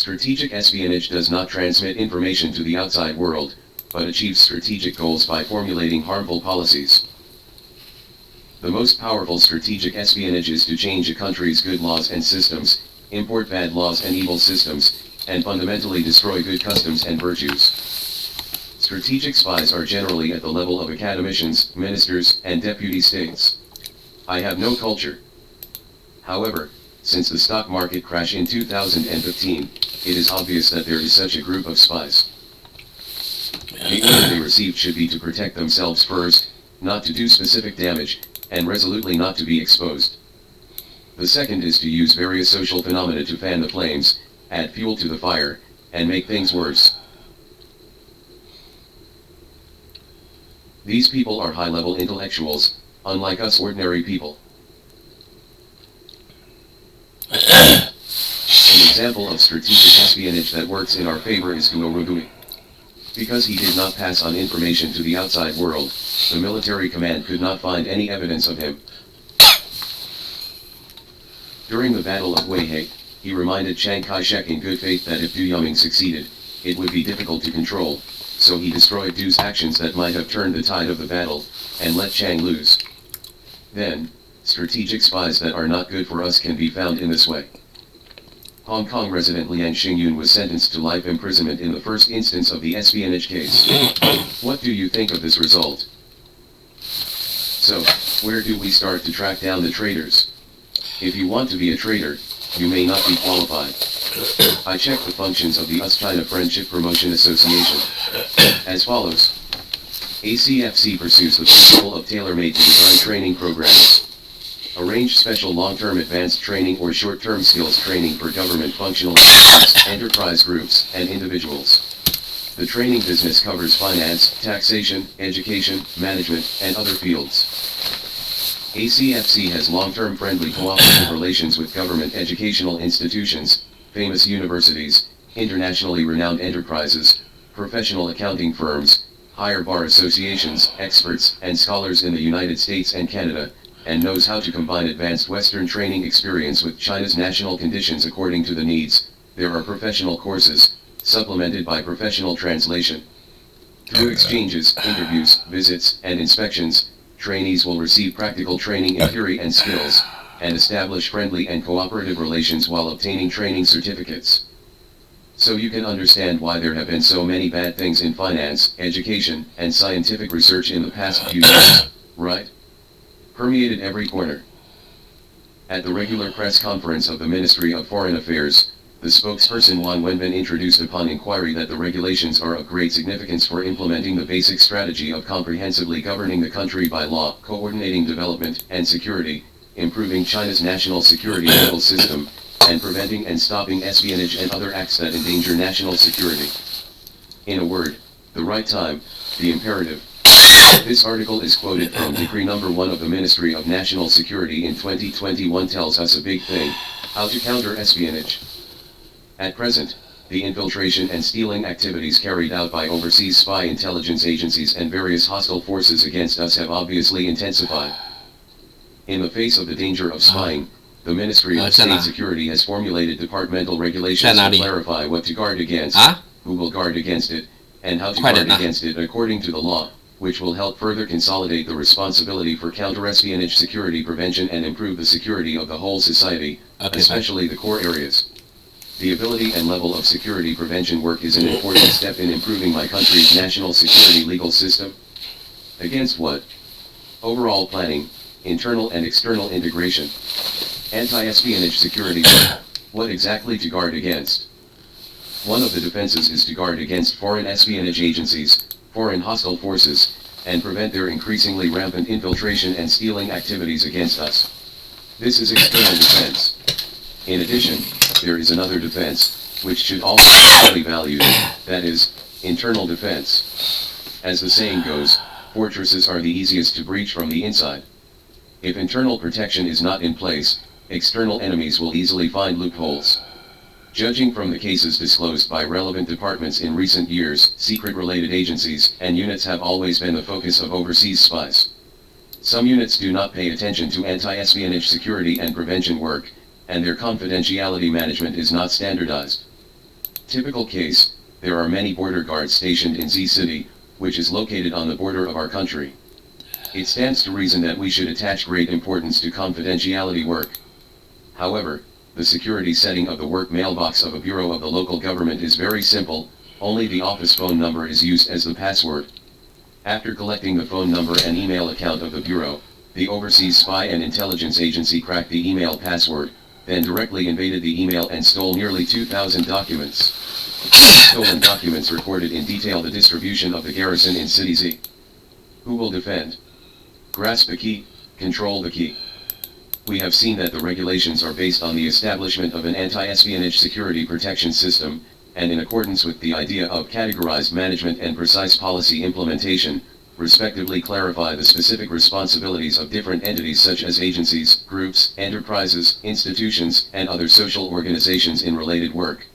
Strategic espionage does not transmit information to the outside world, but achieves strategic goals by formulating harmful policies. The most powerful strategic espionage is to change a country's good laws and systems, import bad laws and evil systems, and fundamentally destroy good customs and virtues. Strategic spies are generally at the level of academicians, ministers, and deputy states. I have no culture. However, since the stock market crash in 2015, it is obvious that there is such a group of spies. The order they received should be to protect themselves first, not to do specific damage, and resolutely not to be exposed. The second is to use various social phenomena to fan the flames, add fuel to the fire, and make things worse. These people are high-level intellectuals, unlike us ordinary people. An example of strategic espionage that works in our favor is Guo. Because he did not pass on information to the outside world, the military command could not find any evidence of him. During the Battle of Weihai, he reminded Chiang Kai-shek in good faith that if Du Yuming succeeded, it would be difficult to control, so he destroyed Du's actions that might have turned the tide of the battle, and let Chiang lose. Then, strategic spies that are not good for us can be found in this way. Hong Kong resident Liang Xingyun was sentenced to life imprisonment in the first instance of the espionage case. What do you think of this result? So, where do we start to track down the traitors? If you want to be a traitor, you may not be qualified. I checked the functions of the US-China Friendship Promotion Association as follows. ACFC pursues the principle of tailor-made to design training programs. Arrange special long-term advanced training or short-term skills training for government functional enterprise groups and individuals. The training business covers finance, taxation, education, management, and other fields. ACFC has long-term friendly cooperative relations with government educational institutions, famous universities, internationally renowned enterprises, professional accounting firms, higher bar associations, experts, and scholars in the United States and Canada, and knows how to combine advanced Western training experience with China's national conditions according to the needs. There are professional courses, supplemented by professional translation. Through exchanges, interviews, visits, and inspections, trainees will receive practical training in theory and skills, and establish friendly and cooperative relations while obtaining training certificates. So you can understand why there have been so many bad things in finance, education, and scientific research in the past few years, right? Permeated every corner. At the regular press conference of the Ministry of Foreign Affairs, the spokesperson Wang Wenbin introduced upon inquiry that the regulations are of great significance for implementing the basic strategy of comprehensively governing the country by law, coordinating development and security, improving China's national security legal system, and preventing and stopping espionage and other acts that endanger national security. In a word, the right time, the imperative. This article is quoted from Decree Number 1 of the Ministry of National Security in 2021 tells us a big thing, how to counter espionage. At present, the infiltration and stealing activities carried out by overseas spy intelligence agencies and various hostile forces against us have obviously intensified. In the face of the danger of spying, the Ministry of State Security has formulated departmental regulations to clarify what to guard against, who will guard against it, and how to guard against it according to the law, which will help further consolidate the responsibility for counter-espionage security prevention and improve the security of the whole society, especially the core areas. The ability and level of security prevention work is an important step in improving my country's national security legal system. Against what? Overall planning, internal and external integration. Anti-espionage security. What exactly to guard against? One of the defenses is to guard against foreign espionage agencies, foreign hostile forces, and prevent their increasingly rampant infiltration and stealing activities against us. This is external defense. In addition, there is another defense, which should also be highly valued, that is, internal defense. As the saying goes, fortresses are the easiest to breach from the inside. If internal protection is not in place, external enemies will easily find loopholes. Judging from the cases disclosed by relevant departments in recent years, secret-related agencies and units have always been the focus of overseas spies. Some units do not pay attention to anti-espionage security and prevention work, and their confidentiality management is not standardized. Typical case, there are many border guards stationed in Z City, which is located on the border of our country. It stands to reason that we should attach great importance to confidentiality work. However, the security setting of the work mailbox of a bureau of the local government is very simple, only the office phone number is used as the password. After collecting the phone number and email account of the bureau, the overseas spy and intelligence agency cracked the email password, then directly invaded the email and stole nearly 2,000 documents. Stolen documents recorded in detail the distribution of the garrison in City Z. Who will defend? Grasp the key, control the key. We have seen that the regulations are based on the establishment of an anti-espionage security protection system, and in accordance with the idea of categorized management and precise policy implementation, respectively clarify the specific responsibilities of different entities such as agencies, groups, enterprises, institutions, and other social organizations in related work.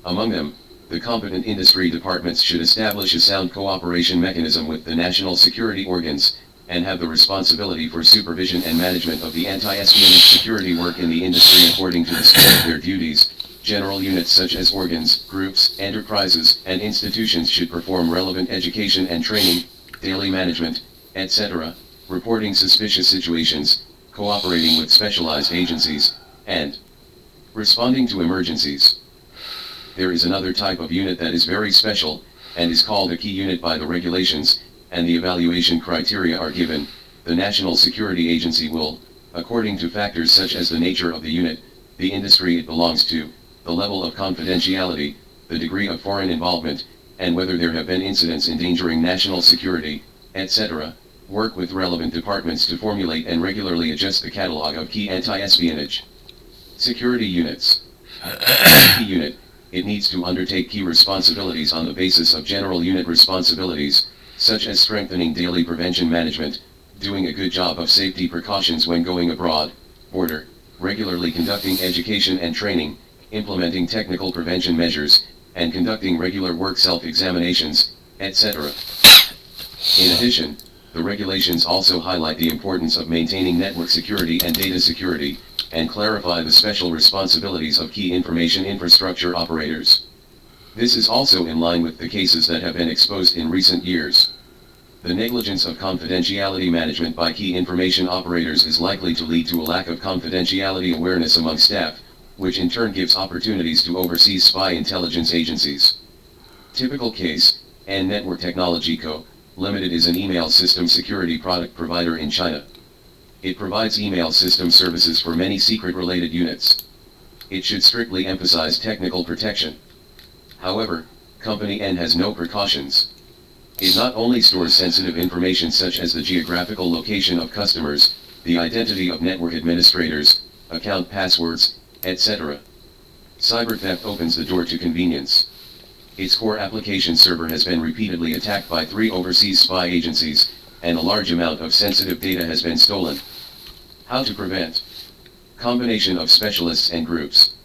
Among them, the competent industry departments should establish a sound cooperation mechanism with the national security organs, and have the responsibility for supervision and management of the anti-espionage security work in the industry according to the scope of their duties. General units such as organs, groups, enterprises, and institutions should perform relevant education and training, daily management, etc., reporting suspicious situations, cooperating with specialized agencies, and responding to emergencies. There is another type of unit that is very special, and is called a key unit by the regulations, and the evaluation criteria are given. The National Security Agency will, according to factors such as the nature of the unit, the industry it belongs to, the level of confidentiality, the degree of foreign involvement, and whether there have been incidents endangering national security, etc., work with relevant departments to formulate and regularly adjust the catalog of key anti-espionage security units. Key unit, it needs to undertake key responsibilities on the basis of general unit responsibilities, such as strengthening daily prevention management, doing a good job of safety precautions when going abroad, border, regularly conducting education and training, implementing technical prevention measures, and conducting regular work self-examinations, etc. In addition, the regulations also highlight the importance of maintaining network security and data security, and clarify the special responsibilities of key information infrastructure operators. This is also in line with the cases that have been exposed in recent years. The negligence of confidentiality management by key information operators is likely to lead to a lack of confidentiality awareness among staff, which in turn gives opportunities to overseas spy intelligence agencies. Typical case, N Network Technology Co., Limited is an email system security product provider in China. It provides email system services for many secret-related units. It should strictly emphasize technical protection. However, Company N has no precautions. It not only stores sensitive information such as the geographical location of customers, the identity of network administrators, account passwords, etc. Cyber theft opens the door to convenience. Its core application server has been repeatedly attacked by 3 overseas spy agencies, and a large amount of sensitive data has been stolen. How to prevent? Combination of specialists and groups.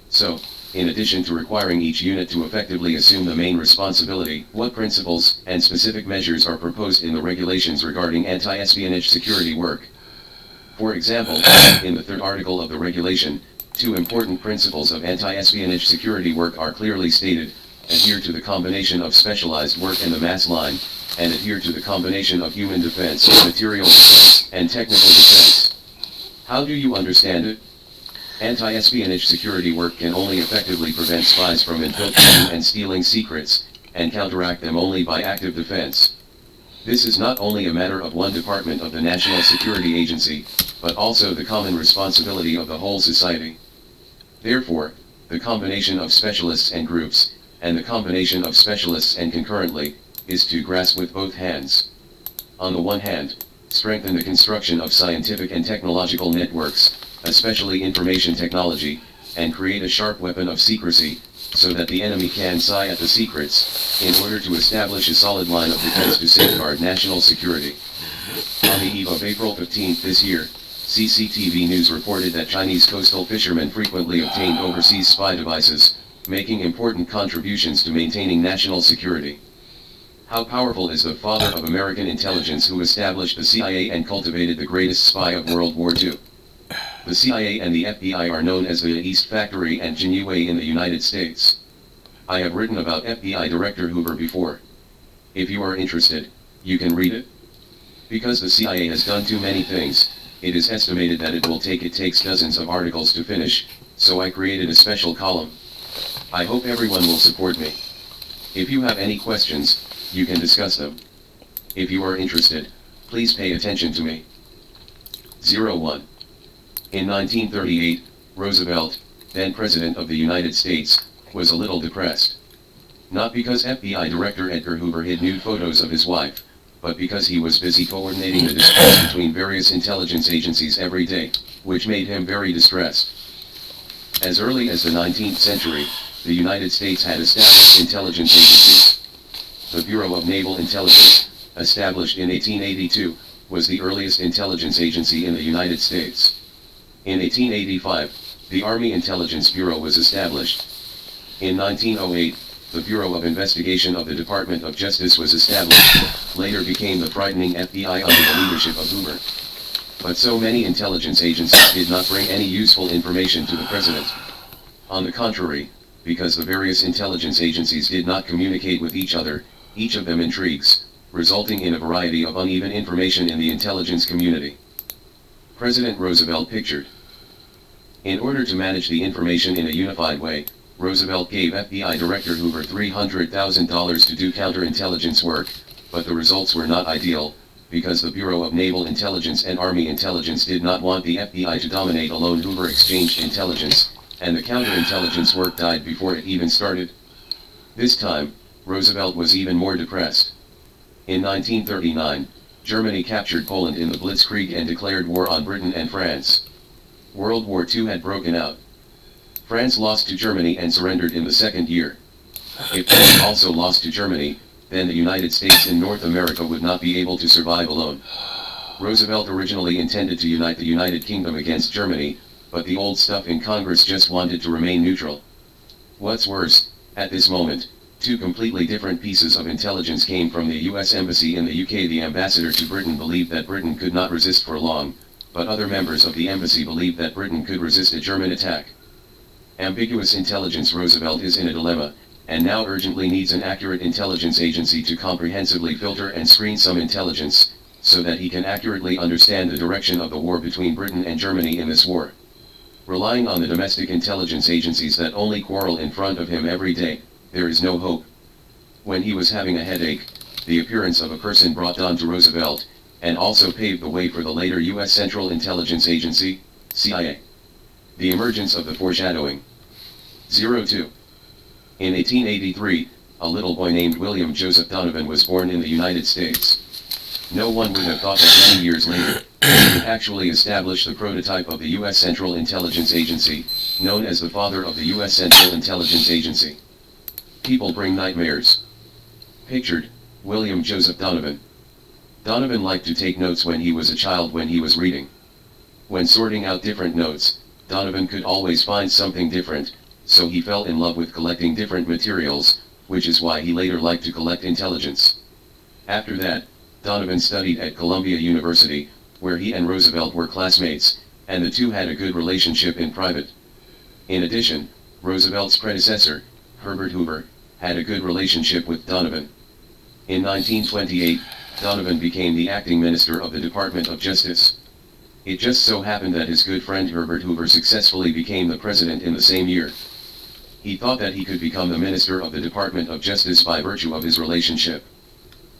So, in addition to requiring each unit to effectively assume the main responsibility, what principles and specific measures are proposed in the regulations regarding anti-espionage security work? For example, in the 3rd article of the regulation, 2 important principles of anti-espionage security work are clearly stated: adhere to the combination of specialized work and the mass line, and adhere to the combination of human defense, material defense, and technical defense. How do you understand it? Anti-espionage security work can only effectively prevent spies from infiltrating and stealing secrets, and counteract them only by active defense. This is not only a matter of one department of the National Security Agency, but also the common responsibility of the whole society. Therefore, the combination of specialists and groups, and the combination of specialists and concurrently, is to grasp with both hands. On the one hand, strengthen the construction of scientific and technological networks, especially information technology, and create a sharp weapon of secrecy, so that the enemy can sigh at the secrets, in order to establish a solid line of defense to safeguard national security. On the eve of April 15 this year, CCTV News reported that Chinese coastal fishermen frequently obtained overseas spy devices, making important contributions to maintaining national security. How powerful is the father of American intelligence who established the CIA and cultivated the greatest spy of World War II? The CIA and the FBI are known as the East Factory and Jinhua in the United States. I have written about FBI Director Hoover before. If you are interested, you can read it. Because the CIA has done too many things, it is estimated that it takes dozens of articles to finish, so I created a special column. I hope everyone will support me. If you have any questions, you can discuss them. If you are interested, please pay attention to me. 01. In 1938, Roosevelt, then President of the United States, was a little depressed. Not because FBI Director Edgar Hoover hid nude photos of his wife, but because he was busy coordinating the disputes between various intelligence agencies every day, which made him very distressed. As early as the 19th century, the United States had established intelligence agencies. The Bureau of Naval Intelligence, established in 1882, was the earliest intelligence agency in the United States. In 1885, the Army Intelligence Bureau was established. In 1908, the Bureau of Investigation of the Department of Justice was established, later became the frightening FBI under the leadership of Hoover. But so many intelligence agencies did not bring any useful information to the President. On the contrary, because the various intelligence agencies did not communicate with each other, each of them intrigues, resulting in a variety of uneven information in the intelligence community. President Roosevelt pictured. In order to manage the information in a unified way, Roosevelt gave FBI Director Hoover $300,000 to do counterintelligence work, but the results were not ideal, because the Bureau of Naval Intelligence and Army Intelligence did not want the FBI to dominate alone. Hoover exchanged intelligence, and the counterintelligence work died before it even started. This time, Roosevelt was even more depressed. In 1939, Germany captured Poland in the Blitzkrieg and declared war on Britain and France. World War II had broken out. France lost to Germany and surrendered in the second year. If France also lost to Germany, then the United States and North America would not be able to survive alone. Roosevelt originally intended to unite the United Kingdom against Germany, but the old stuff in Congress just wanted to remain neutral. What's worse, at this moment, two completely different pieces of intelligence came from the US Embassy in the UK. The ambassador to Britain believed that Britain could not resist for long, but other members of the embassy believed that Britain could resist a German attack. Ambiguous intelligence. Roosevelt is in a dilemma, and now urgently needs an accurate intelligence agency to comprehensively filter and screen some intelligence, so that he can accurately understand the direction of the war between Britain and Germany in this war. Relying on the domestic intelligence agencies that only quarrel in front of him every day, there is no hope. When he was having a headache, the appearance of a person brought dawn to Roosevelt, and also paved the way for the later U.S. Central Intelligence Agency, CIA. The emergence of the foreshadowing. 02. In 1883, a little boy named William Joseph Donovan was born in the United States. No one would have thought that many years later, he would actually establish the prototype of the U.S. Central Intelligence Agency, known as the father of the U.S. Central Intelligence Agency. People bring nightmares. Pictured, William Joseph Donovan. Donovan liked to take notes when he was a child when he was reading. When sorting out different notes, Donovan could always find something different, so he fell in love with collecting different materials, which is why he later liked to collect intelligence. After that, Donovan studied at Columbia University, where he and Roosevelt were classmates, and the two had a good relationship in private. In addition, Roosevelt's predecessor, Herbert Hoover, had a good relationship with Donovan. In 1928, Donovan became the acting minister of the Department of Justice. It just so happened that his good friend Herbert Hoover successfully became the president in the same year. He thought that he could become the minister of the Department of Justice by virtue of his relationship.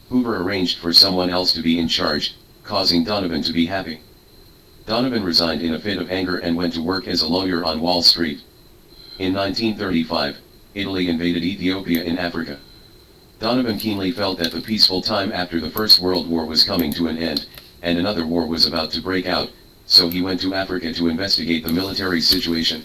Hoover arranged for someone else to be in charge, causing Donovan to be happy. Donovan resigned in a fit of anger and went to work as a lawyer on Wall Street. In 1935, Italy invaded Ethiopia in Africa. Donovan keenly felt that the peaceful time after the First World War was coming to an end, and another war was about to break out, so he went to Africa to investigate the military situation.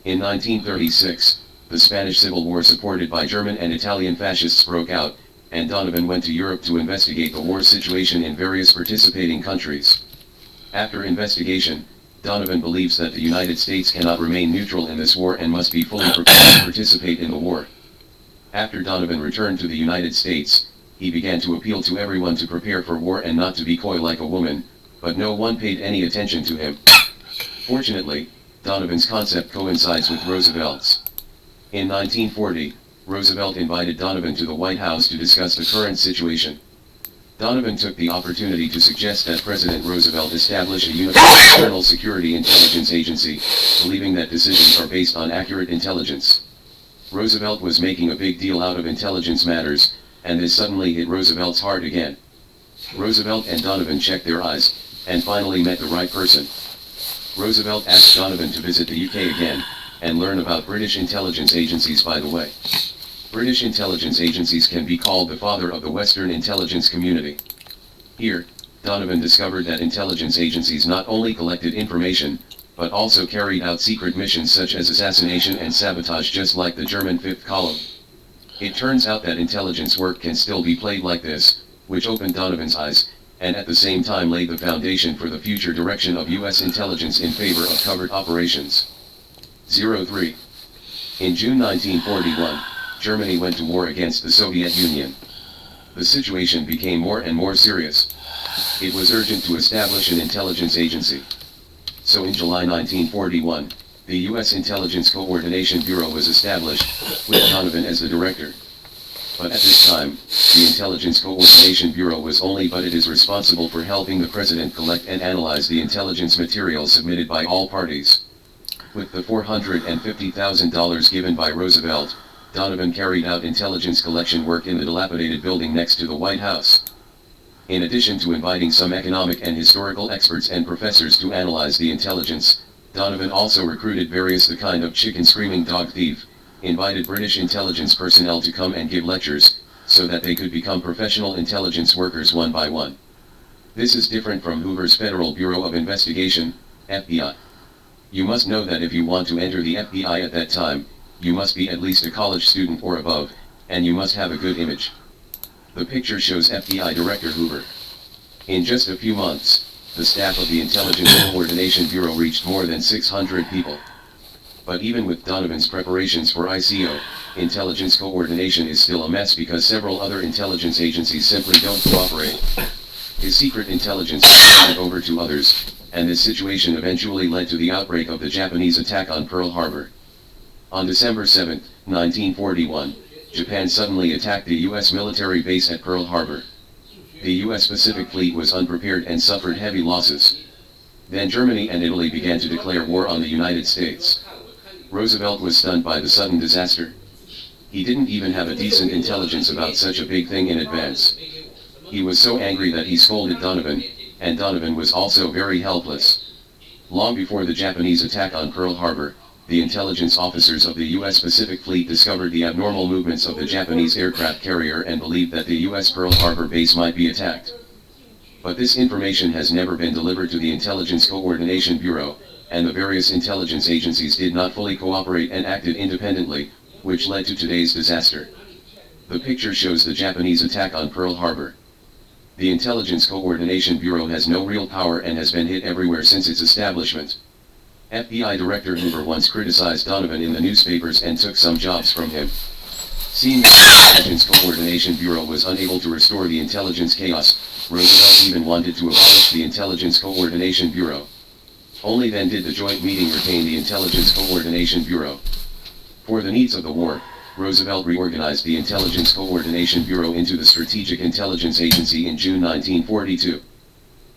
In 1936, the Spanish Civil War supported by German and Italian fascists broke out, and Donovan went to Europe to investigate the war situation in various participating countries. After investigation, Donovan believes that the United States cannot remain neutral in this war and must be fully prepared to participate in the war. After Donovan returned to the United States, he began to appeal to everyone to prepare for war and not to be coy like a woman, but no one paid any attention to him. Fortunately, Donovan's concept coincides with Roosevelt's. In 1940, Roosevelt invited Donovan to the White House to discuss the current situation. Donovan took the opportunity to suggest that President Roosevelt establish a unified external security intelligence agency, believing that decisions are based on accurate intelligence. Roosevelt was making a big deal out of intelligence matters, and this suddenly hit Roosevelt's heart again. Roosevelt and Donovan checked their eyes, and finally met the right person. Roosevelt asked Donovan to visit the UK again, and learn about British intelligence agencies. By the way, British intelligence agencies can be called the father of the Western intelligence community. Here, Donovan discovered that intelligence agencies not only collected information, but also carried out secret missions such as assassination and sabotage, just like the German Fifth Column. It turns out that intelligence work can still be played like this, which opened Donovan's eyes, and at the same time laid the foundation for the future direction of U.S. intelligence in favor of covert operations. 03. In June 1941, Germany went to war against the Soviet Union. The situation became more and more serious. It was urgent to establish an intelligence agency. So in July 1941, the U.S. Intelligence Coordination Bureau was established, with Donovan as the director. But at this time, the Intelligence Coordination Bureau was only but it is responsible for helping the president collect and analyze the intelligence material submitted by all parties. With the $450,000 given by Roosevelt, Donovan carried out intelligence collection work in the dilapidated building next to the White House. In addition to inviting some economic and historical experts and professors to analyze the intelligence, Donovan also recruited various the kind of chicken screaming dog thief, invited British intelligence personnel to come and give lectures, so that they could become professional intelligence workers one by one. This is different from Hoover's Federal Bureau of Investigation, FBI. You must know that if you want to enter the FBI at that time, you must be at least a college student or above, and you must have a good image. The picture shows FBI Director Hoover. In just a few months, the staff of the Intelligence Coordination Bureau reached more than 600 people. But even with Donovan's preparations for ICO, intelligence coordination is still a mess because several other intelligence agencies simply don't cooperate. His secret intelligence was handed over to others, and this situation eventually led to the outbreak of the Japanese attack on Pearl Harbor. On December 7, 1941, Japan suddenly attacked the U.S. military base at Pearl Harbor. The U.S. Pacific Fleet was unprepared and suffered heavy losses. Then Germany and Italy began to declare war on the United States. Roosevelt was stunned by the sudden disaster. He didn't even have a decent intelligence about such a big thing in advance. He was so angry that he scolded Donovan, and Donovan was also very helpless. Long before the Japanese attack on Pearl Harbor, the intelligence officers of the U.S. Pacific Fleet discovered the abnormal movements of the Japanese aircraft carrier and believed that the U.S. Pearl Harbor base might be attacked. But this information has never been delivered to the Intelligence Coordination Bureau, and the various intelligence agencies did not fully cooperate and acted independently, which led to today's disaster. The picture shows the Japanese attack on Pearl Harbor. The Intelligence Coordination Bureau has no real power and has been hit everywhere since its establishment. FBI Director Hoover once criticized Donovan in the newspapers and took some jobs from him. Seeing that the Intelligence Coordination Bureau was unable to restore the intelligence chaos, Roosevelt even wanted to abolish the Intelligence Coordination Bureau. Only then did the joint meeting retain the Intelligence Coordination Bureau. For the needs of the war, Roosevelt reorganized the Intelligence Coordination Bureau into the Strategic Intelligence Agency in June 1942.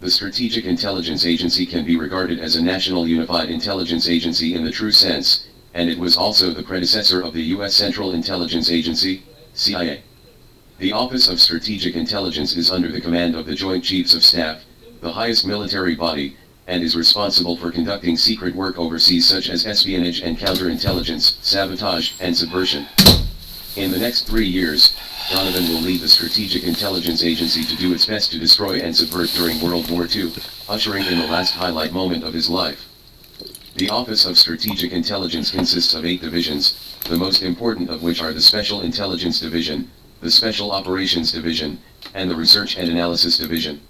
The Strategic Intelligence Agency can be regarded as a national unified intelligence agency in the true sense, and it was also the predecessor of the U.S. Central Intelligence Agency, CIA. The Office of Strategic Intelligence is under the command of the Joint Chiefs of Staff, the highest military body, and is responsible for conducting secret work overseas such as espionage and counterintelligence, sabotage, and subversion. In the next 3 years, Donovan will lead the Strategic Intelligence Agency to do its best to destroy and subvert during World War II, ushering in the last highlight moment of his life. The Office of Strategic Intelligence consists of 8 divisions, the most important of which are the Special Intelligence Division, the Special Operations Division, and the Research and Analysis Division.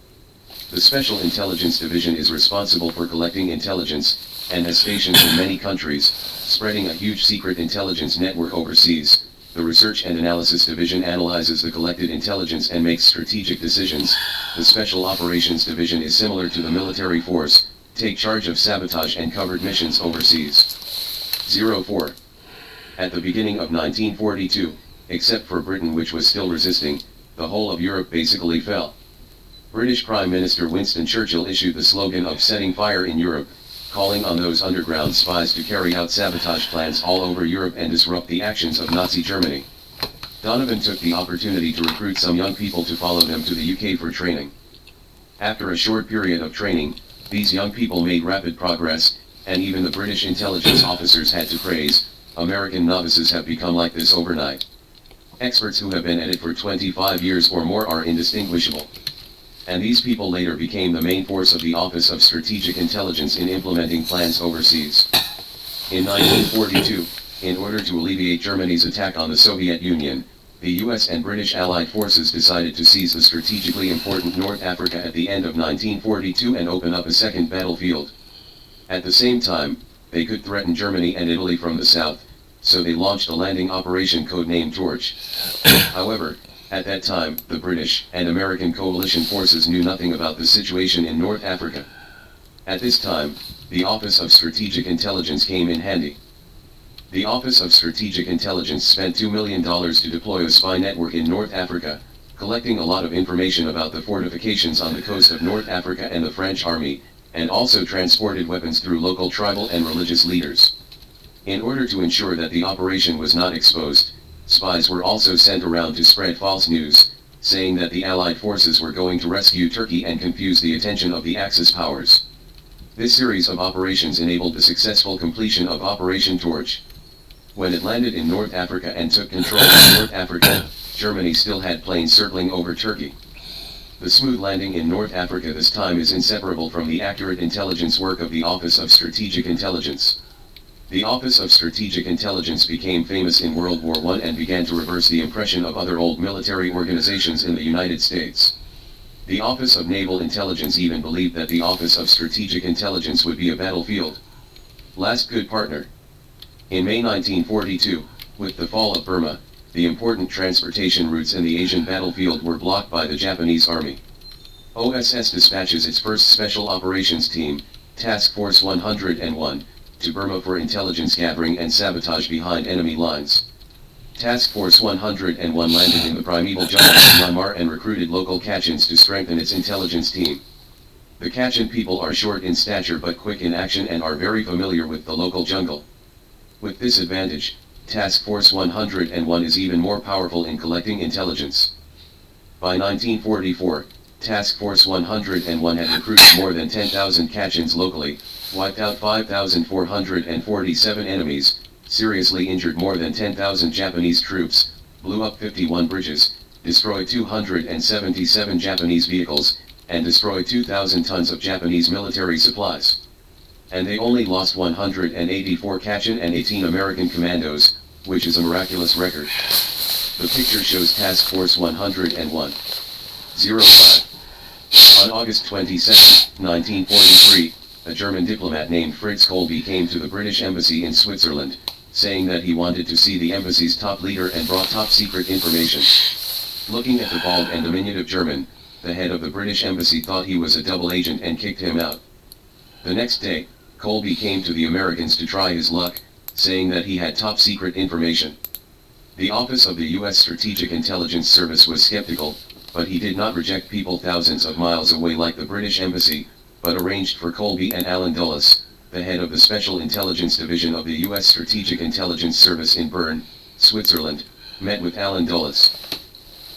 The Special Intelligence Division is responsible for collecting intelligence, and has stations in many countries, spreading a huge secret intelligence network overseas. The Research and Analysis Division analyzes the collected intelligence and makes strategic decisions. The Special Operations Division is similar to the military force, take charge of sabotage and covert missions overseas. 04. At the beginning of 1942, except for Britain which was still resisting, the whole of Europe basically fell. British Prime Minister Winston Churchill issued the slogan of setting fire in Europe, calling on those underground spies to carry out sabotage plans all over Europe and disrupt the actions of Nazi Germany. Donovan took the opportunity to recruit some young people to follow them to the UK for training. After a short period of training, these young people made rapid progress, and even the British intelligence officers had to praise, American novices have become like this overnight. Experts who have been at it for 25 years or more are indistinguishable. And these people later became the main force of the Office of Strategic Intelligence in implementing plans overseas. In 1942, in order to alleviate Germany's attack on the Soviet Union, the US and British Allied forces decided to seize the strategically important North Africa at the end of 1942 and open up a second battlefield. At the same time, they could threaten Germany and Italy from the south, so they launched a landing operation codenamed Torch. However, at that time, the British and American coalition forces knew nothing about the situation in North Africa. At this time, the Office of Strategic Intelligence came in handy. The Office of Strategic Intelligence spent $2 million to deploy a spy network in North Africa, collecting a lot of information about the fortifications on the coast of North Africa and the French army, and also transported weapons through local tribal and religious leaders. In order to ensure that the operation was not exposed, spies were also sent around to spread false news, saying that the Allied forces were going to rescue Turkey and confuse the attention of the Axis powers. This series of operations enabled the successful completion of Operation Torch. When it landed in North Africa and took control of North Africa, Germany still had planes circling over Turkey. The smooth landing in North Africa this time is inseparable from the accurate intelligence work of the Office of Strategic Intelligence. The Office of Strategic Intelligence became famous in World War I and began to reverse the impression of other old military organizations in the United States. The Office of Naval Intelligence even believed that the Office of Strategic Intelligence would be a battlefield. Last good partner. In May 1942, with the fall of Burma, the important transportation routes in the Asian battlefield were blocked by the Japanese Army. OSS dispatches its first Special Operations Team, Task Force 101, to Burma for intelligence gathering and sabotage behind enemy lines. Task Force 101 landed in the primeval jungle of Myanmar and recruited local Kachins to strengthen its intelligence team. The Kachin people are short in stature but quick in action and are very familiar with the local jungle. With this advantage, Task Force 101 is even more powerful in collecting intelligence. By 1944, Task Force 101 had recruited more than 10,000 Kachins locally, wiped out 5,447 enemies, seriously injured more than 10,000 Japanese troops, blew up 51 bridges, destroyed 277 Japanese vehicles, and destroyed 2,000 tons of Japanese military supplies. And they only lost 184 Kachin and 18 American commandos, which is a miraculous record. The picture shows Task Force 101. 05. On August 22, 1943, a German diplomat named Fritz Kolbe came to the British Embassy in Switzerland, saying that he wanted to see the embassy's top leader and brought top-secret information. Looking at the bald and diminutive German, the head of the British Embassy thought he was a double agent and kicked him out. The next day, Kolbe came to the Americans to try his luck, saying that he had top-secret information. The Office of the U.S. Strategic Intelligence Service was skeptical, but he did not reject people thousands of miles away like the British Embassy, but arranged for Kolbe and Alan Dulles, the head of the Special Intelligence Division of the U.S. Strategic Intelligence Service in Bern, Switzerland, met with Alan Dulles.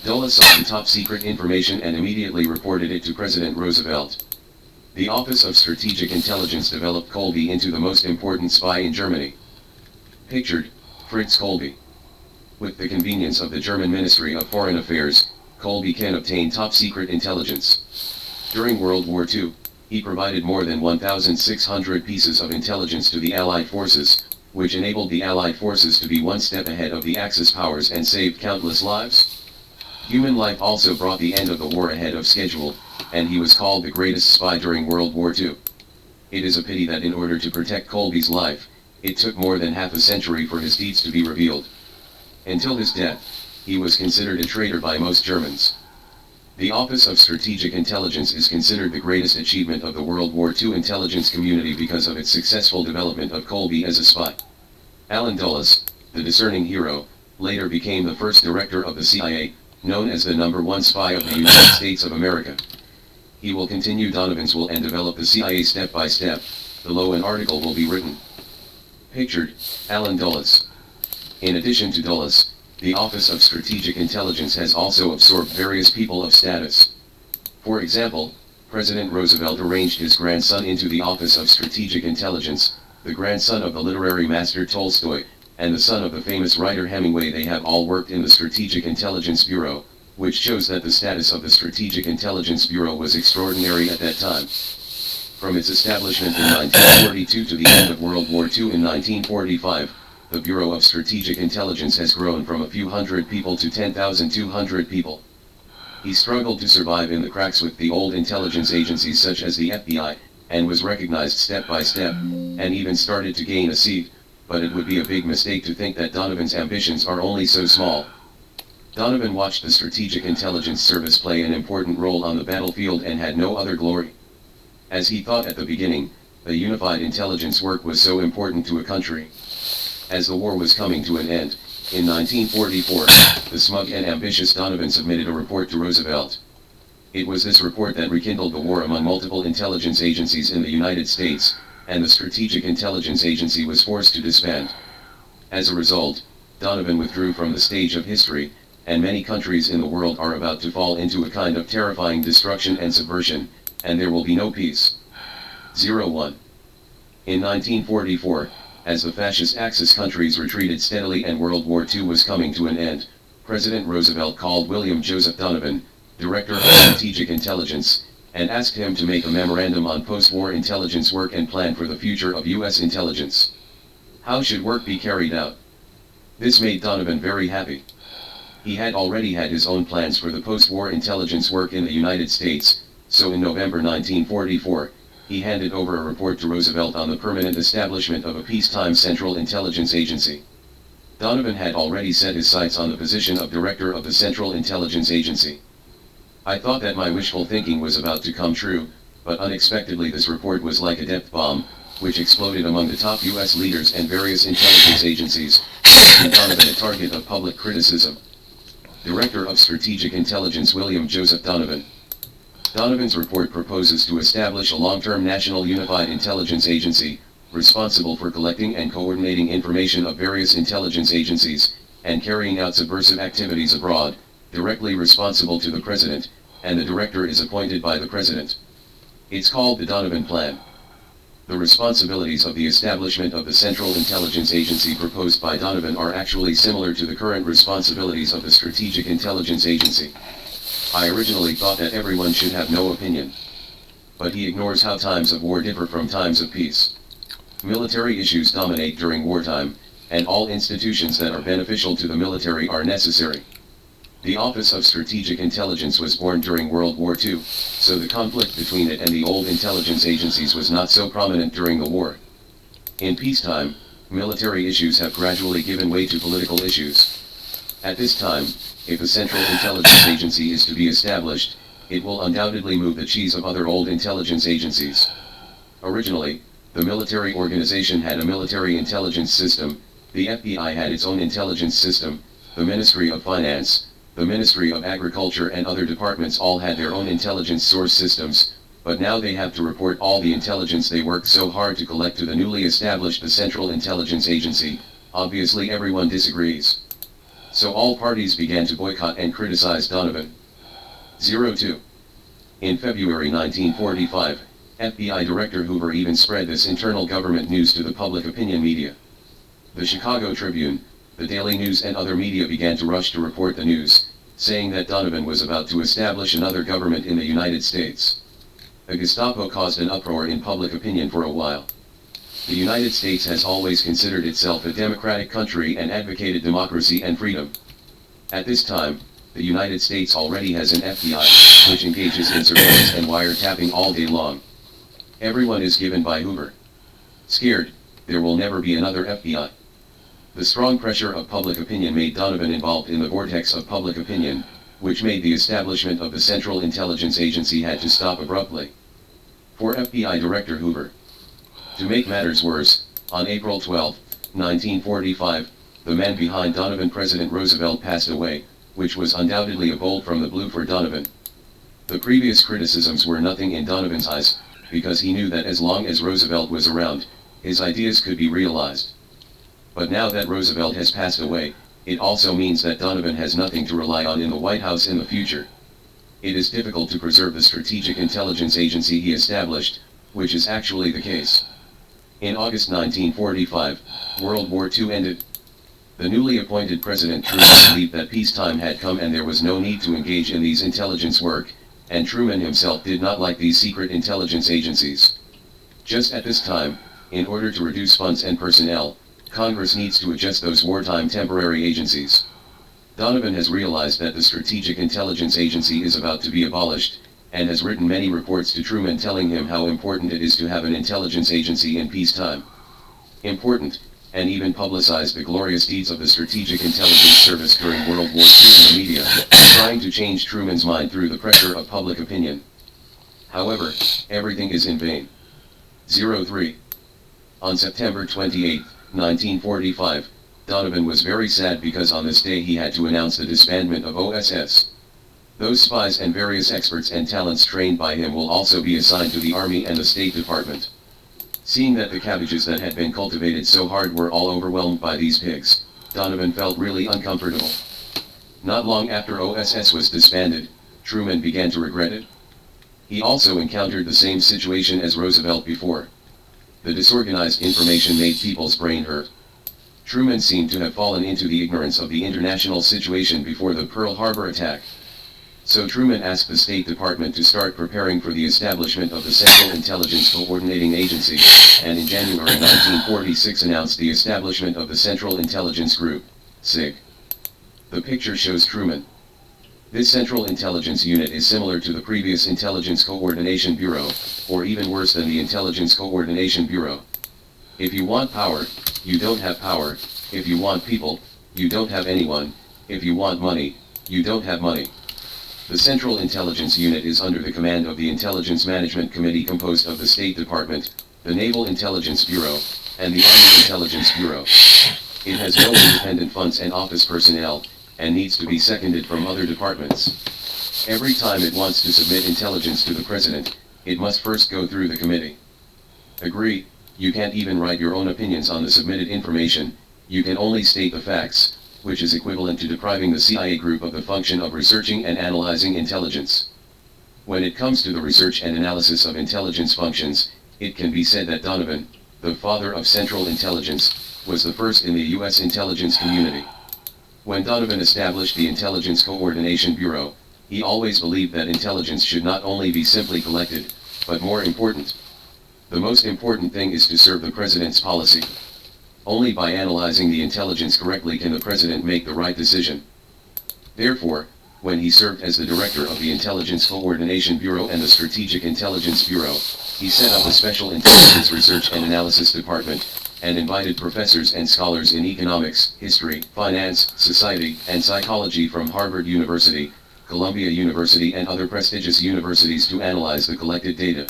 Dulles saw the top-secret information and immediately reported it to President Roosevelt. The Office of Strategic Intelligence developed Kolbe into the most important spy in Germany. Pictured, Fritz Kolbe. With the convenience of the German Ministry of Foreign Affairs, Kolbe can obtain top-secret intelligence. During World War II, he provided more than 1,600 pieces of intelligence to the Allied forces, which enabled the Allied forces to be one step ahead of the Axis powers and saved countless lives. Human life also brought the end of the war ahead of schedule, and he was called the greatest spy during World War II. It is a pity that in order to protect Kolbe's life, it took more than half a century for his deeds to be revealed. Until his death, he was considered a traitor by most Germans. The Office of Strategic Intelligence is considered the greatest achievement of the World War II intelligence community because of its successful development of Colby as a spy. Allen Dulles, the discerning hero, later became the first director of the CIA, known as the #1 spy of the United States of America. He will continue Donovan's will and develop the CIA step by step. Below an article will be written. Pictured, Allen Dulles. In addition to Dulles, the Office of Strategic Intelligence has also absorbed various people of status. For example, President Roosevelt arranged his grandson into the Office of Strategic Intelligence, the grandson of the literary master Tolstoy, and the son of the famous writer Hemingway. They have all worked in the Strategic Intelligence Bureau, which shows that the status of the Strategic Intelligence Bureau was extraordinary at that time. From its establishment in 1942 to the end of World War II in 1945, the Bureau of Strategic Intelligence has grown from a few hundred people to 10,200 people. He struggled to survive in the cracks with the old intelligence agencies such as the FBI, and was recognized step by step, and even started to gain a seat, but it would be a big mistake to think that Donovan's ambitions are only so small. Donovan watched the Strategic Intelligence Service play an important role on the battlefield and had no other glory. As he thought at the beginning, a unified intelligence work was so important to a country. As the war was coming to an end, in 1944, the smug and ambitious Donovan submitted a report to Roosevelt. It was this report that rekindled the war among multiple intelligence agencies in the United States, and the Strategic Intelligence Agency was forced to disband. As a result, Donovan withdrew from the stage of history, and many countries in the world are about to fall into a kind of terrifying destruction and subversion, and there will be no peace. 01. In 1944, as the fascist Axis countries retreated steadily and World War II was coming to an end, President Roosevelt called William Joseph Donovan, Director of Strategic Intelligence, and asked him to make a memorandum on post-war intelligence work and plan for the future of U.S. intelligence. How should work be carried out? This made Donovan very happy. He had already had his own plans for the post-war intelligence work in the United States, so in November 1944, he handed over a report to Roosevelt on the permanent establishment of a peacetime Central Intelligence Agency. Donovan had already set his sights on the position of Director of the Central Intelligence Agency. I thought that my wishful thinking was about to come true, but unexpectedly this report was like a depth bomb, which exploded among the top U.S. leaders and various intelligence agencies, making Donovan a target of public criticism. Director of Strategic Intelligence William Joseph Donovan. Donovan's report proposes to establish a long-term national unified intelligence agency, responsible for collecting and coordinating information of various intelligence agencies, and carrying out subversive activities abroad, directly responsible to the President, and the director is appointed by the President. It's called the Donovan Plan. The responsibilities of the establishment of the Central Intelligence Agency proposed by Donovan are actually similar to the current responsibilities of the Strategic Intelligence Agency. I originally thought that everyone should have no opinion. But he ignores how times of war differ from times of peace. Military issues dominate during wartime, and all institutions that are beneficial to the military are necessary. The Office of Strategic Intelligence was born during World War II, so the conflict between it and the old intelligence agencies was not so prominent during the war. In peacetime, military issues have gradually given way to political issues. At this time, if a Central Intelligence Agency is to be established, it will undoubtedly move the cheese of other old intelligence agencies. Originally, the military organization had a military intelligence system, the FBI had its own intelligence system, the Ministry of Finance, the Ministry of Agriculture and other departments all had their own intelligence source systems, but now they have to report all the intelligence they worked so hard to collect to the newly established the Central Intelligence Agency. Obviously everyone disagrees. So all parties began to boycott and criticize Donovan. 02. In February 1945, FBI Director Hoover even spread this internal government news to the public opinion media. The Chicago Tribune, the Daily News and other media began to rush to report the news, saying that Donovan was about to establish another government in the United States. The Gestapo caused an uproar in public opinion for a while. The United States has always considered itself a democratic country and advocated democracy and freedom. At this time, the United States already has an FBI, which engages in surveillance and wiretapping all day long. Everyone is given by Hoover. Scared, there will never be another FBI. The strong pressure of public opinion made Donovan involved in the vortex of public opinion, which made the establishment of the Central Intelligence Agency had to stop abruptly. For FBI Director Hoover. To make matters worse, on April 12, 1945, the man behind Donovan, President Roosevelt, passed away, which was undoubtedly a bolt from the blue for Donovan. The previous criticisms were nothing in Donovan's eyes, because he knew that as long as Roosevelt was around, his ideas could be realized. But now that Roosevelt has passed away, it also means that Donovan has nothing to rely on in the White House in the future. It is difficult to preserve the Strategic Intelligence Agency he established, which is actually the case. In August 1945, World War II ended. The newly appointed President Truman believed that peacetime had come and there was no need to engage in these intelligence work, and Truman himself did not like these secret intelligence agencies. Just at this time, in order to reduce funds and personnel, Congress needs to adjust those wartime temporary agencies. Donovan has realized that the Strategic Intelligence Agency is about to be abolished, and has written many reports to Truman telling him how important it is to have an intelligence agency in peacetime. Important, and even publicized the glorious deeds of the Strategic Intelligence Service during World War II in the media, trying to change Truman's mind through the pressure of public opinion. However, everything is in vain. 03. On September 28, 1945, Donovan was very sad because on this day he had to announce the disbandment of OSS. Those spies and various experts and talents trained by him will also be assigned to the Army and the State Department. Seeing that the cabbages that had been cultivated so hard were all overwhelmed by these pigs, Donovan felt really uncomfortable. Not long after OSS was disbanded, Truman began to regret it. He also encountered the same situation as Roosevelt before. The disorganized information made people's brain hurt. Truman seemed to have fallen into the ignorance of the international situation before the Pearl Harbor attack. So Truman asked the State Department to start preparing for the establishment of the Central Intelligence Coordinating Agency, and in January 1946 announced the establishment of the Central Intelligence Group, CIG. The picture shows Truman. This Central Intelligence Unit is similar to the previous Intelligence Coordination Bureau, or even worse than the Intelligence Coordination Bureau. If you want power, you don't have power. If you want people, you don't have anyone. If you want money, you don't have money. The Central Intelligence Unit is under the command of the Intelligence Management Committee composed of the State Department, the Naval Intelligence Bureau, and the Army Intelligence Bureau. It has no independent funds and office personnel, and needs to be seconded from other departments. Every time it wants to submit intelligence to the President, it must first go through the committee. Agree, you can't even write your own opinions on the submitted information, you can only state the facts, which is equivalent to depriving the CIA group of the function of researching and analyzing intelligence. When it comes to the research and analysis of intelligence functions, it can be said that Donovan, the father of Central Intelligence, was the first in the U.S. intelligence community. When Donovan established the Intelligence Coordination Bureau, he always believed that intelligence should not only be simply collected, but more important. The most important thing is to serve the President's policy. Only by analyzing the intelligence correctly can the President make the right decision. Therefore, when he served as the director of the Intelligence Coordination Bureau and the Strategic Intelligence Bureau, he set up a special intelligence research and analysis department, and invited professors and scholars in economics, history, finance, society, and psychology from Harvard University, Columbia University and other prestigious universities to analyze the collected data.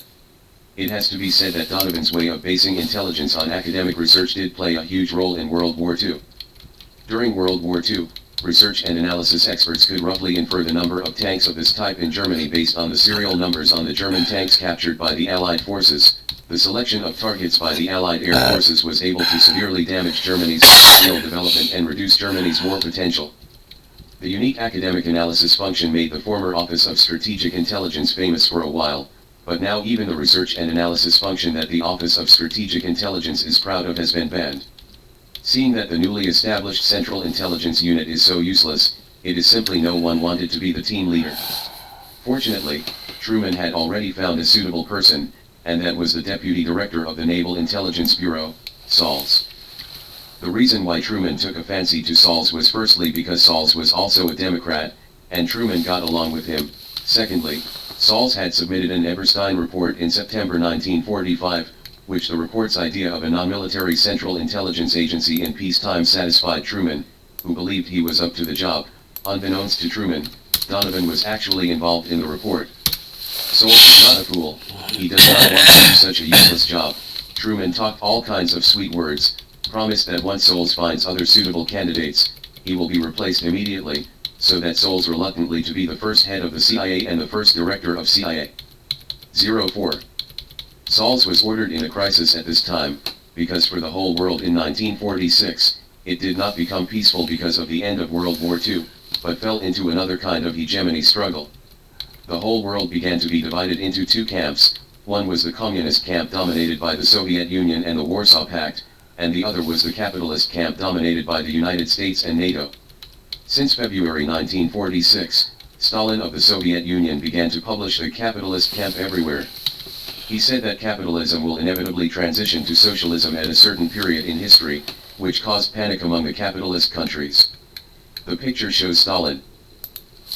It has to be said that Donovan's way of basing intelligence on academic research did play a huge role in World War II. During World War II, research and analysis experts could roughly infer the number of tanks of this type in Germany based on the serial numbers on the German tanks captured by the Allied forces. The selection of targets by the Allied air forces was able to severely damage Germany's skill development and reduce Germany's war potential. The unique academic analysis function made the former Office of Strategic Intelligence famous for a while, but now even the research and analysis function that the Office of Strategic Intelligence is proud of has been banned. Seeing that the newly established Central Intelligence Unit is so useless, it is simply no one wanted to be the team leader. Fortunately, Truman had already found a suitable person, and that was the Deputy Director of the Naval Intelligence Bureau, Sauls. The reason why Truman took a fancy to Sauls was firstly because Sauls was also a Democrat, and Truman got along with him. Secondly, Sauls had submitted an Eberstein report in September 1945, which the report's idea of a non-military Central Intelligence Agency in peacetime satisfied Truman, who believed he was up to the job. Unbeknownst to Truman, Donovan was actually involved in the report. Soles is not a fool. He does not want to do such a useless job. Truman talked all kinds of sweet words, promised that once Soles finds other suitable candidates, he will be replaced immediately, so that Soles reluctantly to be the first head of the CIA and the first director of CIA. 04. Soles was ordered in a crisis at this time, because for the whole world in 1946, it did not become peaceful because of the end of World War II, but fell into another kind of hegemony struggle. The whole world began to be divided into two camps. One was the communist camp dominated by the Soviet Union and the Warsaw Pact, and the other was the capitalist camp dominated by the United States and NATO. Since February 1946, Stalin of the Soviet Union began to publish the capitalist camp everywhere. He said that capitalism will inevitably transition to socialism at a certain period in history, which caused panic among the capitalist countries. The picture shows Stalin.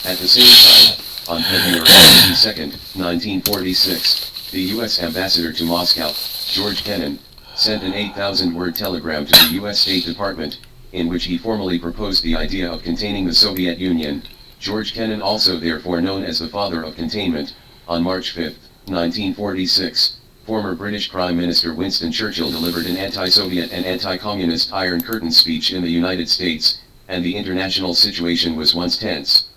At the same time, on February 22, 1946, the U.S. ambassador to Moscow, George Kennan, sent an 8,000-word telegram to the U.S. State Department, in which he formally proposed the idea of containing the Soviet Union. George Kennan, also therefore known as the father of containment, on March 5, 1946, former British Prime Minister Winston Churchill delivered an anti-Soviet and anti-communist Iron Curtain speech in the United States, and the international situation was once tense.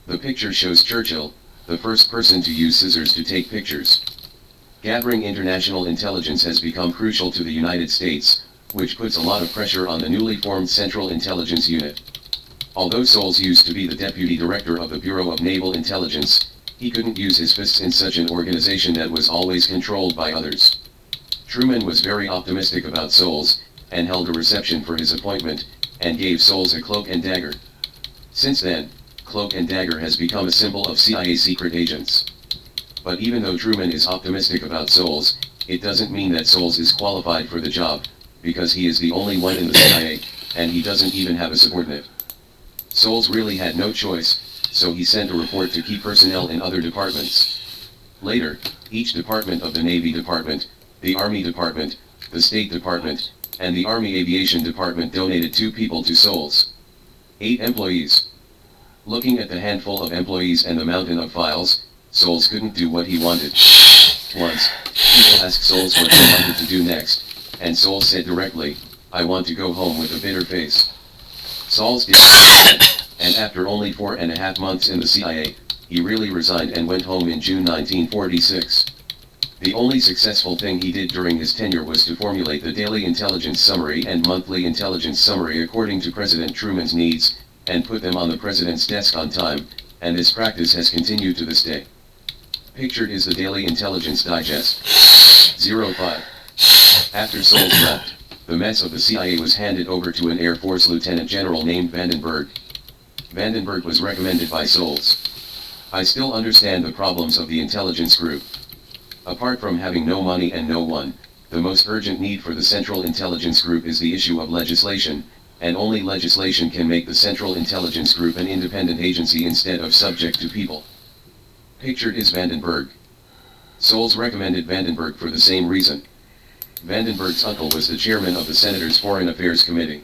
The picture shows Churchill, the first person to use scissors to take pictures. Gathering international intelligence has become crucial to the United States, which puts a lot of pressure on the newly formed Central Intelligence Unit. Although Soles used to be the deputy director of the Bureau of Naval Intelligence, he couldn't use his fists in such an organization that was always controlled by others. Truman was very optimistic about Soles, and held a reception for his appointment, and gave Soles a cloak and dagger. Since then, cloak and dagger has become a symbol of CIA secret agents. But even though Truman is optimistic about Soles, it doesn't mean that Soles is qualified for the job, because he is the only one in the CIA, and he doesn't even have a subordinate. Soles really had no choice, so he sent a report to key personnel in other departments. Later, each department of the Navy Department, the Army Department, the State Department, and the Army Aviation Department donated 2 people to Soles. 8 employees. Looking at the handful of employees and the mountain of files, Soles couldn't do what he wanted. Once, people asked Soles what he wanted to do next, and Soles said directly, "I want to go home," with a bitter face. Soles did that, and after only 4.5 months in the CIA, he really resigned and went home in June 1946. The only successful thing he did during his tenure was to formulate the Daily Intelligence Summary and Monthly Intelligence Summary according to President Truman's needs, and put them on the President's desk on time, and this practice has continued to this day. Pictured is the Daily Intelligence Digest. 05. After Soles left, the mess of the CIA was handed over to an Air Force Lieutenant General named Vandenberg. Vandenberg was recommended by Soles. "I still understand the problems of the intelligence group. Apart from having no money and no one, the most urgent need for the Central Intelligence Group is the issue of legislation, and only legislation can make the Central Intelligence Group an independent agency instead of subject to people." Pictured is Vandenberg. Soles recommended Vandenberg for the same reason. Vandenberg's uncle was the chairman of the Senator's Foreign Affairs Committee.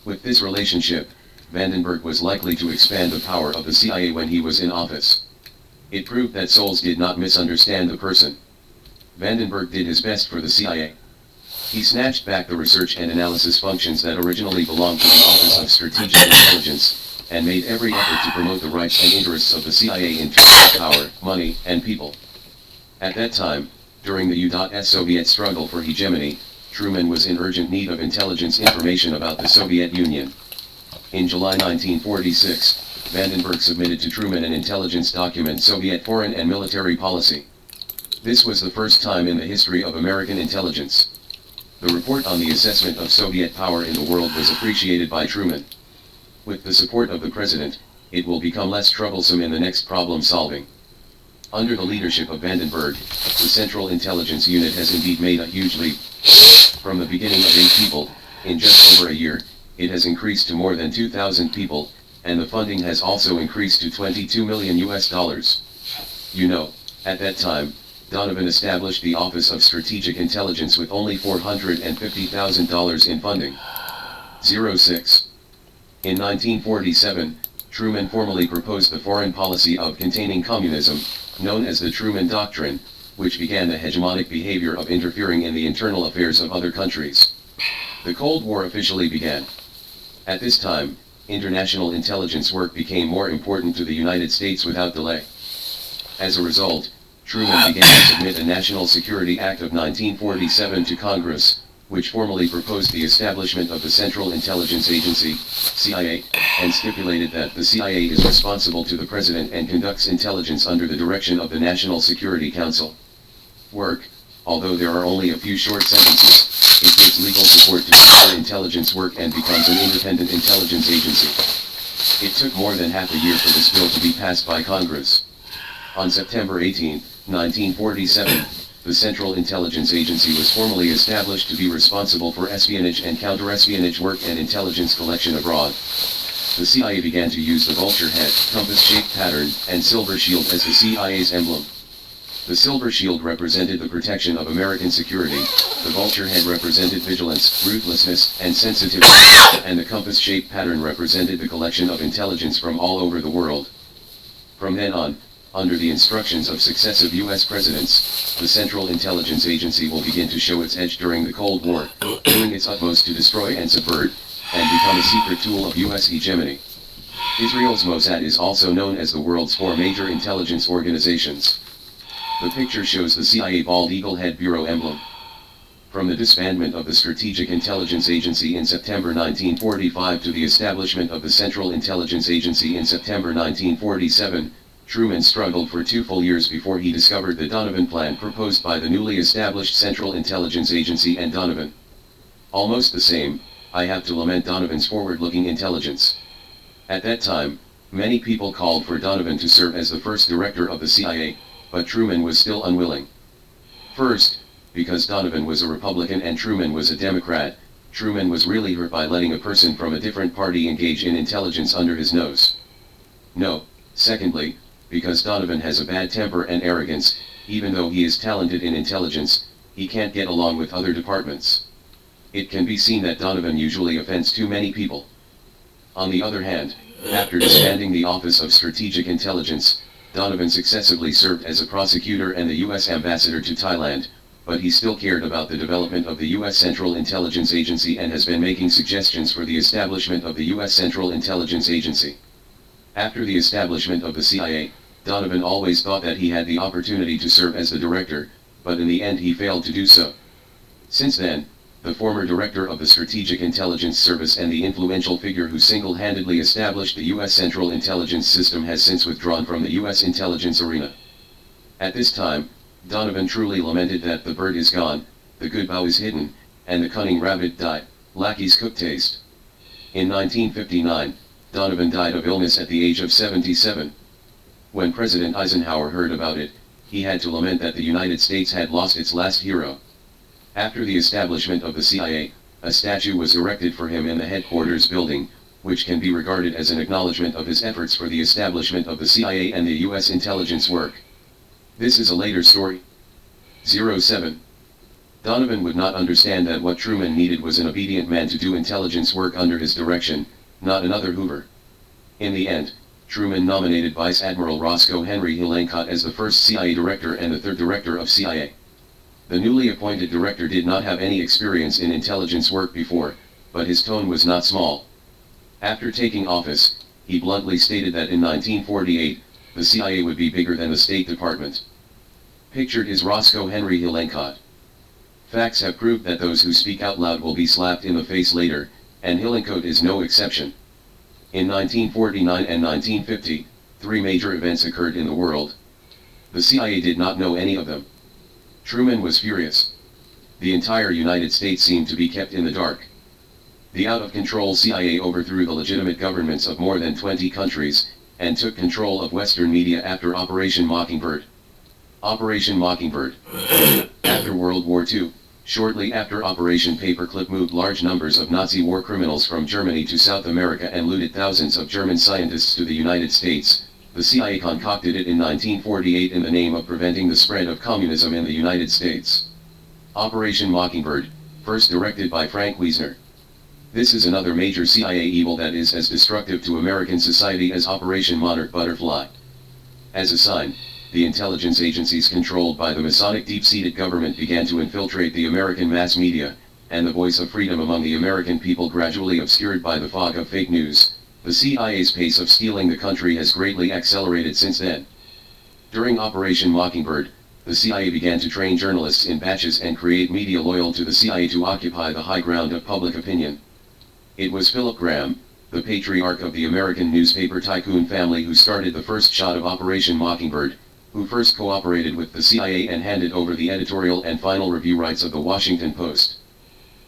With this relationship, Vandenberg was likely to expand the power of the CIA when he was in office. It proved that Soles did not misunderstand the person. Vandenberg did his best for the CIA. He snatched back the research and analysis functions that originally belonged to the Office of Strategic Intelligence, and made every effort to promote the rights and interests of the CIA in terms of power, money, and people. At that time, during the U.S. Soviet struggle for hegemony, Truman was in urgent need of intelligence information about the Soviet Union. In July 1946, Vandenberg submitted to Truman an intelligence document, Soviet Foreign and Military Policy. This was the first time in the history of American intelligence. The report on the assessment of Soviet power in the world was appreciated by Truman. With the support of the President, it will become less troublesome in the next problem solving. Under the leadership of Vandenberg, the Central Intelligence Unit has indeed made a huge leap. From the beginning of 8 people, in just over a year, it has increased to more than 2,000 people, and the funding has also increased to $22 million. You know, at that time, Donovan established the Office of Strategic Intelligence with only $450,000 in funding. 06. In 1947, Truman formally proposed the foreign policy of containing communism, known as the Truman Doctrine, which began the hegemonic behavior of interfering in the internal affairs of other countries. The Cold War officially began. At this time, international intelligence work became more important to the United States without delay. As a result, Truman began to submit a National Security Act of 1947 to Congress, which formally proposed the establishment of the Central Intelligence Agency, CIA, and stipulated that the CIA is responsible to the President and conducts intelligence under the direction of the National Security Council. Work, although there are only a few short sentences, it gives legal support to foreign intelligence work and becomes an independent intelligence agency. It took more than half a year for this bill to be passed by Congress. On September 18, 1947, the Central Intelligence Agency was formally established to be responsible for espionage and counter-espionage work and intelligence collection abroad. The CIA began to use the vulture head, compass-shaped pattern, and silver shield as the CIA's emblem. The silver shield represented the protection of American security, the vulture head represented vigilance, ruthlessness, and sensitivity, and the compass-shaped pattern represented the collection of intelligence from all over the world. From then on, under the instructions of successive U.S. presidents, the Central Intelligence Agency will begin to show its edge during the Cold War, doing its utmost to destroy and subvert, and become a secret tool of U.S. hegemony. Israel's Mossad is also known as the world's four major intelligence organizations. The picture shows the CIA bald eagle head bureau emblem. From the disbandment of the Strategic Intelligence Agency in September 1945 to the establishment of the Central Intelligence Agency in September 1947, Truman struggled for 2 full years before he discovered the Donovan Plan proposed by the newly established Central Intelligence Agency and Donovan. Almost the same, I have to lament Donovan's forward-looking intelligence. At that time, many people called for Donovan to serve as the first director of the CIA, but Truman was still unwilling. First, because Donovan was a Republican and Truman was a Democrat, Truman was really hurt by letting a person from a different party engage in intelligence under his nose. No, secondly, because Donovan has a bad temper and arrogance, even though he is talented in intelligence, he can't get along with other departments. It can be seen that Donovan usually offends too many people. On the other hand, after disbanding the Office of Strategic Intelligence, Donovan successively served as a prosecutor and the U.S. ambassador to Thailand, but he still cared about the development of the U.S. Central Intelligence Agency and has been making suggestions for the establishment of the U.S. Central Intelligence Agency. After the establishment of the CIA, Donovan always thought that he had the opportunity to serve as the director, but in the end he failed to do so. Since then, the former director of the Strategic Intelligence Service and the influential figure who single-handedly established the U.S. Central Intelligence System has since withdrawn from the U.S. intelligence arena. At this time, Donovan truly lamented that the bird is gone, the good bough is hidden, and the cunning rabbit died, lackeys cook taste. In 1959, Donovan died of illness at the age of 77. When President Eisenhower heard about it, he had to lament that the United States had lost its last hero. After the establishment of the CIA, a statue was erected for him in the headquarters building, which can be regarded as an acknowledgement of his efforts for the establishment of the CIA and the U.S. intelligence work. This is a later story. 07. Donovan would not understand that what Truman needed was an obedient man to do intelligence work under his direction, not another Hoover. In the end, Truman nominated Vice Admiral Roscoe Henry Hill Endicott as the first CIA director and the third director of CIA. The newly appointed director did not have any experience in intelligence work before, but his tone was not small. After taking office, he bluntly stated that in 1948, the CIA would be bigger than the State Department. Pictured is Roscoe Henry Hill Endicott. Facts have proved that those who speak out loud will be slapped in the face later, and Hill Endicott is no exception. In 1949 and 1950, 3 major events occurred in the world. The CIA did not know any of them. Truman was furious. The entire United States seemed to be kept in the dark. The out-of-control CIA overthrew the legitimate governments of more than 20 countries, and took control of Western media after Operation Mockingbird. Operation Mockingbird. After World War II, shortly after Operation Paperclip moved large numbers of Nazi war criminals from Germany to South America and looted thousands of German scientists to the United States, the CIA concocted it in 1948 in the name of preventing the spread of communism in the United States. Operation Mockingbird, first directed by Frank Wiesner. This is another major CIA evil that is as destructive to American society as Operation Monarch Butterfly. As a sign, the intelligence agencies controlled by the Masonic deep-seated government began to infiltrate the American mass media, and the voice of freedom among the American people gradually obscured by the fog of fake news. The CIA's pace of stealing the country has greatly accelerated since then. During Operation Mockingbird, the CIA began to train journalists in batches and create media loyal to the CIA to occupy the high ground of public opinion. It was Philip Graham, the patriarch of the American newspaper tycoon family, who started the first shot of Operation Mockingbird, who first cooperated with the CIA and handed over the editorial and final review rights of the Washington Post.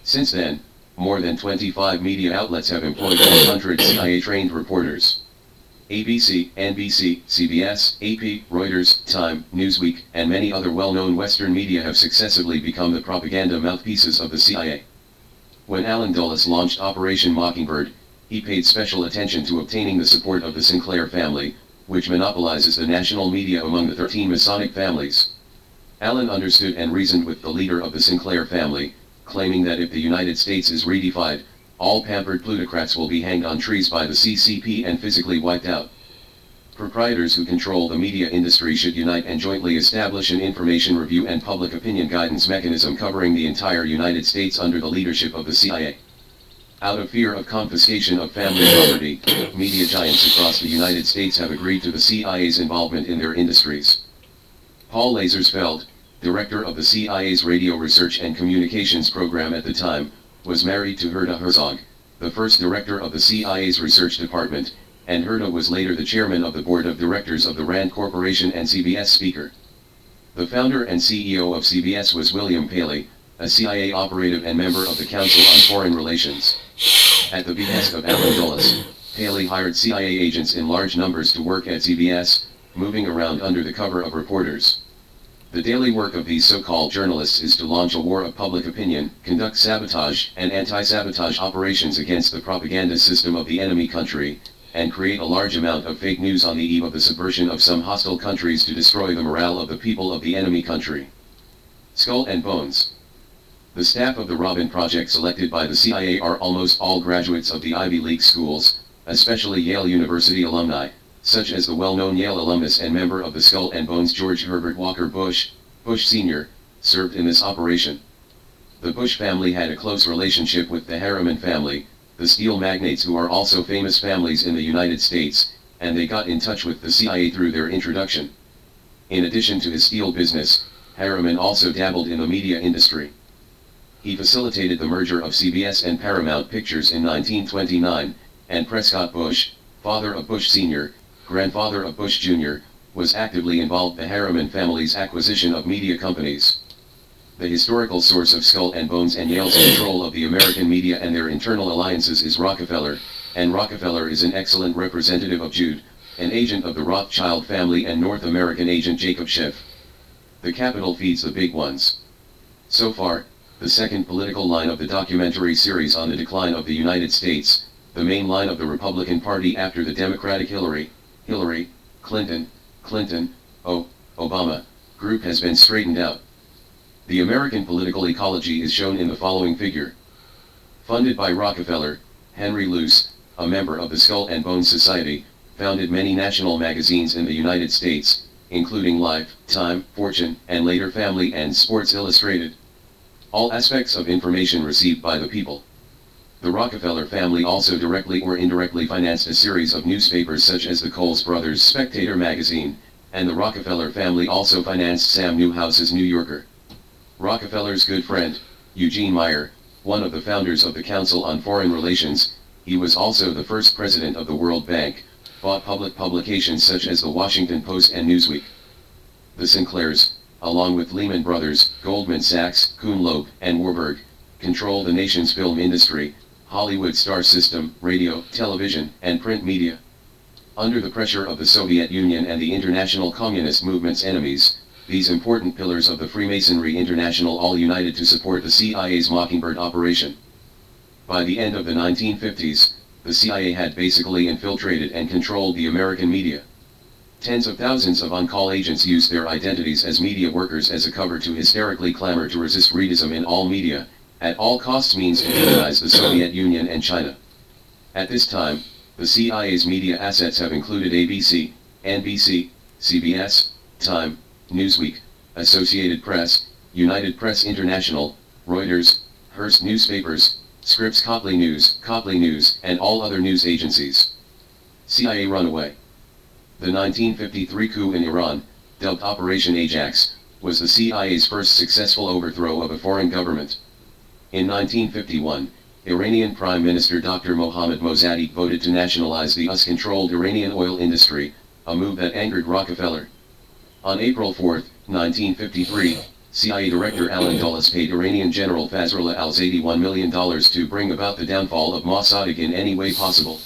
Since then, more than 25 media outlets have employed 100 CIA-trained reporters. ABC, NBC, CBS, AP, Reuters, Time, Newsweek, and many other well-known Western media have successively become the propaganda mouthpieces of the CIA. When Allen Dulles launched Operation Mockingbird, he paid special attention to obtaining the support of the Sinclair family, which monopolizes the national media among the 13 Masonic families. Allen understood and reasoned with the leader of the Sinclair family, claiming that if the United States is reified, all pampered plutocrats will be hanged on trees by the CCP and physically wiped out. Proprietors who control the media industry should unite and jointly establish an information review and public opinion guidance mechanism covering the entire United States under the leadership of the CIA. Out of fear of confiscation of family property, media giants across the United States have agreed to the CIA's involvement in their industries. Paul Lazarsfeld, director of the CIA's Radio Research and Communications Program at the time, was married to Herta Herzog, the first director of the CIA's research department, and Herta was later the chairman of the board of directors of the RAND Corporation and CBS speaker. The founder and CEO of CBS was William Paley, a CIA operative and member of the Council on Foreign Relations. At the behest of Allen Dulles, Paley hired CIA agents in large numbers to work at CBS, moving around under the cover of reporters. The daily work of these so-called journalists is to launch a war of public opinion, conduct sabotage and anti-sabotage operations against the propaganda system of the enemy country, and create a large amount of fake news on the eve of the subversion of some hostile countries to destroy the morale of the people of the enemy country. Skull and Bones. The staff of the Robin Project selected by the CIA are almost all graduates of the Ivy League schools, especially Yale University alumni, such as the well-known Yale alumnus and member of the Skull and Bones George Herbert Walker Bush, Bush Sr., served in this operation. The Bush family had a close relationship with the Harriman family, the steel magnates who are also famous families in the United States, and they got in touch with the CIA through their introduction. In addition to his steel business, Harriman also dabbled in the media industry. He facilitated the merger of CBS and Paramount Pictures in 1929, and Prescott Bush, father of Bush Sr., grandfather of Bush Jr., was actively involved in the Harriman family's acquisition of media companies. The historical source of Skull and Bones and Yale's control of the American media and their internal alliances is Rockefeller, and Rockefeller is an excellent representative of Jude, an agent of the Rothschild family and North American agent Jacob Schiff. The capital feeds the big ones. So far, the second political line of the documentary series on the decline of the United States, the main line of the Republican Party after the Democratic Hillary, Clinton, Obama, group has been straightened out. The American political ecology is shown in the following figure. Funded by Rockefeller, Henry Luce, a member of the Skull and Bones Society, founded many national magazines in the United States, including Life, Time, Fortune, and later Family and Sports Illustrated. All aspects of information received by the people. The Rockefeller family also directly or indirectly financed a series of newspapers such as the Coles Brothers Spectator magazine, and the Rockefeller family also financed Sam Newhouse's New Yorker. Rockefeller's good friend, Eugene Meyer, one of the founders of the Council on Foreign Relations, he was also the first president of the World Bank, bought public publications such as the Washington Post and Newsweek. The Sinclairs, along with Lehman Brothers, Goldman Sachs, Kuhn Loeb, and Warburg, control the nation's film industry, Hollywood star system, radio, television, and print media. Under the pressure of the Soviet Union and the international communist movement's enemies, these important pillars of the Freemasonry International all united to support the CIA's Mockingbird operation. By the end of the 1950s, the CIA had basically infiltrated and controlled the American media. Tens of thousands of on-call agents used their identities as media workers as a cover to hysterically clamor to resist readism in all media, at all costs means to demonize the Soviet Union and China. At this time, the CIA's media assets have included ABC, NBC, CBS, Time, Newsweek, Associated Press, United Press International, Reuters, Hearst newspapers, Scripps Copley News, and all other news agencies. CIA runaway. The 1953 coup in Iran, dubbed Operation Ajax, was the CIA's first successful overthrow of a foreign government. In 1951, Iranian Prime Minister Dr. Mohammad Mossadegh voted to nationalize the US-controlled Iranian oil industry, a move that angered Rockefeller. On April 4, 1953, CIA Director Allen Dulles paid Iranian General Fazlullah al-Zaidi $1 million to bring about the downfall of Mossadegh in any way possible.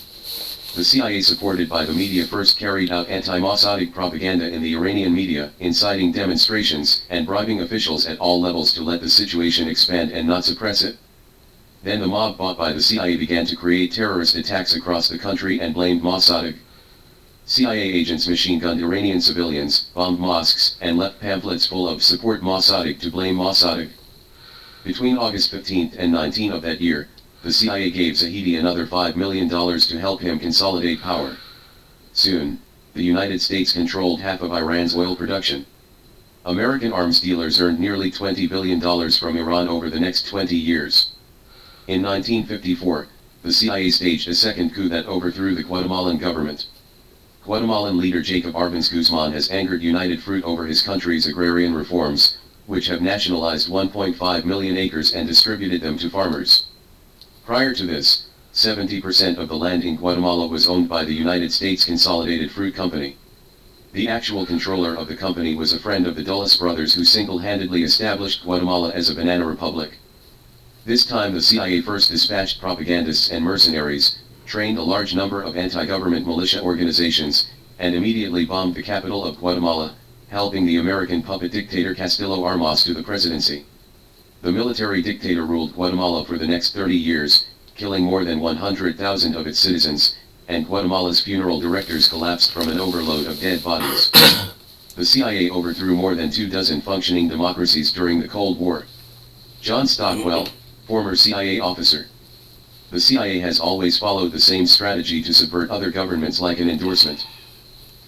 The CIA, supported by the media, first carried out anti-Mossadegh propaganda in the Iranian media, inciting demonstrations and bribing officials at all levels to let the situation expand and not suppress it. Then the mob bought by the CIA began to create terrorist attacks across the country and blamed Mossadegh. CIA agents machine-gunned Iranian civilians, bombed mosques, and left pamphlets full of support Mossadegh to blame Mossadegh. Between August 15 and 19 of that year, the CIA gave Zahedi another $5 million to help him consolidate power. Soon, the United States controlled half of Iran's oil production. American arms dealers earned nearly $20 billion from Iran over the next 20 years. In 1954, the CIA staged a second coup that overthrew the Guatemalan government. Guatemalan leader Jacob Arbenz Guzman has angered United Fruit over his country's agrarian reforms, which have nationalized 1.5 million acres and distributed them to farmers. Prior to this, 70% of the land in Guatemala was owned by the United States Consolidated Fruit Company. The actual controller of the company was a friend of the Dulles brothers, who single-handedly established Guatemala as a banana republic. This time the CIA first dispatched propagandists and mercenaries, trained a large number of anti-government militia organizations, and immediately bombed the capital of Guatemala, helping the American puppet dictator Castillo Armas to the presidency. The military dictator ruled Guatemala for the next 30 years, killing more than 100,000 of its citizens, and Guatemala's funeral directors collapsed from an overload of dead bodies. The CIA overthrew more than 24 functioning democracies during the Cold War. John Stockwell, former CIA officer. The CIA has always followed the same strategy to subvert other governments like an endorsement.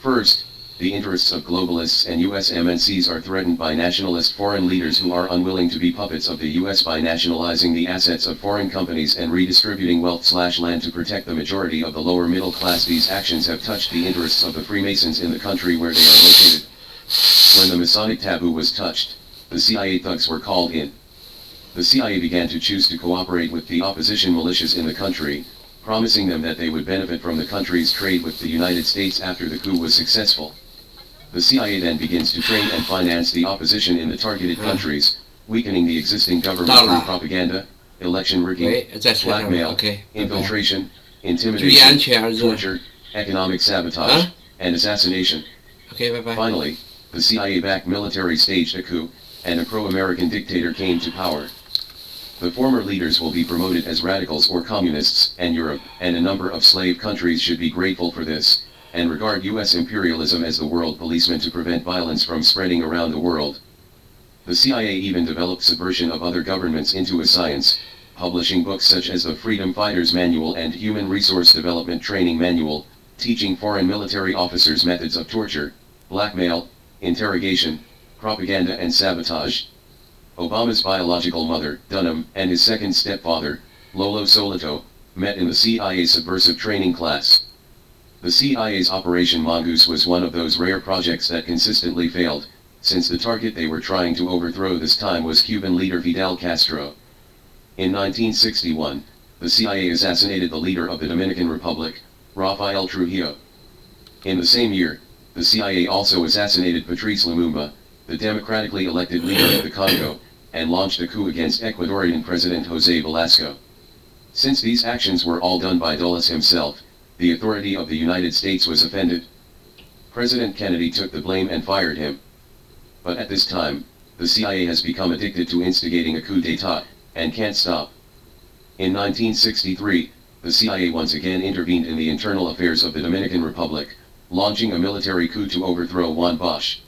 First, the interests of globalists and US MNCs are threatened by nationalist foreign leaders who are unwilling to be puppets of the US by nationalizing the assets of foreign companies and redistributing wealth/land to protect the majority of the lower middle class. These actions have touched the interests of the Freemasons in the country where they are located. When the Masonic taboo was touched, the CIA thugs were called in. The CIA began to choose to cooperate with the opposition militias in the country, promising them that they would benefit from the country's trade with the United States after the coup was successful. The CIA then begins to train and finance the opposition in the targeted countries, weakening the existing government through propaganda, election rigging, blackmail, infiltration, intimidation, torture, economic sabotage, and assassination. Finally, the CIA-backed military staged a coup, and a pro-American dictator came to power. The former leaders will be promoted as radicals or communists, and Europe and a number of slave countries should be grateful for this, and regard US imperialism as the world policeman to prevent violence from spreading around the world. The CIA even developed subversion of other governments into a science, publishing books such as the Freedom Fighters Manual and Human Resource Development Training Manual, teaching foreign military officers methods of torture, blackmail, interrogation, propaganda and sabotage. Obama's biological mother, Dunham, and his second stepfather, Lolo Solito, met in the CIA subversive training class. The CIA's Operation Mongoose was one of those rare projects that consistently failed, since the target they were trying to overthrow this time was Cuban leader Fidel Castro. In 1961, the CIA assassinated the leader of the Dominican Republic, Rafael Trujillo. In the same year, the CIA also assassinated Patrice Lumumba, the democratically elected leader of the Congo, and launched a coup against Ecuadorian President José Velasco. Since these actions were all done by Dulles himself, the authority of the United States was offended. President Kennedy took the blame and fired him. But at this time, the CIA has become addicted to instigating a coup d'état, and can't stop. In 1963, the CIA once again intervened in the internal affairs of the Dominican Republic, launching a military coup to overthrow Juan Bosch.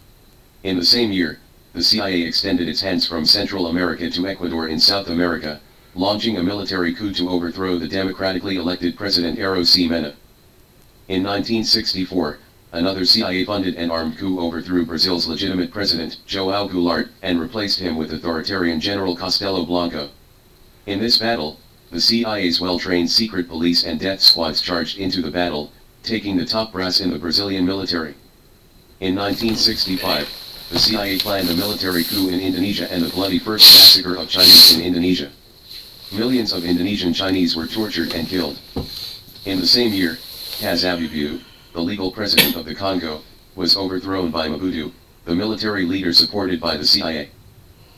In the same year, the CIA extended its hands from Central America to Ecuador in South America, launching a military coup to overthrow the democratically elected President Eros Mena. In 1964, another CIA-funded and armed coup overthrew Brazil's legitimate president, João Goulart, and replaced him with authoritarian General Castelo Blanco. In this battle, the CIA's well-trained secret police and death squads charged into the battle, taking the top brass in the Brazilian military. In 1965, the CIA planned a military coup in Indonesia and the bloody first massacre of Chinese in Indonesia. Millions of Indonesian Chinese were tortured and killed. In the same year, Kasavubu, the legal president of the Congo, was overthrown by Mobutu, the military leader supported by the CIA.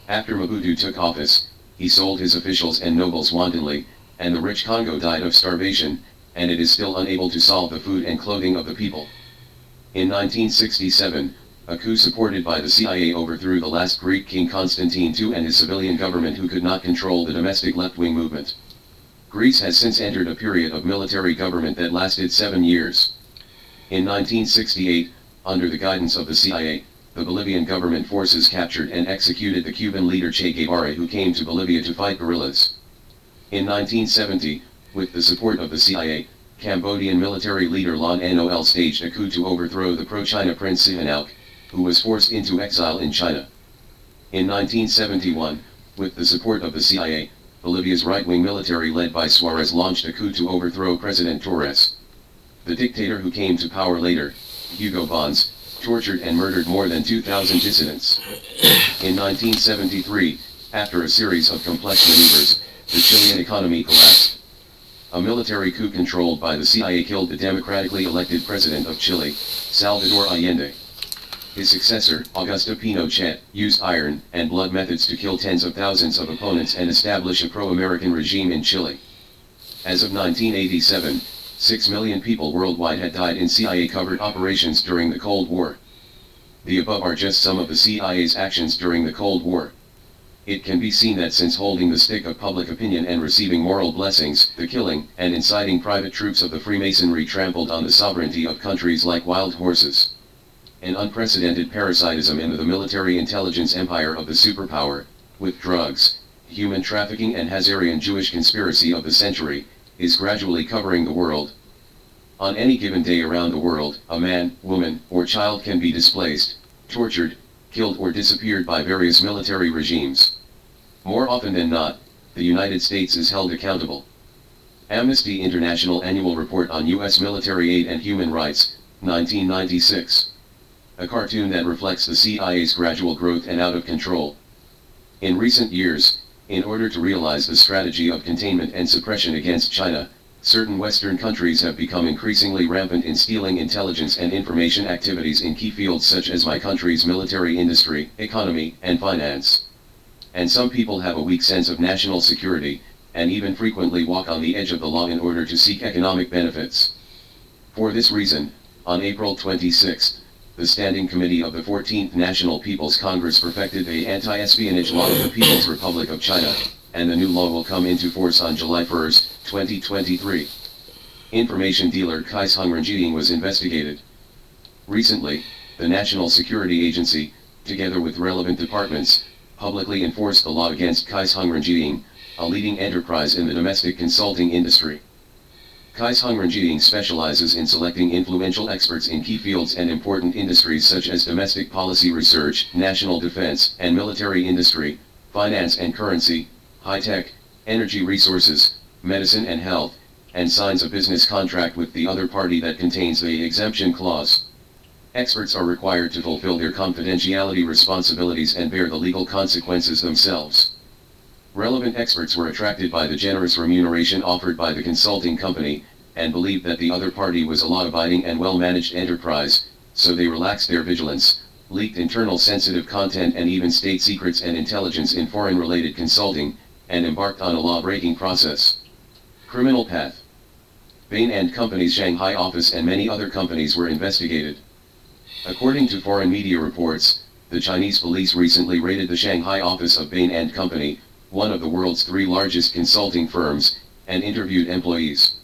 After Mobutu took office, he sold his officials and nobles wantonly, and the rich Congo died of starvation, and it is still unable to solve the food and clothing of the people. In 1967, a coup supported by the CIA overthrew the last Greek king Constantine II and his civilian government who could not control the domestic left-wing movement. Greece has since entered a period of military government that lasted 7 years. In 1968, under the guidance of the CIA, the Bolivian government forces captured and executed the Cuban leader Che Guevara, who came to Bolivia to fight guerrillas. In 1970, with the support of the CIA, Cambodian military leader Lon Nol staged a coup to overthrow the pro-China Prince Sihanouk, who was forced into exile in China. In 1971, with the support of the CIA, Bolivia's right-wing military led by Suarez launched a coup to overthrow President Torres. The dictator who came to power later, Hugo Bonds, tortured and murdered more than 2,000 dissidents. In 1973, after a series of complex maneuvers, the Chilean economy collapsed. A military coup controlled by the CIA killed the democratically elected president of Chile, Salvador Allende. His successor, Augusto Pinochet, used iron and blood methods to kill tens of thousands of opponents and establish a pro-American regime in Chile. As of 1987, 6 million people worldwide had died in CIA-covered operations during the Cold War. The above are just some of the CIA's actions during the Cold War. It can be seen that since holding the stick of public opinion and receiving moral blessings, the killing and inciting private troops of the Freemasonry trampled on the sovereignty of countries like wild horses. An unprecedented parasitism in the military intelligence empire of the superpower, with drugs, human trafficking and Hazarian Jewish conspiracy of the century, is gradually covering the world. On any given day around the world, a man, woman, or child can be displaced, tortured, killed or disappeared by various military regimes. More often than not, the United States is held accountable. Amnesty International Annual Report on U.S. Military Aid and Human Rights, 1996. A cartoon that reflects the CIA's gradual growth and out of control. In recent years, in order to realize the strategy of containment and suppression against China, certain Western countries have become increasingly rampant in stealing intelligence and information activities in key fields such as my country's military industry, economy, and finance. And some people have a weak sense of national security, and even frequently walk on the edge of the law in order to seek economic benefits. For this reason, on April 26, the Standing Committee of the 14th National People's Congress perfected the anti-espionage law of the People's Republic of China, and the new law will come into force on July 1, 2023. Information dealer Kais Hongrenjiang was investigated. Recently, the National Security Agency, together with relevant departments, publicly enforced the law against Kais Hongrenjiang, a leading enterprise in the domestic consulting industry. Kais Hongrenjiang specializes in selecting influential experts in key fields and important industries such as domestic policy research, national defense and military industry, finance and currency, high-tech, energy resources, medicine and health, and signs a business contract with the other party that contains the exemption clause. Experts are required to fulfill their confidentiality responsibilities and bear the legal consequences themselves. Relevant experts were attracted by the generous remuneration offered by the consulting company, and believed that the other party was a law-abiding and well-managed enterprise, so they relaxed their vigilance, leaked internal sensitive content and even state secrets and intelligence in foreign-related consulting, and embarked on a law-breaking process. Criminal path. Bain & Company's Shanghai office and many other companies were investigated. According to foreign media reports, the Chinese police recently raided the Shanghai office of Bain & Company, one of the world's 3 largest consulting firms, and interviewed employees.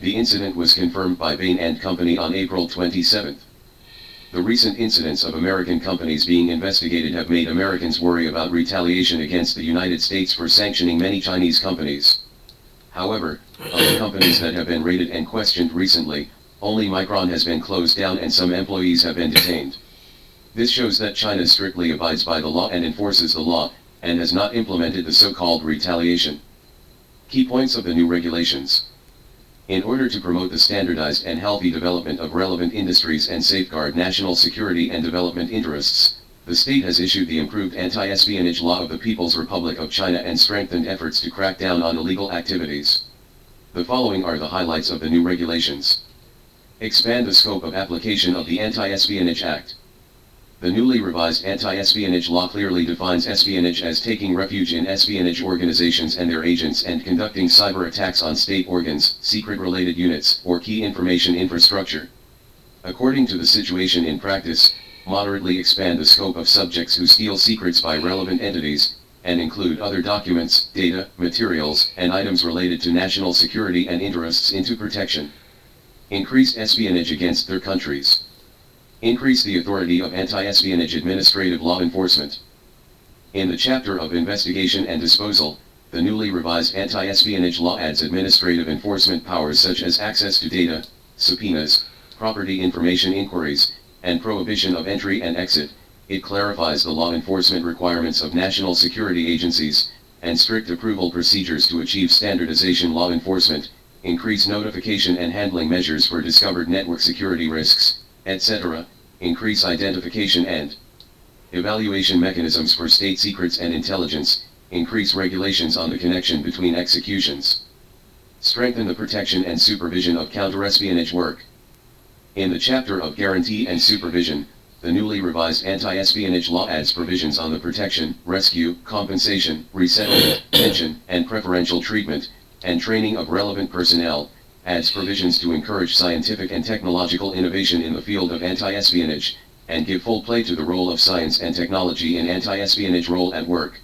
The incident was confirmed by Bain & Company on April 27. The recent incidents of American companies being investigated have made Americans worry about retaliation against the United States for sanctioning many Chinese companies. However, of the companies that have been raided and questioned recently, only Micron has been closed down and some employees have been detained. This shows that China strictly abides by the law and enforces the law, and has not implemented the so-called retaliation. Key points of the new regulations. In order to promote the standardized and healthy development of relevant industries and safeguard national security and development interests, the state has issued the improved anti-espionage law of the People's Republic of China and strengthened efforts to crack down on illegal activities. The following are the highlights of the new regulations. Expand the scope of application of the Anti-Espionage Act. The newly revised anti-espionage law clearly defines espionage as taking refuge in espionage organizations and their agents and conducting cyber attacks on state organs, secret-related units, or key information infrastructure. According to the situation in practice, moderately expand the scope of subjects who steal secrets by relevant entities, and include other documents, data, materials, and items related to national security and interests into protection. Increased espionage against third countries. Increase the authority of anti-espionage administrative law enforcement. In the chapter of investigation and disposal, the newly revised anti-espionage law adds administrative enforcement powers such as access to data, subpoenas, property information inquiries, and prohibition of entry and exit. It clarifies the law enforcement requirements of national security agencies, and strict approval procedures to achieve standardization law enforcement, increase notification and handling measures for discovered network security risks, etc., increase identification and evaluation mechanisms for state secrets and intelligence, increase regulations on the connection between executions. Strengthen the protection and supervision of counter-espionage work. In the chapter of guarantee and supervision, the newly revised anti-espionage law adds provisions on the protection, rescue, compensation, resettlement, pension, and preferential treatment, and training of relevant personnel, adds provisions to encourage scientific and technological innovation in the field of anti-espionage, and give full play to the role of science and technology in anti-espionage role at work.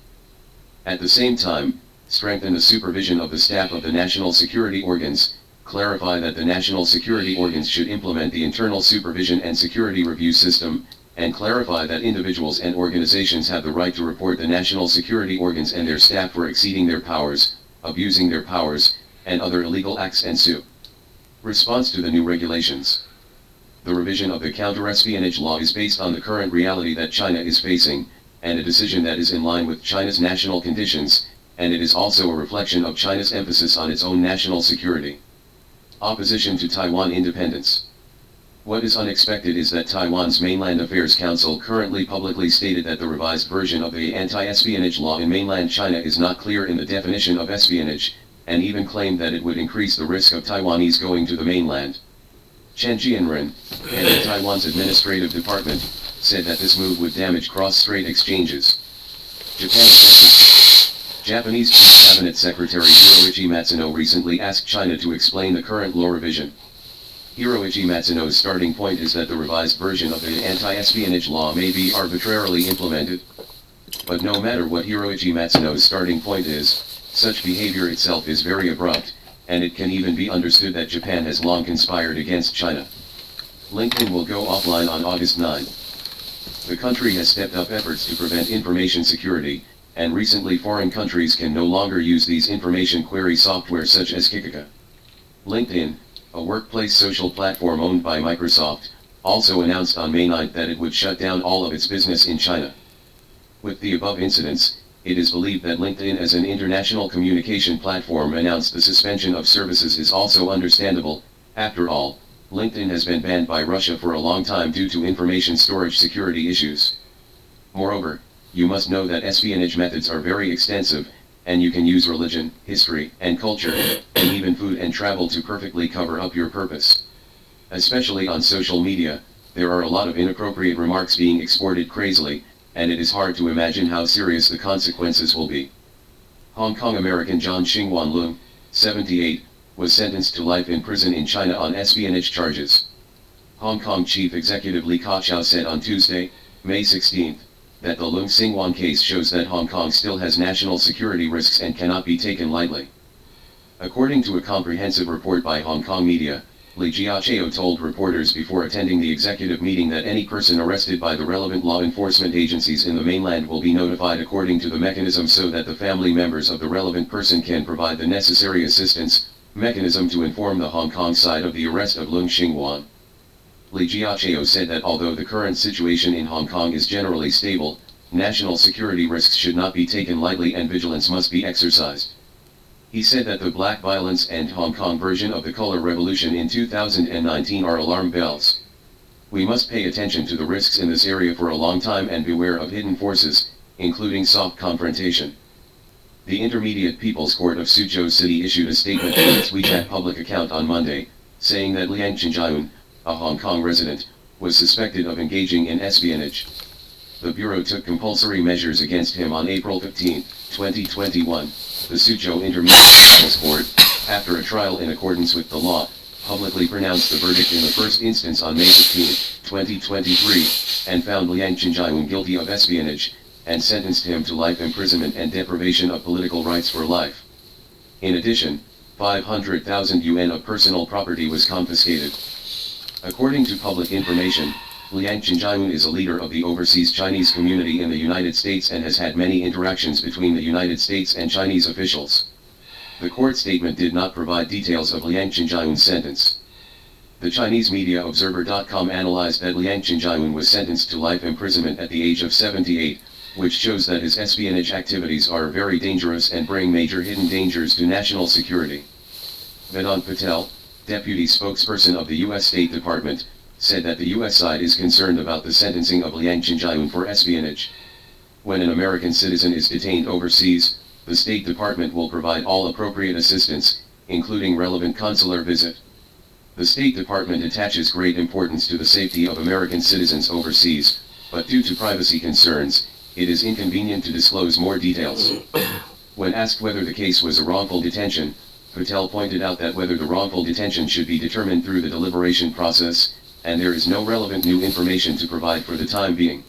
At the same time, strengthen the supervision of the staff of the national security organs, clarify that the national security organs should implement the internal supervision and security review system, and clarify that individuals and organizations have the right to report the national security organs and their staff for exceeding their powers, abusing their powers, and other illegal acts and sue. Response to the new regulations. The revision of the counter-espionage law is based on the current reality that China is facing, and a decision that is in line with China's national conditions, and it is also a reflection of China's emphasis on its own national security. Opposition to Taiwan independence. What is unexpected is that Taiwan's Mainland Affairs Council currently publicly stated that the revised version of the anti-espionage law in mainland China is not clear in the definition of espionage, and even claimed that it would increase the risk of Taiwanese going to the mainland. Chen Jianren, head of Taiwan's administrative department, said that this move would damage cross-strait exchanges. Japanese Cabinet Secretary Hiroichi Matsuno recently asked China to explain the current law revision. Hiroichi Matsuno's starting point is that the revised version of the anti-espionage law may be arbitrarily implemented. But no matter what Hiroichi Matsuno's starting point is, such behavior itself is very abrupt, and it can even be understood that Japan has long conspired against China. LinkedIn will go offline on August 9. The country has stepped up efforts to prevent information security, and recently foreign countries can no longer use these information query software such as Kikika. LinkedIn, a workplace social platform owned by Microsoft, also announced on May 9 that it would shut down all of its business in China. With the above incidents, it is believed that LinkedIn as an international communication platform announced the suspension of services is also understandable. After all, LinkedIn has been banned by Russia for a long time due to information storage security issues. Moreover, you must know that espionage methods are very extensive, and you can use religion, history, and culture, and even food and travel to perfectly cover up your purpose. Especially on social media, there are a lot of inappropriate remarks being exported crazily, and it is hard to imagine how serious the consequences will be. Hong Kong American John Xingwan Leung, 78, was sentenced to life in prison in China on espionage charges. Hong Kong Chief Executive Li Keqiao said on Tuesday, May 16, that the Leung Xingwan case shows that Hong Kong still has national security risks and cannot be taken lightly. According to a comprehensive report by Hong Kong media, Li Jiaqio told reporters before attending the executive meeting that any person arrested by the relevant law enforcement agencies in the mainland will be notified according to the mechanism so that the family members of the relevant person can provide the necessary assistance, mechanism to inform the Hong Kong side of the arrest of Leung Xingwan. Li Jiaqio said that although the current situation in Hong Kong is generally stable, national security risks should not be taken lightly and vigilance must be exercised. He said that the black violence and Hong Kong version of the color revolution in 2019 are alarm bells. We must pay attention to the risks in this area for a long time and beware of hidden forces, including soft confrontation. The Intermediate People's Court of Suzhou City issued a statement through its WeChat public account on Monday, saying that Liang Qingjiayun, a Hong Kong resident, was suspected of engaging in espionage. The Bureau took compulsory measures against him on April 15, 2021. The Suzhou Intermediate People's Court, after a trial in accordance with the law, publicly pronounced the verdict in the first instance on May 15, 2023, and found Liang Qingjiayun guilty of espionage, and sentenced him to life imprisonment and deprivation of political rights for life. In addition, 500,000 yuan of personal property was confiscated. According to public information, Liang Qingjiayun is a leader of the overseas Chinese community in the United States and has had many interactions between the United States and Chinese officials. The court statement did not provide details of Liang Qingjiayun's sentence. The Chinese media Observer.com analyzed that Liang Qingjiayun was sentenced to life imprisonment at the age of 78, which shows that his espionage activities are very dangerous and bring major hidden dangers to national security. Vedant Patel, deputy spokesperson of the U.S. State Department, said that the U.S. side is concerned about the sentencing of Liang Qingjiayun for espionage. When an American citizen is detained overseas, the State Department will provide all appropriate assistance, including relevant consular visit. The State Department attaches great importance to the safety of American citizens overseas, but due to privacy concerns, it is inconvenient to disclose more details. When asked whether the case was a wrongful detention, Patel pointed out that whether the wrongful detention should be determined through the deliberation process, and there is no relevant new information to provide for the time being.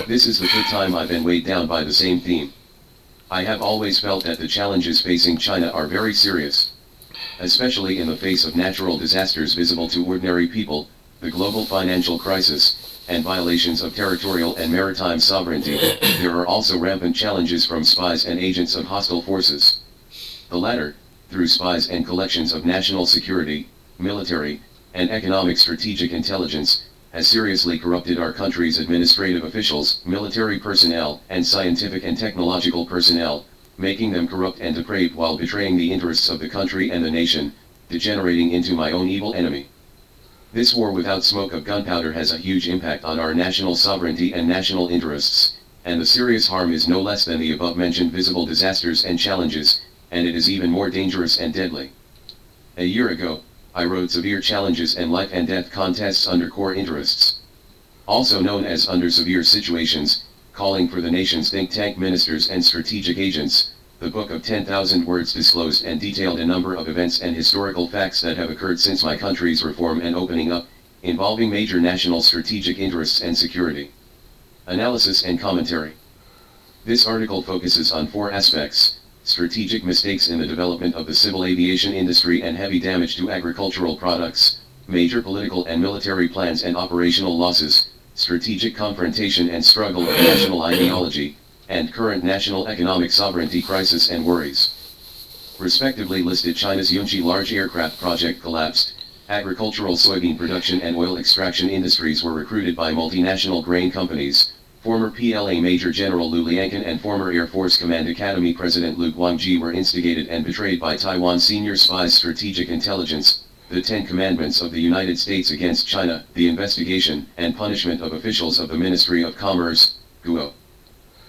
This is the third time I've been weighed down by the same theme. I have always felt that the challenges facing China are very serious. Especially in the face of natural disasters visible to ordinary people, the global financial crisis, and violations of territorial and maritime sovereignty, there are also rampant challenges from spies and agents of hostile forces. The latter, through spies and collections of national security, military, and economic strategic intelligence, has seriously corrupted our country's administrative officials, military personnel, and scientific and technological personnel, making them corrupt and depraved while betraying the interests of the country and the nation, degenerating into my own evil enemy. This war without smoke of gunpowder has a huge impact on our national sovereignty and national interests, and the serious harm is no less than the above-mentioned visible disasters and challenges, and it is even more dangerous and deadly. A year ago, I wrote Severe Challenges and Life and Death Contests Under Core Interests, also known as Under Severe Situations, calling for the nation's think tank ministers and strategic agents. The book of 10,000 words disclosed and detailed a number of events and historical facts that have occurred since my country's reform and opening up, involving major national strategic interests and security. Analysis and commentary. This article focuses on 4 aspects: strategic mistakes in the development of the civil aviation industry and heavy damage to agricultural products, major political and military plans and operational losses, strategic confrontation and struggle of national ideology, and current national economic sovereignty crisis and worries. Respectively listed: China's Yunqi large aircraft project collapsed, agricultural soybean production and oil extraction industries were recruited by multinational grain companies, former PLA Major General Liu Lianqin and former Air Force Command Academy President Liu Guangji were instigated and betrayed by Taiwan senior spies. Strategic intelligence, the 10 Commandments of the United States against China, the investigation and punishment of officials of the Ministry of Commerce, Guo,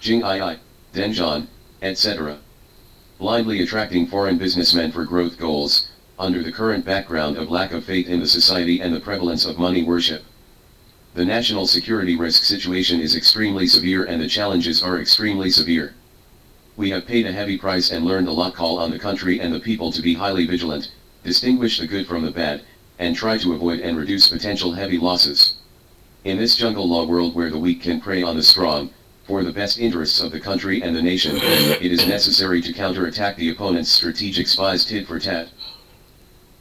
Jing'ai, Denzhan, etc. Blindly attracting foreign businessmen for growth goals, under the current background of lack of faith in the society and the prevalence of money worship. The national security risk situation is extremely severe and the challenges are extremely severe. We have paid a heavy price and learned a lot. Call on the country and the people to be highly vigilant, distinguish the good from the bad, and try to avoid and reduce potential heavy losses. In this jungle law world where the weak can prey on the strong, for the best interests of the country and the nation, it is necessary to counterattack the opponent's strategic spies tit for tat.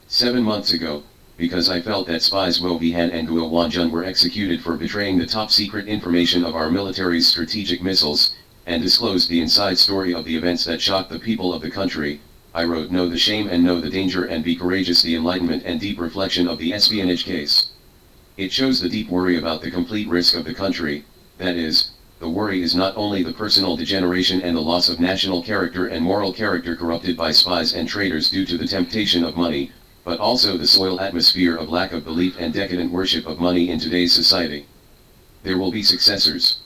7 months ago, because I felt that spies Guo Bihan and Guo Wanjun were executed for betraying the top-secret information of our military's strategic missiles, and disclosed the inside story of the events that shocked the people of the country. I wrote, "Know the shame and know the danger and be courageous, the enlightenment and deep reflection of the espionage case." It shows the deep worry about the complete risk of the country. That is, the worry is not only the personal degeneration and the loss of national character and moral character corrupted by spies and traitors due to the temptation of money, but also the soiled atmosphere of lack of belief and decadent worship of money in today's society. There will be successors.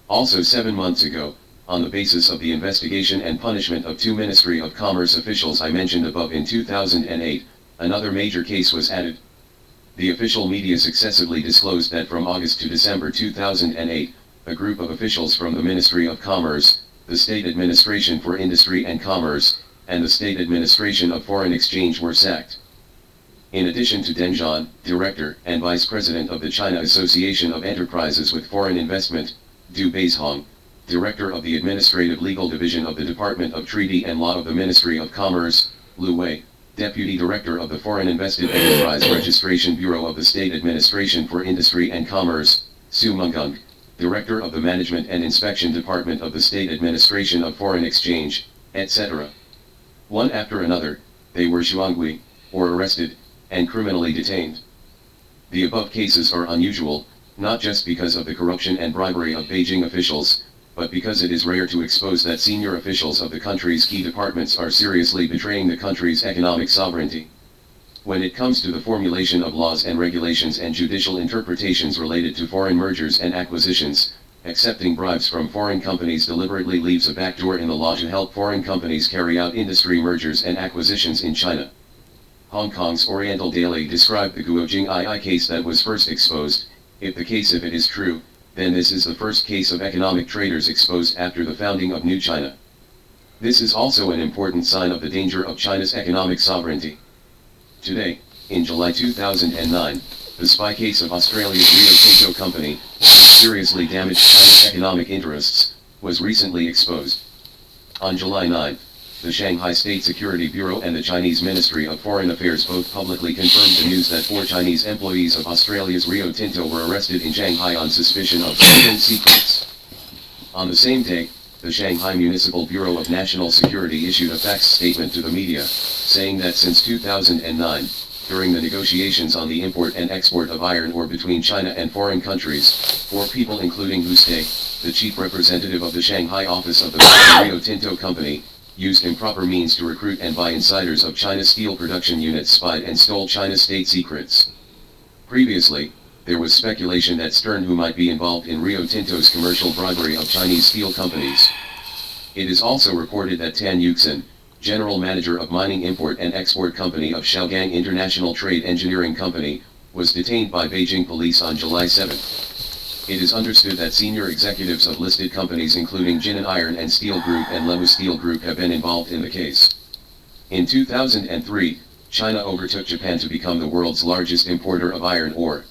Also 7 months ago, on the basis of the investigation and punishment of 2 Ministry of Commerce officials I mentioned above in 2008, another major case was added. The official media successively disclosed that from August to December 2008, a group of officials from the Ministry of Commerce, the State Administration for Industry and Commerce, and the State Administration of Foreign Exchange were sacked. In addition to Deng Zhan, Director and Vice President of the China Association of Enterprises with Foreign Investment, Du Beizhong, Director of the Administrative Legal Division of the Department of Treaty and Law of the Ministry of Commerce, Lu Wei, Deputy Director of the Foreign Invested Enterprise Registration Bureau of the State Administration for Industry and Commerce, Su Menggung, Director of the Management and Inspection Department of the State Administration of Foreign Exchange, etc. One after another, they were shuangui, or arrested, and criminally detained. The above cases are unusual, not just because of the corruption and bribery of Beijing officials, but because it is rare to expose that senior officials of the country's key departments are seriously betraying the country's economic sovereignty. When it comes to the formulation of laws and regulations and judicial interpretations related to foreign mergers and acquisitions, accepting bribes from foreign companies deliberately leaves a backdoor in the law to help foreign companies carry out industry mergers and acquisitions in China. Hong Kong's Oriental Daily described the Guojing II case that was first exposed. If it is true, then this is the first case of economic traitors exposed after the founding of New China. This is also an important sign of the danger of China's economic sovereignty. Today, in July 2009, the spy case of Australia's Rio Tinto company, seriously damaged China's economic interests, was recently exposed. On July 9, the Shanghai State Security Bureau and the Chinese Ministry of Foreign Affairs both publicly confirmed the news that 4 Chinese employees of Australia's Rio Tinto were arrested in Shanghai on suspicion of foreign secrets. On the same day, the Shanghai Municipal Bureau of National Security issued a fax statement to the media, saying that since 2009, during the negotiations on the import and export of iron ore between China and foreign countries, 4 people including Hu Stei, the chief representative of the Shanghai office of the Rio Tinto company, used improper means to recruit and buy insiders of China's steel production units, spied and stole China's state secrets. Previously, there was speculation that Stern Hu might be involved in Rio Tinto's commercial bribery of Chinese steel companies. It is also reported that Tan Yuxin, general manager of mining import and export company of Shaogang International Trade Engineering Company, was detained by Beijing police on July 7. It is understood that senior executives of listed companies including Jinan Iron and Steel Group and Lewu Steel Group have been involved in the case. In 2003, China overtook Japan to become the world's largest importer of iron ore.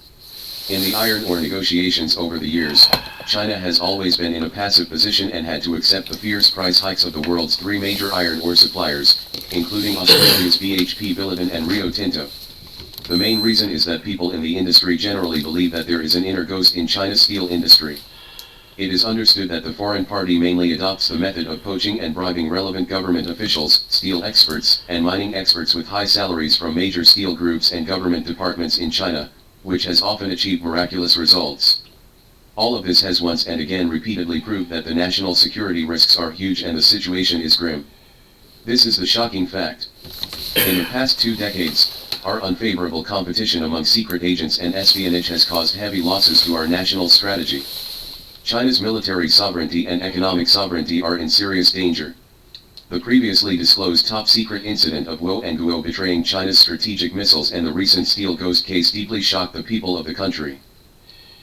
In the iron ore negotiations over the years, China has always been in a passive position and had to accept the fierce price hikes of the world's 3 major iron ore suppliers, including Australia's BHP Billiton and Rio Tinto. The main reason is that people in the industry generally believe that there is an inner ghost in China's steel industry. It is understood that the foreign party mainly adopts the method of poaching and bribing relevant government officials, steel experts, and mining experts with high salaries from major steel groups and government departments in China, which has often achieved miraculous results. All of this has once and again repeatedly proved that the national security risks are huge and the situation is grim. This is the shocking fact. In the past 2 decades, our unfavorable competition among secret agents and espionage has caused heavy losses to our national strategy. China's military sovereignty and economic sovereignty are in serious danger. The previously disclosed top-secret incident of Guo and Guo betraying China's strategic missiles and the recent Steel Ghost case deeply shocked the people of the country.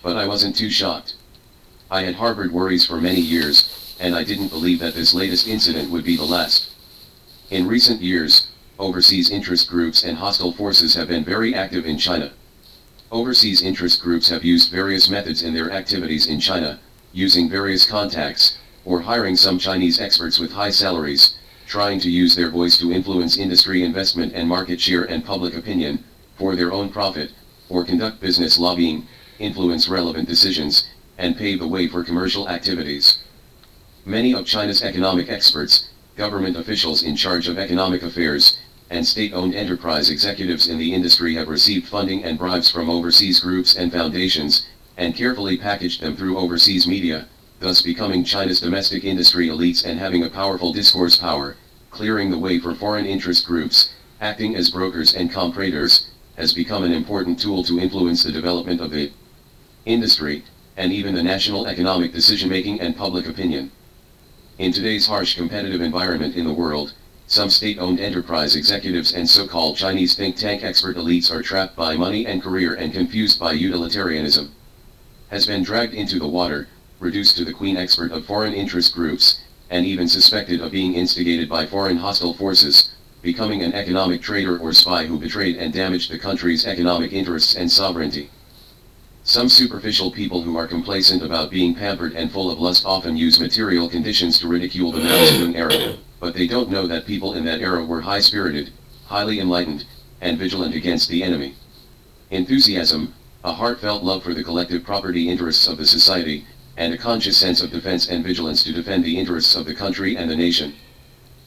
But I wasn't too shocked. I had harbored worries for many years, and I didn't believe that this latest incident would be the last. In recent years, overseas interest groups and hostile forces have been very active in China. Overseas interest groups have used various methods in their activities in China, using various contacts, or hiring some Chinese experts with high salaries, trying to use their voice to influence industry investment and market share and public opinion, for their own profit, or conduct business lobbying, influence relevant decisions, and pave the way for commercial activities. Many of China's economic experts, government officials in charge of economic affairs, and state-owned enterprise executives in the industry have received funding and bribes from overseas groups and foundations, and carefully packaged them through overseas media, thus becoming China's domestic industry elites and having a powerful discourse power, clearing the way for foreign interest groups, acting as brokers and compradors, has become an important tool to influence the development of the industry, and even the national economic decision-making and public opinion. In today's harsh competitive environment in the world, some state-owned enterprise executives and so-called Chinese think tank expert elites are trapped by money and career and confused by utilitarianism. Has been dragged into the water, reduced to the queen expert of foreign interest groups, and even suspected of being instigated by foreign hostile forces, becoming an economic traitor or spy who betrayed and damaged the country's economic interests and sovereignty. Some superficial people who are complacent about being pampered and full of lust often use material conditions to ridicule the Mao Zedong era, but they don't know that people in that era were high-spirited, highly enlightened, and vigilant against the enemy. Enthusiasm, a heartfelt love for the collective property interests of the society, and a conscious sense of defense and vigilance to defend the interests of the country and the nation.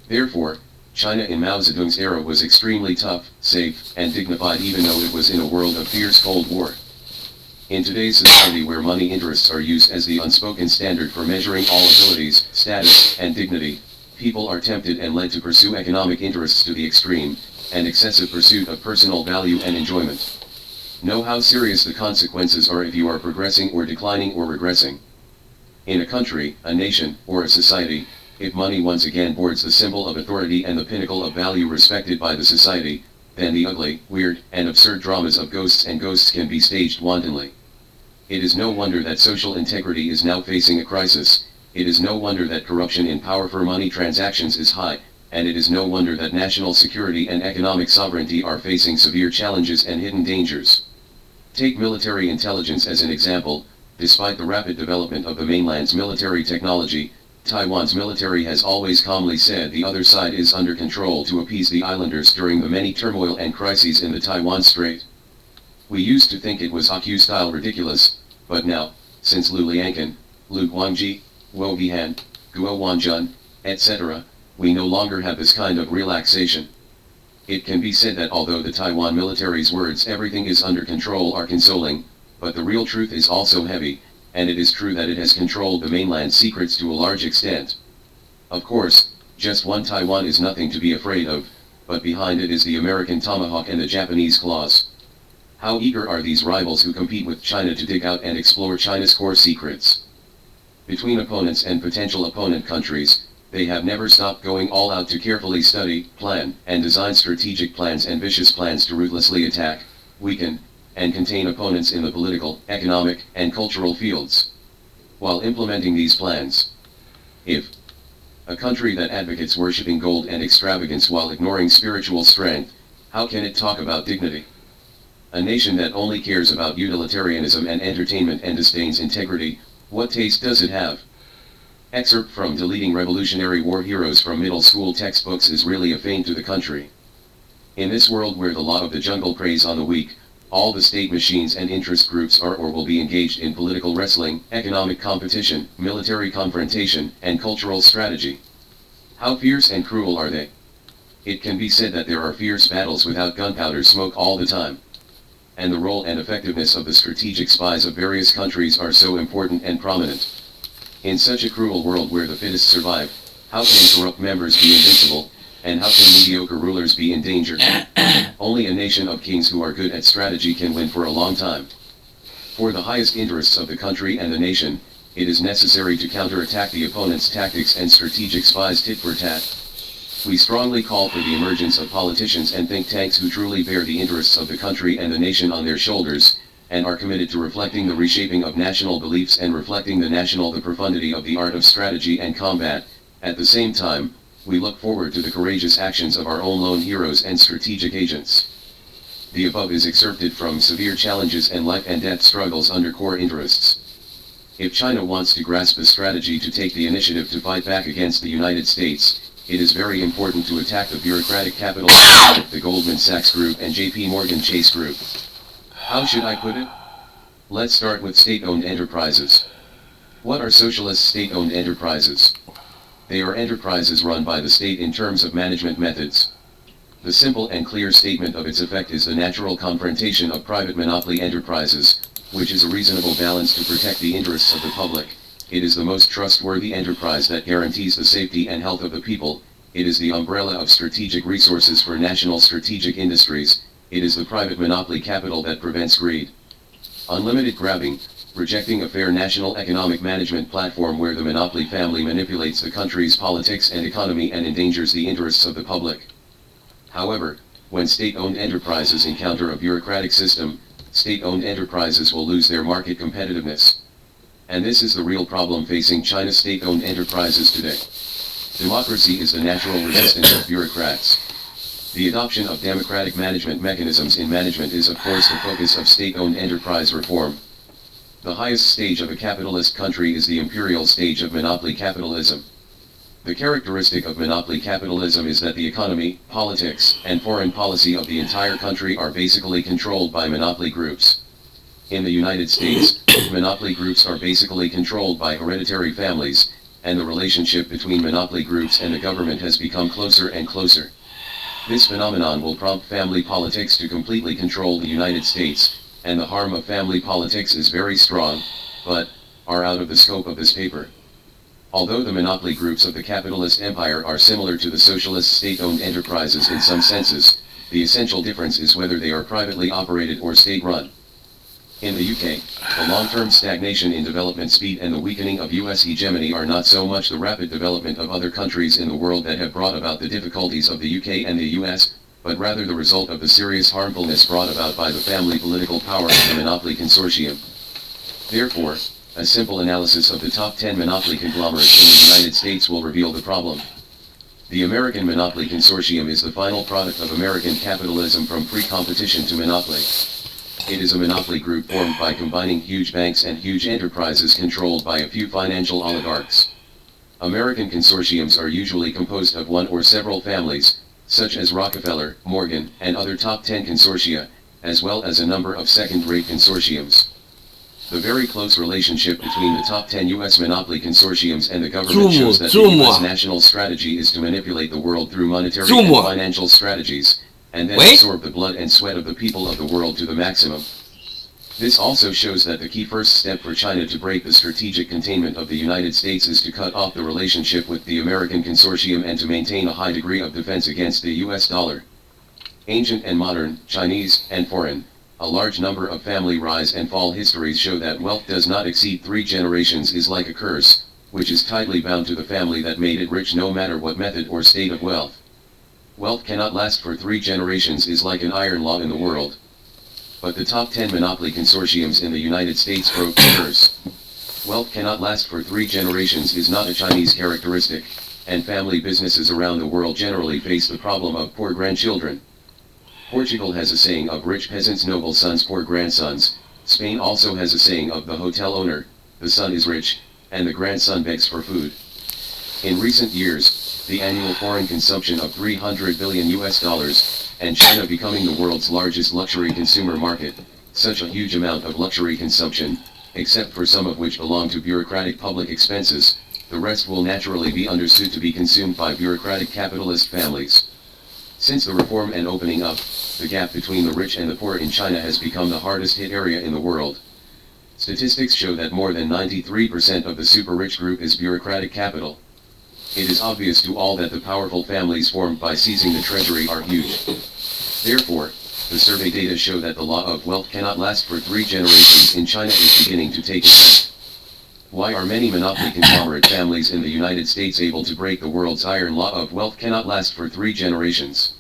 Therefore, China in Mao Zedong's era was extremely tough, safe, and dignified even though it was in a world of fierce Cold War. In today's society where money interests are used as the unspoken standard for measuring all abilities, status, and dignity, people are tempted and led to pursue economic interests to the extreme, and excessive pursuit of personal value and enjoyment. Know how serious the consequences are if you are progressing or declining or regressing. In a country, a nation, or a society, if money once again boards the symbol of authority and the pinnacle of value respected by the society, then the ugly, weird, and absurd dramas of ghosts and ghosts can be staged wantonly. It is no wonder that social integrity is now facing a crisis, it is no wonder that corruption in power for money transactions is high, and it is no wonder that national security and economic sovereignty are facing severe challenges and hidden dangers. Take military intelligence as an example. Despite the rapid development of the mainland's military technology, Taiwan's military has always calmly said the other side is under control to appease the islanders during the many turmoil and crises in the Taiwan Strait. We used to think it was Hawk-style ridiculous, but now, since Liu Lianqin, Liu Guangji, Guo Bihan, Guo Wanjun, etc., we no longer have this kind of relaxation. It can be said that although the Taiwan military's words "everything is under control" are consoling, but the real truth is also heavy, and it is true that it has controlled the mainland's secrets to a large extent. Of course, just one Taiwan is nothing to be afraid of, but behind it is the American tomahawk and the Japanese claws. How eager are these rivals who compete with China to dig out and explore China's core secrets? Between opponents and potential opponent countries, they have never stopped going all out to carefully study, plan, and design strategic plans and vicious plans to ruthlessly attack, weaken, and contain opponents in the political, economic, and cultural fields. While implementing these plans, if a country that advocates worshipping gold and extravagance while ignoring spiritual strength, how can it talk about dignity? A nation that only cares about utilitarianism and entertainment and disdains integrity, what taste does it have? Excerpt from Deleting Revolutionary War Heroes from Middle School Textbooks is really a feint to the country. In this world where the law of the jungle preys on the weak, all the state machines and interest groups are or will be engaged in political wrestling, economic competition, military confrontation, and cultural strategy. How fierce and cruel are they? It can be said that there are fierce battles without gunpowder smoke all the time. And the role and effectiveness of the strategic spies of various countries are so important and prominent. In such a cruel world where the fittest survive, how can corrupt members be invincible, and how can mediocre rulers be endangered? Only a nation of kings who are good at strategy can win for a long time. For the highest interests of the country and the nation, it is necessary to counterattack the opponent's tactics and strategic spies tit for tat. We strongly call for the emergence of politicians and think tanks who truly bear the interests of the country and the nation on their shoulders, and are committed to reflecting the reshaping of national beliefs and reflecting the profundity of the art of strategy and combat. At the same time, we look forward to the courageous actions of our own lone heroes and strategic agents. The above is excerpted from Severe Challenges and Life and Death Struggles Under Core Interests. If China wants to grasp the strategy to take the initiative to fight back against the United States, it is very important to attack the bureaucratic capital of the Goldman Sachs Group and JP Morgan Chase Group. How should I put it? Let's start with state-owned enterprises. What are socialist state-owned enterprises? They are enterprises run by the state in terms of management methods. The simple and clear statement of its effect is the natural confrontation of private monopoly enterprises, which is a reasonable balance to protect the interests of the public. It is the most trustworthy enterprise that guarantees the safety and health of the people. It is the umbrella of strategic resources for national strategic industries. It is the private monopoly capital that prevents greed. Unlimited grabbing, rejecting a fair national economic management platform where the monopoly family manipulates the country's politics and economy and endangers the interests of the public. However, when state-owned enterprises encounter a bureaucratic system, state-owned enterprises will lose their market competitiveness. And this is the real problem facing China's state-owned enterprises today. Democracy is the natural resistance of bureaucrats. The adoption of democratic management mechanisms in management is of course the focus of state-owned enterprise reform. The highest stage of a capitalist country is the imperial stage of monopoly capitalism. The characteristic of monopoly capitalism is that the economy, politics, and foreign policy of the entire country are basically controlled by monopoly groups. In the United States, monopoly groups are basically controlled by hereditary families, and the relationship between monopoly groups and the government has become closer and closer. This phenomenon will prompt family politics to completely control the United States, and the harm of family politics is very strong, but are out of the scope of this paper. Although the monopoly groups of the capitalist empire are similar to the socialist state-owned enterprises in some senses, the essential difference is whether they are privately operated or state-run. In the UK, the long-term stagnation in development speed and the weakening of US hegemony are not so much the rapid development of other countries in the world that have brought about the difficulties of the UK and the US, but rather the result of the serious harmfulness brought about by the family political power of the monopoly consortium. Therefore, a simple analysis of the top 10 monopoly conglomerates in the United States will reveal the problem. The American Monopoly Consortium is the final product of American capitalism from free competition to monopoly. It is a monopoly group formed by combining huge banks and huge enterprises controlled by a few financial oligarchs. American consortiums are usually composed of one or several families, such as Rockefeller, Morgan, and other top 10 consortia, as well as a number of second-rate consortiums. The very close relationship between the top 10 U.S. monopoly consortiums and the government shows that the U.S. national strategy is to manipulate the world through monetary and financial strategies, and then absorb the blood and sweat of the people of the world to the maximum. This also shows that the key first step for China to break the strategic containment of the United States is to cut off the relationship with the American consortium and to maintain a high degree of defense against the U.S. dollar. Ancient and modern, Chinese, and foreign, a large number of family rise and fall histories show that wealth does not exceed 3 generations is like a curse, which is tightly bound to the family that made it rich no matter what method or state of wealth. Wealth cannot last for 3 generations is like an iron law in the world. But the top 10 monopoly consortiums in the United States broke the curse. Wealth cannot last for 3 generations is not a Chinese characteristic, and family businesses around the world generally face the problem of poor grandchildren. Portugal has a saying of rich peasants, noble sons, poor grandsons. Spain also has a saying of the hotel owner, the son is rich, and the grandson begs for food. In recent years, the annual foreign consumption of $300 billion US, and China becoming the world's largest luxury consumer market, such a huge amount of luxury consumption, except for some of which belong to bureaucratic public expenses, the rest will naturally be understood to be consumed by bureaucratic capitalist families. Since the reform and opening up, the gap between the rich and the poor in China has become the hardest hit area in the world. Statistics show that more than 93% of the super-rich group is bureaucratic capital. It is obvious to all that the powerful families formed by seizing the treasury are huge. Therefore, the survey data show that the law of wealth cannot last for 3 generations in China is beginning to take effect. Why are many monopoly conglomerate families in the United States able to break the world's iron law of wealth cannot last for 3 generations?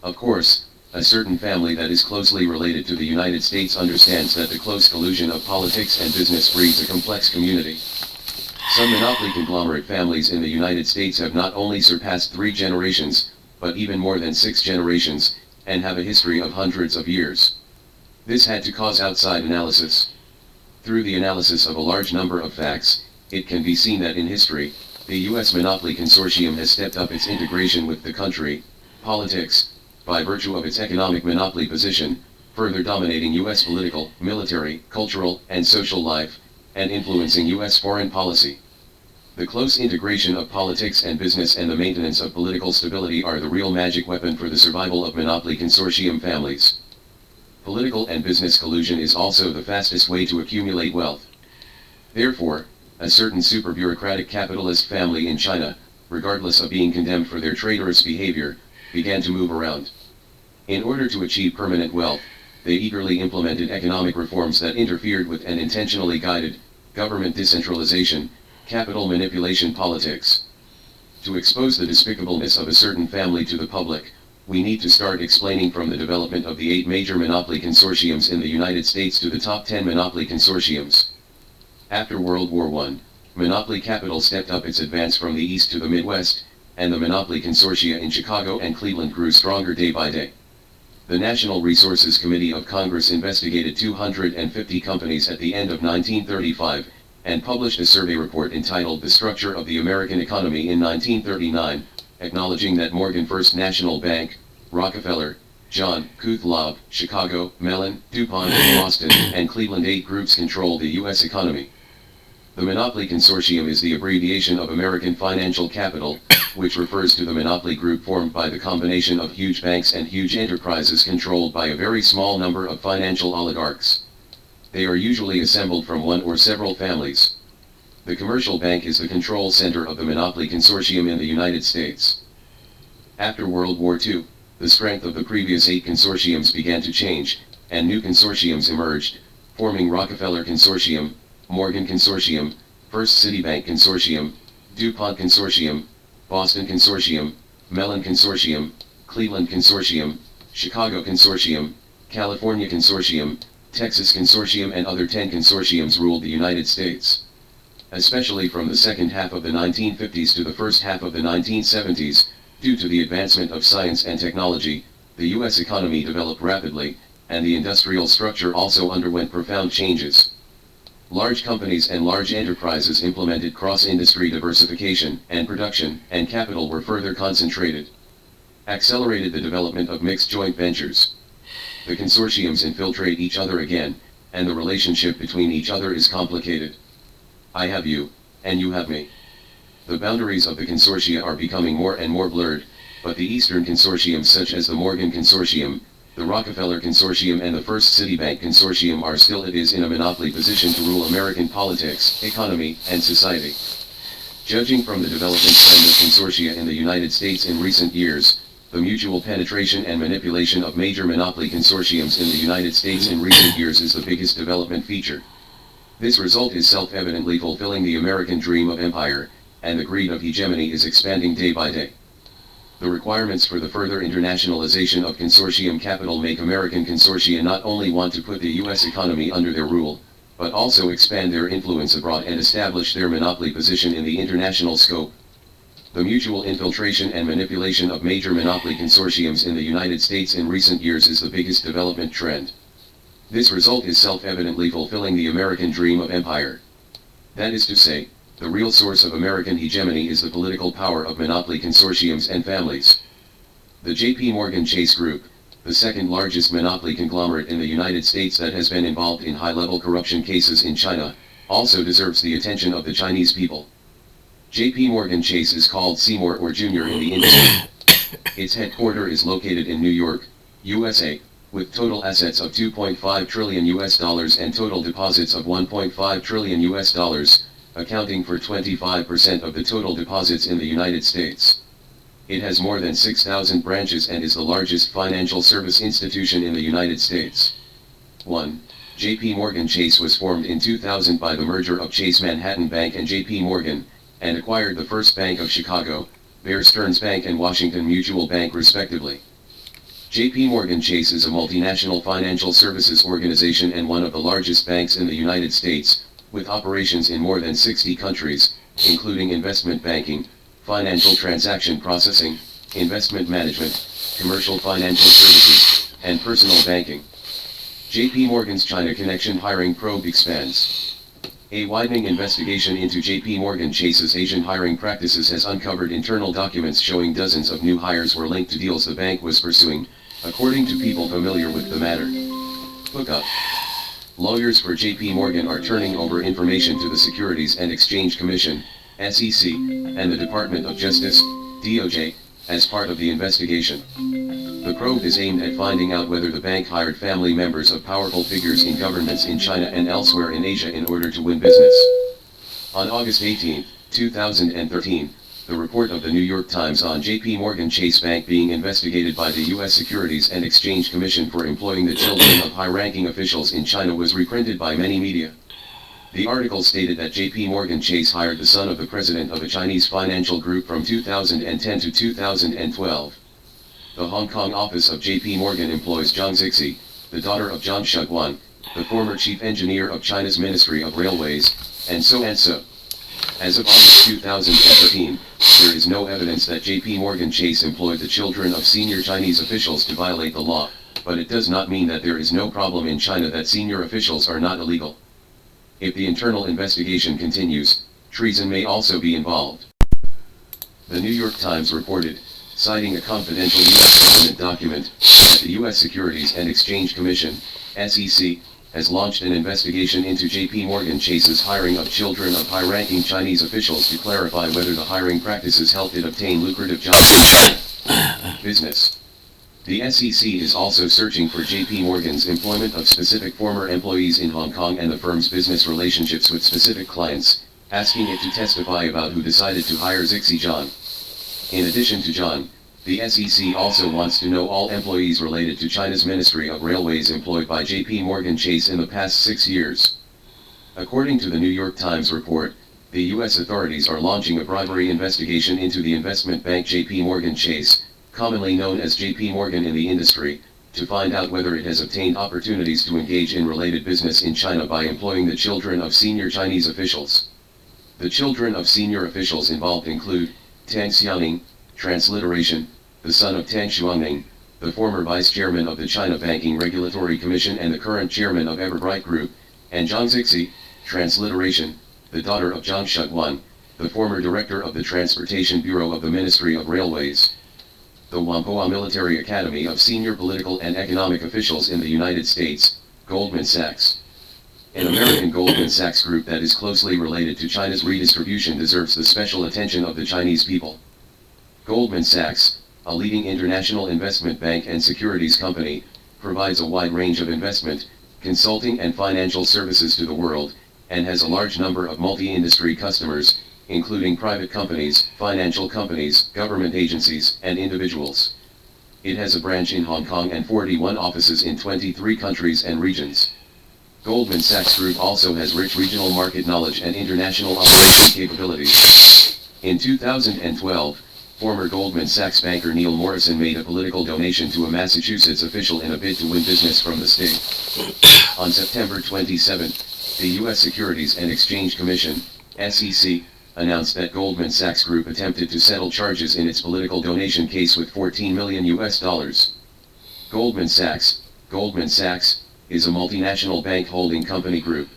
Of course, a certain family that is closely related to the United States understands that the close collusion of politics and business breeds a complex community. Some monopoly conglomerate families in the United States have not only surpassed 3 generations, but even more than 6 generations, and have a history of hundreds of years. This had to cause outside analysis. Through the analysis of a large number of facts, it can be seen that in history, The U.S. Monopoly Consortium has stepped up its integration with the country, politics, by virtue of its economic monopoly position, further dominating U.S. political, military, cultural, and social life, and influencing U.S. foreign policy. The close integration of politics and business and the maintenance of political stability are the real magic weapon for the survival of monopoly consortium families. Political and business collusion is also the fastest way to accumulate wealth. Therefore, a certain super-bureaucratic capitalist family in China, regardless of being condemned for their traitorous behavior, began to move around. In order to achieve permanent wealth, they eagerly implemented economic reforms that interfered with and intentionally guided government decentralization, capital manipulation politics. To expose the despicableness of a certain family to the public, we need to start explaining from the development of the 8 major monopoly consortiums in the United States to the top 10 monopoly consortiums. After World War I, monopoly capital stepped up its advance from the east to the Midwest, and the monopoly consortia in Chicago and Cleveland grew stronger day by day. The National Resources Committee of Congress investigated 250 companies at the end of 1935, and published a survey report entitled The Structure of the American Economy in 1939, acknowledging that Morgan First National Bank, Rockefeller, John Couth Loeb, Chicago, Mellon, DuPont, Boston, and Cleveland 8 groups control the U.S. economy. The Monopoly Consortium is the abbreviation of American Financial Capital, which refers to the monopoly group formed by the combination of huge banks and huge enterprises controlled by a very small number of financial oligarchs. They are usually assembled from one or several families. The commercial bank is the control center of the monopoly consortium in the United States. After World War II, the strength of the previous 8 consortiums began to change, and new consortiums emerged, forming Rockefeller Consortium, Morgan Consortium, First Citibank Consortium, DuPont Consortium, Boston Consortium, Mellon Consortium, Cleveland Consortium, Chicago Consortium, California Consortium, Texas Consortium, and other 10 consortiums ruled the United States. Especially from the second half of the 1950s to the first half of the 1970s, due to the advancement of science and technology, the U.S. economy developed rapidly, and the industrial structure also underwent profound changes. Large companies and large enterprises implemented cross-industry diversification, and production and capital were further concentrated. Accelerated the development of mixed joint ventures. The consortiums infiltrate each other again, and the relationship between each other is complicated. I have you, and you have me. The boundaries of the consortia are becoming more and more blurred, but the Eastern consortiums such as the Morgan Consortium, the Rockefeller Consortium, and the First Citibank Consortium are still in a monopoly position to rule American politics, economy, and society. Judging from the development trend of consortia in the United States in recent years, the mutual penetration and manipulation of major monopoly consortiums in the United States in recent years is the biggest development feature. This result is self-evidently fulfilling the American dream of empire, and the greed of hegemony is expanding day by day. The requirements for the further internationalization of consortium capital make American consortia not only want to put the U.S. economy under their rule, but also expand their influence abroad and establish their monopoly position in the international scope. The mutual infiltration and manipulation of major monopoly consortiums in the United States in recent years is the biggest development trend. This result is self-evidently fulfilling the American dream of empire. That is to say, the real source of American hegemony is the political power of monopoly consortiums and families. The J.P. Morgan Chase Group, the second largest monopoly conglomerate in the United States that has been involved in high-level corruption cases in China, also deserves the attention of the Chinese people. J.P. Morgan Chase is called Seymour or Junior in the industry. Its headquarters is located in New York, USA, with total assets of $2.5 trillion and total deposits of $1.5 trillion, accounting for 25% of the total deposits in the United States. It has more than 6,000 branches and is the largest financial service institution in the United States. 1. J.P. Morgan Chase was formed in 2000 by the merger of Chase Manhattan Bank and J.P. Morgan, and acquired the First Bank of Chicago, Bear Stearns Bank, and Washington Mutual Bank respectively. J.P. Morgan Chase is a multinational financial services organization and one of the largest banks in the United States, with operations in more than 60 countries, including investment banking, financial transaction processing, investment management, commercial financial services, and personal banking. J.P. Morgan's China Connection hiring probe expands. A widening investigation into JP Morgan Chase's Asian hiring practices has uncovered internal documents showing dozens of new hires were linked to deals the bank was pursuing, according to people familiar with the matter. Hookup. Lawyers for JP Morgan are turning over information to the Securities and Exchange Commission, SEC, and the Department of Justice, DOJ, as part of the investigation. The probe is aimed at finding out whether the bank hired family members of powerful figures in governments in China and elsewhere in Asia in order to win business. On August 18, 2013, the report of the New York Times on JP Morgan Chase Bank being investigated by the U.S. Securities and Exchange Commission for employing the children of high-ranking officials in China was reprinted by many media. The article stated that JP Morgan Chase hired the son of the president of a Chinese financial group from 2010 to 2012. The Hong Kong office of JP Morgan employs Zhang Zixi, the daughter of Zhang Shuguan, the former chief engineer of China's Ministry of Railways, and so. As of August 2013, there is no evidence that JP Morgan Chase employed the children of senior Chinese officials to violate the law, but it does not mean that there is no problem in China that senior officials are not illegal. If the internal investigation continues, treason may also be involved. The New York Times reported, citing a confidential U.S. government document, that the U.S. Securities and Exchange Commission, SEC, has launched an investigation into JP Morgan Chase's hiring of children of high-ranking Chinese officials to clarify whether the hiring practices helped it obtain lucrative jobs in China. Business. The SEC is also searching for JP Morgan's employment of specific former employees in Hong Kong and the firm's business relationships with specific clients, asking it to testify about who decided to hire Zixi Zhang. In addition to Zhang, the SEC also wants to know all employees related to China's Ministry of Railways employed by JP Morgan Chase in the past 6 years. According to the New York Times report, the U.S. authorities are launching a bribery investigation into the investment bank JP Morgan Chase, commonly known as JP Morgan in the industry, to find out whether it has obtained opportunities to engage in related business in China by employing the children of senior Chinese officials. The children of senior officials involved include Tang Xiaoning, transliteration, the son of Tang Xuangning, the former vice chairman of the China Banking Regulatory Commission and the current chairman of Everbright Group, and Zhang Zixi, transliteration, the daughter of Zhang Shuguan, the former director of the Transportation Bureau of the Ministry of Railways. The Whampoa Military Academy of Senior Political and Economic Officials in the United States, Goldman Sachs. An American Goldman Sachs group that is closely related to China's redistribution deserves the special attention of the Chinese people. Goldman Sachs, a leading international investment bank and securities company, provides a wide range of investment, consulting and financial services to the world, and has a large number of multi-industry customers, including private companies, financial companies, government agencies, and individuals. It has a branch in Hong Kong and 41 offices in 23 countries and regions. Goldman Sachs Group also has rich regional market knowledge and international operation capabilities. In 2012, former Goldman Sachs banker Neil Morrison made a political donation to a Massachusetts official in a bid to win business from the state. On September 27, the U.S. Securities and Exchange Commission, SEC, announced that Goldman Sachs Group attempted to settle charges in its political donation case with $14 million. Goldman Sachs, is a multinational bank holding company group.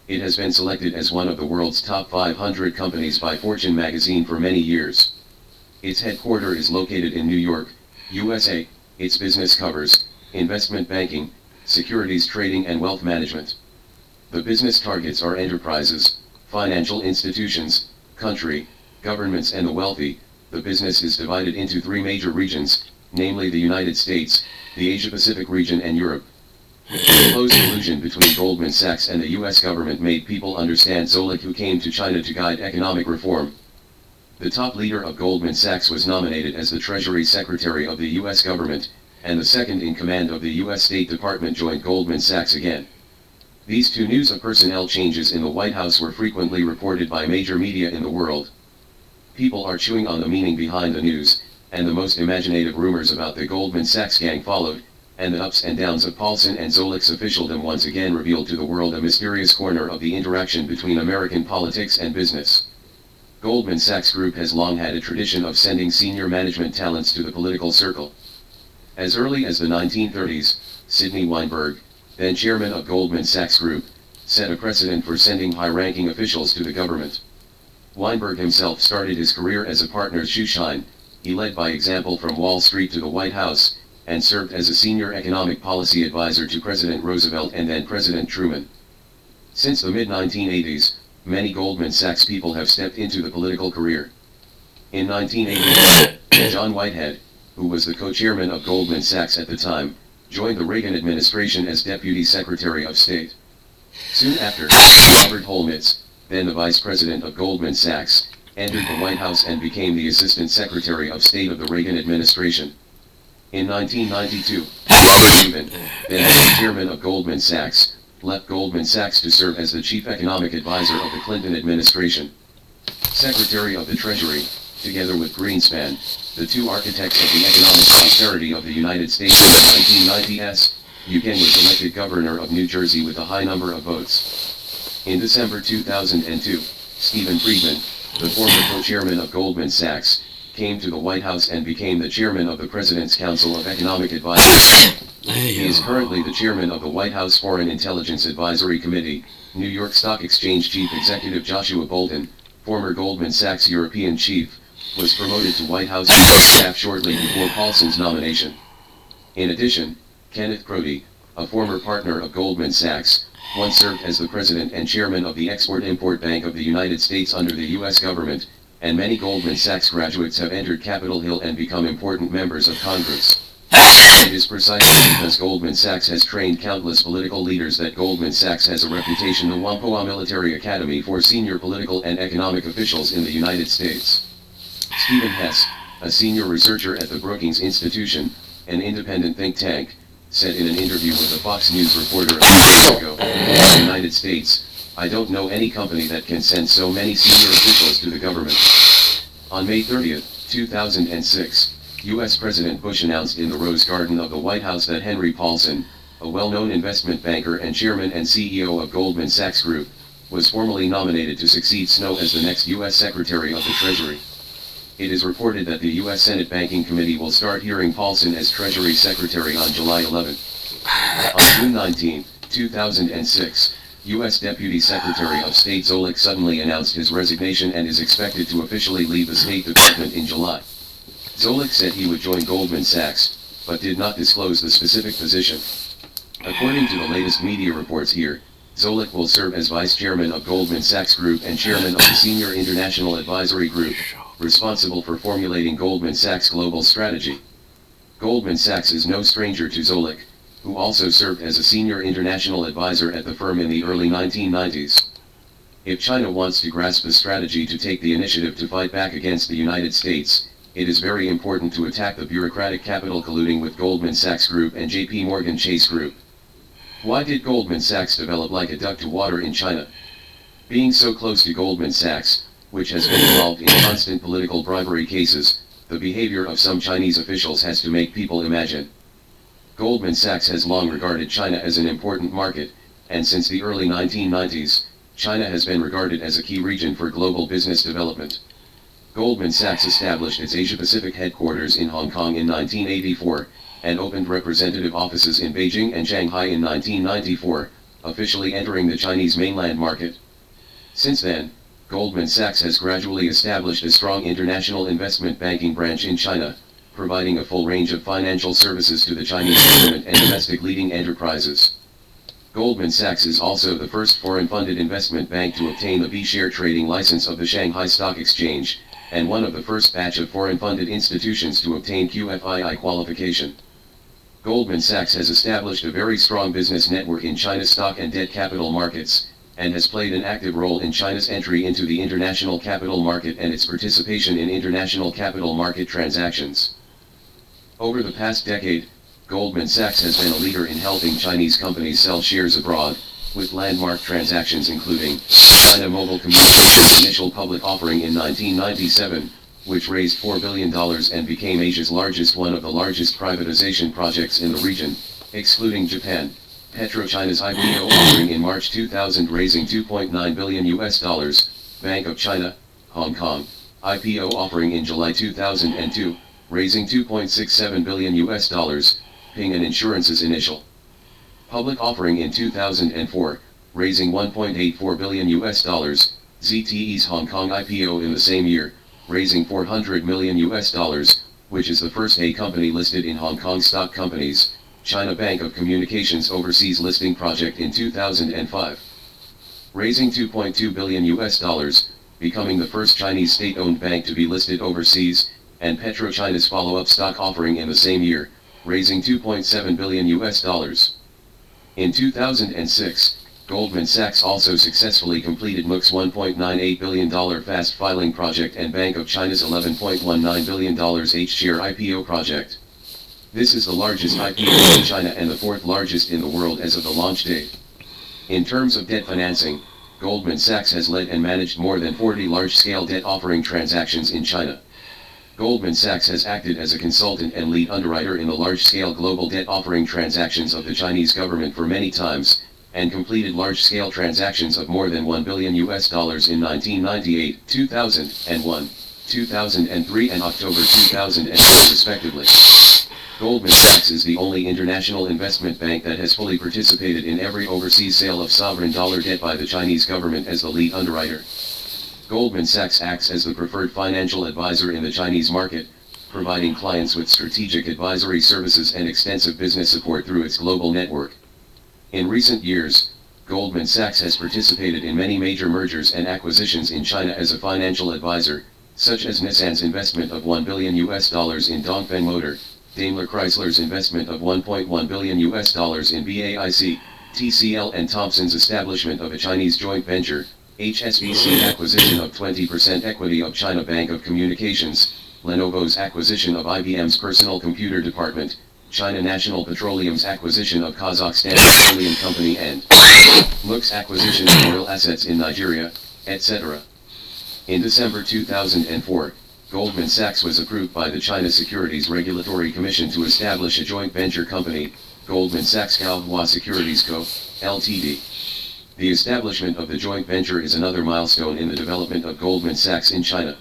It has been selected as one of the world's top 500 companies by Fortune magazine for many years. Its headquarters is located in New York, USA. Its business covers investment banking, securities trading and wealth management. The business targets are enterprises, financial institutions, country, governments and the wealthy. The business is divided into 3 major regions, namely the United States, the Asia-Pacific region and Europe. The close collusion between Goldman Sachs and the U.S. government made people understand Zolik, who came to China to guide economic reform. The top leader of Goldman Sachs was nominated as the Treasury Secretary of the U.S. government, and the second in command of the U.S. State Department joined Goldman Sachs again. These 2 news of personnel changes in the White House were frequently reported by major media in the world. People are chewing on the meaning behind the news, and the most imaginative rumors about the Goldman Sachs gang followed, and the ups and downs of Paulson and Zolik's officialdom once again revealed to the world a mysterious corner of the interaction between American politics and business. Goldman Sachs Group has long had a tradition of sending senior management talents to the political circle. As early as the 1930s, Sidney Weinberg, then chairman of Goldman Sachs Group, set a precedent for sending high-ranking officials to the government. Weinberg himself started his career as a partner's shoeshine. He led by example from Wall Street to the White House, and served as a senior economic policy advisor to President Roosevelt and then President Truman. Since the mid-1980s, many Goldman Sachs people have stepped into the political career. In 1980, John Whitehead, who was the co-chairman of Goldman Sachs at the time, joined the Reagan administration as Deputy Secretary of State. Soon after, Robert Holmitz, then the Vice President of Goldman Sachs, entered the White House and became the Assistant Secretary of State of the Reagan administration. In 1992, Cuban, then the chairman of Goldman Sachs, left Goldman Sachs to serve as the chief economic advisor of the Clinton administration. Secretary of the Treasury, together with Greenspan, the two architects of the economic prosperity of the United States in the 1990s, Buchanan was elected governor of New Jersey with a high number of votes. In December 2002, Stephen Friedman, the former co-chairman of Goldman Sachs, came to the White House and became the chairman of the President's Council of Economic Advisors. He is currently the chairman of the White House Foreign Intelligence Advisory Committee. New York Stock Exchange Chief Executive Joshua Bolten, former Goldman Sachs European chief, was promoted to White House staff shortly before Paulson's nomination. In addition, Kenneth Crotty, a former partner of Goldman Sachs, once served as the president and chairman of the Export-Import Bank of the United States under the U.S. government, and many Goldman Sachs graduates have entered Capitol Hill and become important members of Congress. It is precisely because Goldman Sachs has trained countless political leaders that Goldman Sachs has a reputation. The Whampoa Military Academy for senior political and economic officials in the United States. Stephen Hess, a senior researcher at the Brookings Institution, an independent think tank, said in an interview with a Fox News reporter a few years ago, in the United States, "I don't know any company that can send so many senior officials to the government." On May 30, 2006, U.S. President Bush announced in the Rose Garden of the White House that Henry Paulson, a well-known investment banker and chairman and CEO of Goldman Sachs Group, was formally nominated to succeed Snow as the next U.S. Secretary of the Treasury. It is reported that the U.S. Senate Banking Committee will start hearing Paulson as Treasury Secretary on July 11. On June 19, 2006, U.S. Deputy Secretary of State Zoellick suddenly announced his resignation and is expected to officially leave the State Department in July. Zoellick said he would join Goldman Sachs, but did not disclose the specific position. According to the latest media reports here, Zoellick will serve as Vice Chairman of Goldman Sachs Group and Chairman of the Senior International Advisory Group, responsible for formulating Goldman Sachs' global strategy. Goldman Sachs is no stranger to Zoellick, who also served as a senior international advisor at the firm in the early 1990s. If China wants to grasp the strategy to take the initiative to fight back against the United States, it is very important to attack the bureaucratic capital colluding with Goldman Sachs Group and J.P. Morgan Chase Group. Why did Goldman Sachs develop like a duck to water in China? Being so close to Goldman Sachs, which has been involved in constant political bribery cases, the behavior of some Chinese officials has to make people imagine. Goldman Sachs has long regarded China as an important market, and since the early 1990s, China has been regarded as a key region for global business development. Goldman Sachs established its Asia-Pacific headquarters in Hong Kong in 1984, and opened representative offices in Beijing and Shanghai in 1994, officially entering the Chinese mainland market. Since then, Goldman Sachs has gradually established a strong international investment banking branch in China, providing a full range of financial services to the Chinese government and domestic leading enterprises. Goldman Sachs is also the first foreign-funded investment bank to obtain the B-share trading license of the Shanghai Stock Exchange, and one of the first batch of foreign-funded institutions to obtain QFII qualification. Goldman Sachs has established a very strong business network in China's stock and debt capital markets, and has played an active role in China's entry into the international capital market and its participation in international capital market transactions. Over the past decade, Goldman Sachs has been a leader in helping Chinese companies sell shares abroad, with landmark transactions including China Mobile Communications' initial public offering in 1997, which raised $4 billion and became Asia's largest, one of the largest privatization projects in the region, excluding Japan. PetroChina's IPO offering in March 2000 raising $2.9 billion, Bank of China, Hong Kong, IPO offering in July 2002, raising $2.67 billion, Ping An Insurance's initial public offering in 2004, raising $1.84 billion. ZTE's Hong Kong IPO in the same year, raising $400 million, which is the first A company listed in Hong Kong stock companies. China Bank of Communications overseas listing project in 2005. Raising $2.2 billion, becoming the first Chinese state-owned bank to be listed overseas, and PetroChina's follow-up stock offering in the same year, raising $2.7 billion. In 2006, Goldman Sachs also successfully completed MOOC's $1.98 billion fast filing project and Bank of China's $11.19 billion H-share IPO project. This is the largest IPO in China and the fourth largest in the world as of the launch date. In terms of debt financing, Goldman Sachs has led and managed more than 40 large-scale debt offering transactions in China. Goldman Sachs has acted as a consultant and lead underwriter in the large-scale global debt offering transactions of the Chinese government for many times, and completed large-scale transactions of more than $1 billion in 1998, 2001, 2003 and October 2008 respectively. Goldman Sachs is the only international investment bank that has fully participated in every overseas sale of sovereign dollar debt by the Chinese government as the lead underwriter. Goldman Sachs acts as the preferred financial advisor in the Chinese market, providing clients with strategic advisory services and extensive business support through its global network. In recent years, Goldman Sachs has participated in many major mergers and acquisitions in China as a financial advisor, such as Nissan's investment of $1 billion in Dongfeng Motor, Daimler Chrysler's investment of $1.1 billion in BAIC, TCL and Thomson's establishment of a Chinese joint venture, HSBC acquisition of 20% equity of China Bank of Communications, Lenovo's acquisition of IBM's personal computer department, China National Petroleum's acquisition of Kazakhstan Petroleum Company and MOOC's acquisition of oil assets in Nigeria, etc. In December 2004, Goldman Sachs was approved by the China Securities Regulatory Commission to establish a joint venture company, Goldman Sachs Kaohua Securities Co., Ltd. The establishment of the joint venture is another milestone in the development of Goldman Sachs in China.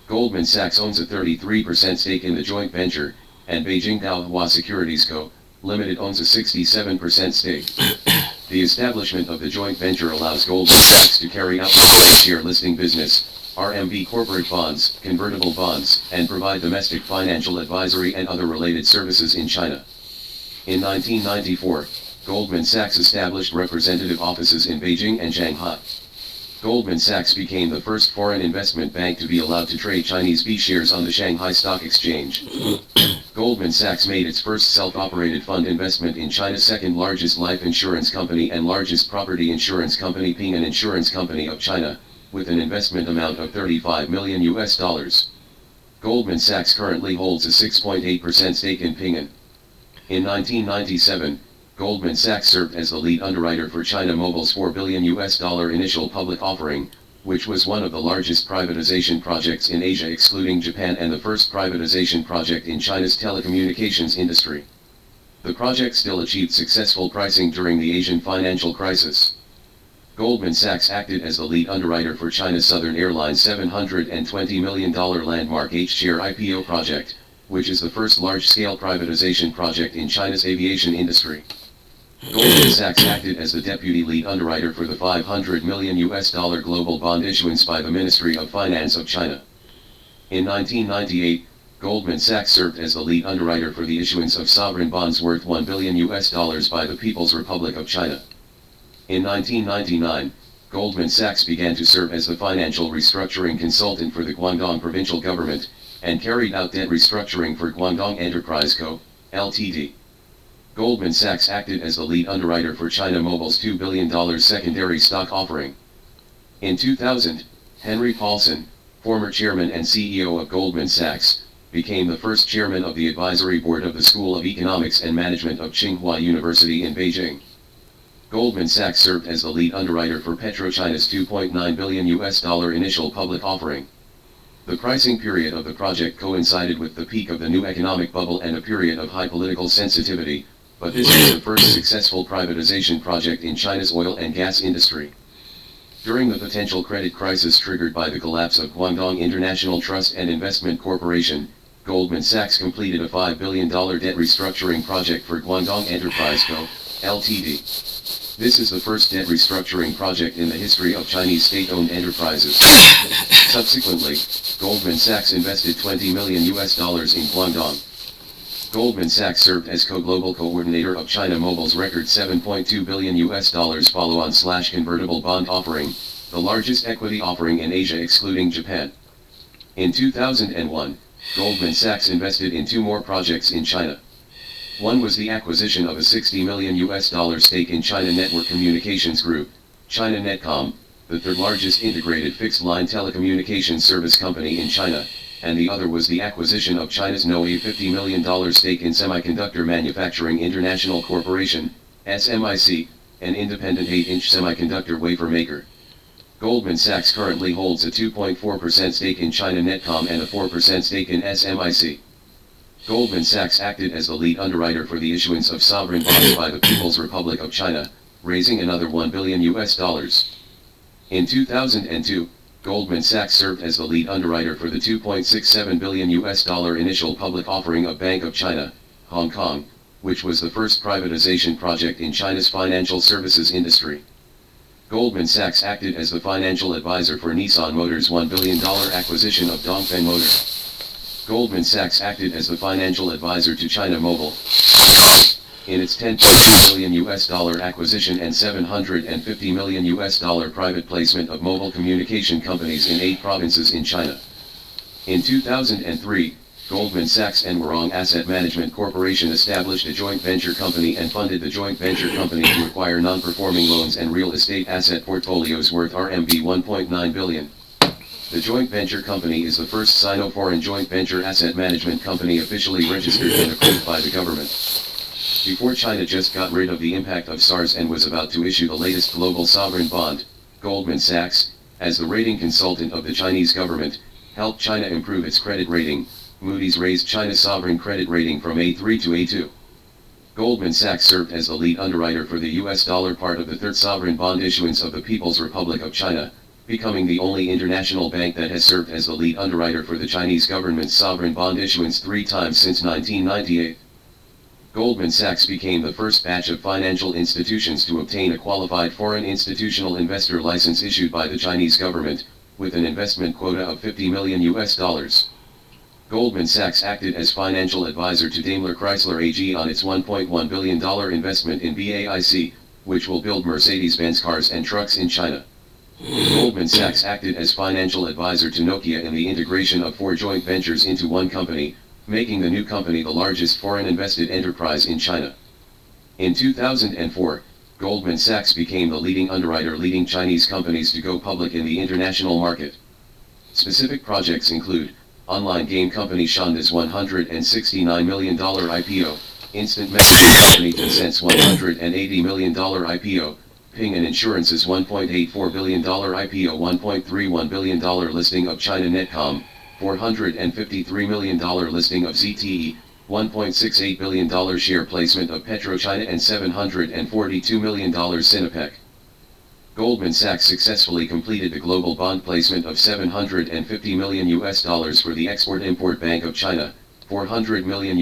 Goldman Sachs owns a 33% stake in the joint venture, and Beijing Kaohua Securities Co., Ltd. owns a 67% stake. The establishment of the joint venture allows Goldman Sachs to carry out share listing business, RMB corporate bonds, convertible bonds, and provide domestic financial advisory and other related services in China. In 1994, Goldman Sachs established representative offices in Beijing and Shanghai. Goldman Sachs became the first foreign investment bank to be allowed to trade Chinese B shares on the Shanghai Stock Exchange. Goldman Sachs made its first self-operated fund investment in China's second largest life insurance company and largest property insurance company, Ping An Insurance Company of China, with an investment amount of $35 million. Goldman Sachs currently holds a 6.8% stake in Ping An. In 1997, Goldman Sachs served as the lead underwriter for China Mobile's $4 billion initial public offering, which was one of the largest privatization projects in Asia excluding Japan and the first privatization project in China's telecommunications industry. The project still achieved successful pricing during the Asian financial crisis. Goldman Sachs acted as the lead underwriter for China Southern Airlines' $720 million landmark H-share IPO project, which is the first large-scale privatization project in China's aviation industry. Goldman Sachs acted as the deputy lead underwriter for the $500 million global bond issuance by the Ministry of Finance of China. In 1998, Goldman Sachs served as the lead underwriter for the issuance of sovereign bonds worth $1 billion by the People's Republic of China. In 1999, Goldman Sachs began to serve as the financial restructuring consultant for the Guangdong provincial government, and carried out debt restructuring for Guangdong Enterprise Co., Ltd. Goldman Sachs acted as the lead underwriter for China Mobile's $2 billion secondary stock offering. In 2000, Henry Paulson, former chairman and CEO of Goldman Sachs, became the first chairman of the advisory board of the School of Economics and Management of Tsinghua University in Beijing. Goldman Sachs served as the lead underwriter for PetroChina's $2.9 billion initial public offering. The pricing period of the project coincided with the peak of the new economic bubble and a period of high political sensitivity, but this was the first successful privatization project in China's oil and gas industry. During the potential credit crisis triggered by the collapse of Guangdong International Trust and Investment Corporation, Goldman Sachs completed a $5 billion debt restructuring project for Guangdong Enterprise Co., Ltd. This is the first debt restructuring project in the history of Chinese state-owned enterprises. Subsequently, Goldman Sachs invested $20 million in Guangdong. Goldman Sachs served as co-global coordinator of China Mobile's record $7.2 billion follow-on/convertible bond offering, the largest equity offering in Asia excluding Japan. In 2001, Goldman Sachs invested in 2 more projects in China. One was the acquisition of a $60 million stake in China Network Communications Group, China Netcom, the third largest integrated fixed-line telecommunications service company in China, and the other was the acquisition of China's NOA $50 million stake in Semiconductor Manufacturing International Corporation, SMIC, an independent 8-inch semiconductor wafer maker. Goldman Sachs currently holds a 2.4% stake in China Netcom and a 4% stake in SMIC. Goldman Sachs acted as the lead underwriter for the issuance of sovereign bonds by the People's Republic of China, raising another $1 billion. In 2002, Goldman Sachs served as the lead underwriter for the $2.67 billion initial public offering of Bank of China, Hong Kong, which was the first privatization project in China's financial services industry. Goldman Sachs acted as the financial advisor for Nissan Motors' $1 billion acquisition of Dongfeng Motor. Goldman Sachs acted as the financial advisor to China Mobile in its $10 billion acquisition and $750 million private placement of mobile communication companies in 8 provinces in China. In 2003, Goldman Sachs and Warong Asset Management Corporation established a joint venture company and funded the joint venture company to acquire non-performing loans and real estate asset portfolios worth RMB 1.9 billion. The joint venture company is the first Sino-foreign joint venture asset management company officially registered and approved by the government. Before China just got rid of the impact of SARS and was about to issue the latest global sovereign bond, Goldman Sachs, as the rating consultant of the Chinese government, helped China improve its credit rating. Moody's raised China's sovereign credit rating from A3 to A2. Goldman Sachs served as the lead underwriter for the US dollar part of the third sovereign bond issuance of the People's Republic of China, becoming the only international bank that has served as the lead underwriter for the Chinese government's sovereign bond issuance 3 times since 1998. Goldman Sachs became the first batch of financial institutions to obtain a qualified foreign institutional investor license issued by the Chinese government, with an investment quota of $50 million. Goldman Sachs acted as financial advisor to Daimler Chrysler AG on its $1.1 billion investment in BAIC, which will build Mercedes-Benz cars and trucks in China. Goldman Sachs acted as financial advisor to Nokia in the integration of 4 joint ventures into one company, making the new company the largest foreign invested enterprise in China. In 2004, Goldman Sachs became the leading underwriter leading Chinese companies to go public in the international market. Specific projects include online game company Shonda's $169 million IPO, instant messaging company Tencent's $180 million IPO, Ping and Insurance's $1.84 billion IPO, $1.31 billion listing of China Netcom, $453 million listing of ZTE, $1.68 billion share placement of PetroChina and $742 million Sinopec. Goldman Sachs successfully completed the global bond placement of $750 million for the Export-Import Bank of China, $400 million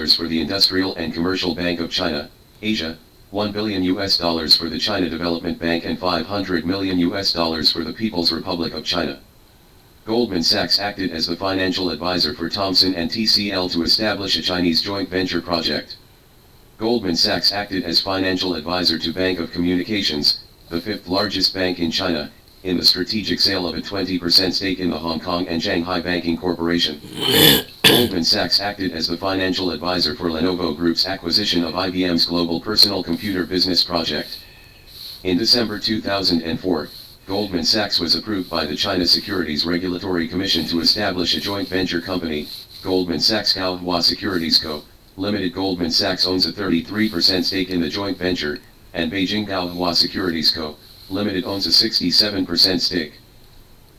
for the Industrial and Commercial Bank of China, Asia, $1 billion for the China Development Bank and $500 million for the People's Republic of China. Goldman Sachs acted as the financial advisor for Thomson and TCL to establish a Chinese joint venture project. Goldman Sachs acted as financial advisor to Bank of Communications, the 5th largest bank in China, in the strategic sale of a 20% stake in the Hong Kong and Shanghai Banking Corporation. Goldman Sachs acted as the financial advisor for Lenovo Group's acquisition of IBM's global personal computer business project. In December 2004, Goldman Sachs was approved by the China Securities Regulatory Commission to establish a joint venture company, Goldman Sachs Gaohua Securities Co., Limited. Goldman Sachs owns a 33% stake in the joint venture, and Beijing Gaohua Securities Co., Limited owns a 67% stake.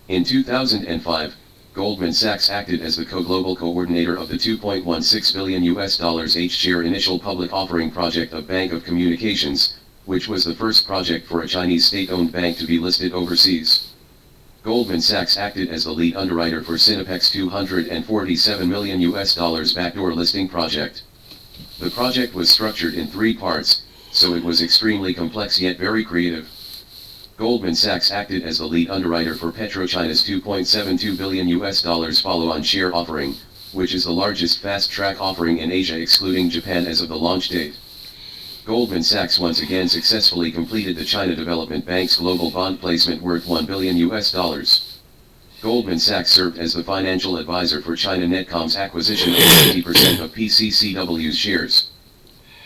In 2005, Goldman Sachs acted as the co-global coordinator of the $2.16 billion H-share initial public offering project of Bank of Communications, which was the first project for a Chinese state-owned bank to be listed overseas. Goldman Sachs acted as the lead underwriter for Sinopec's $247 million backdoor listing project. The project was structured in 3 parts: so it was extremely complex yet very creative. Goldman Sachs acted as the lead underwriter for PetroChina's $2.72 billion follow-on share offering, which is the largest fast-track offering in Asia excluding Japan as of the launch date. Goldman Sachs once again successfully completed the China Development Bank's global bond placement worth $1 billion. Goldman Sachs served as the financial advisor for China Netcom's acquisition of 20% of PCCW's shares.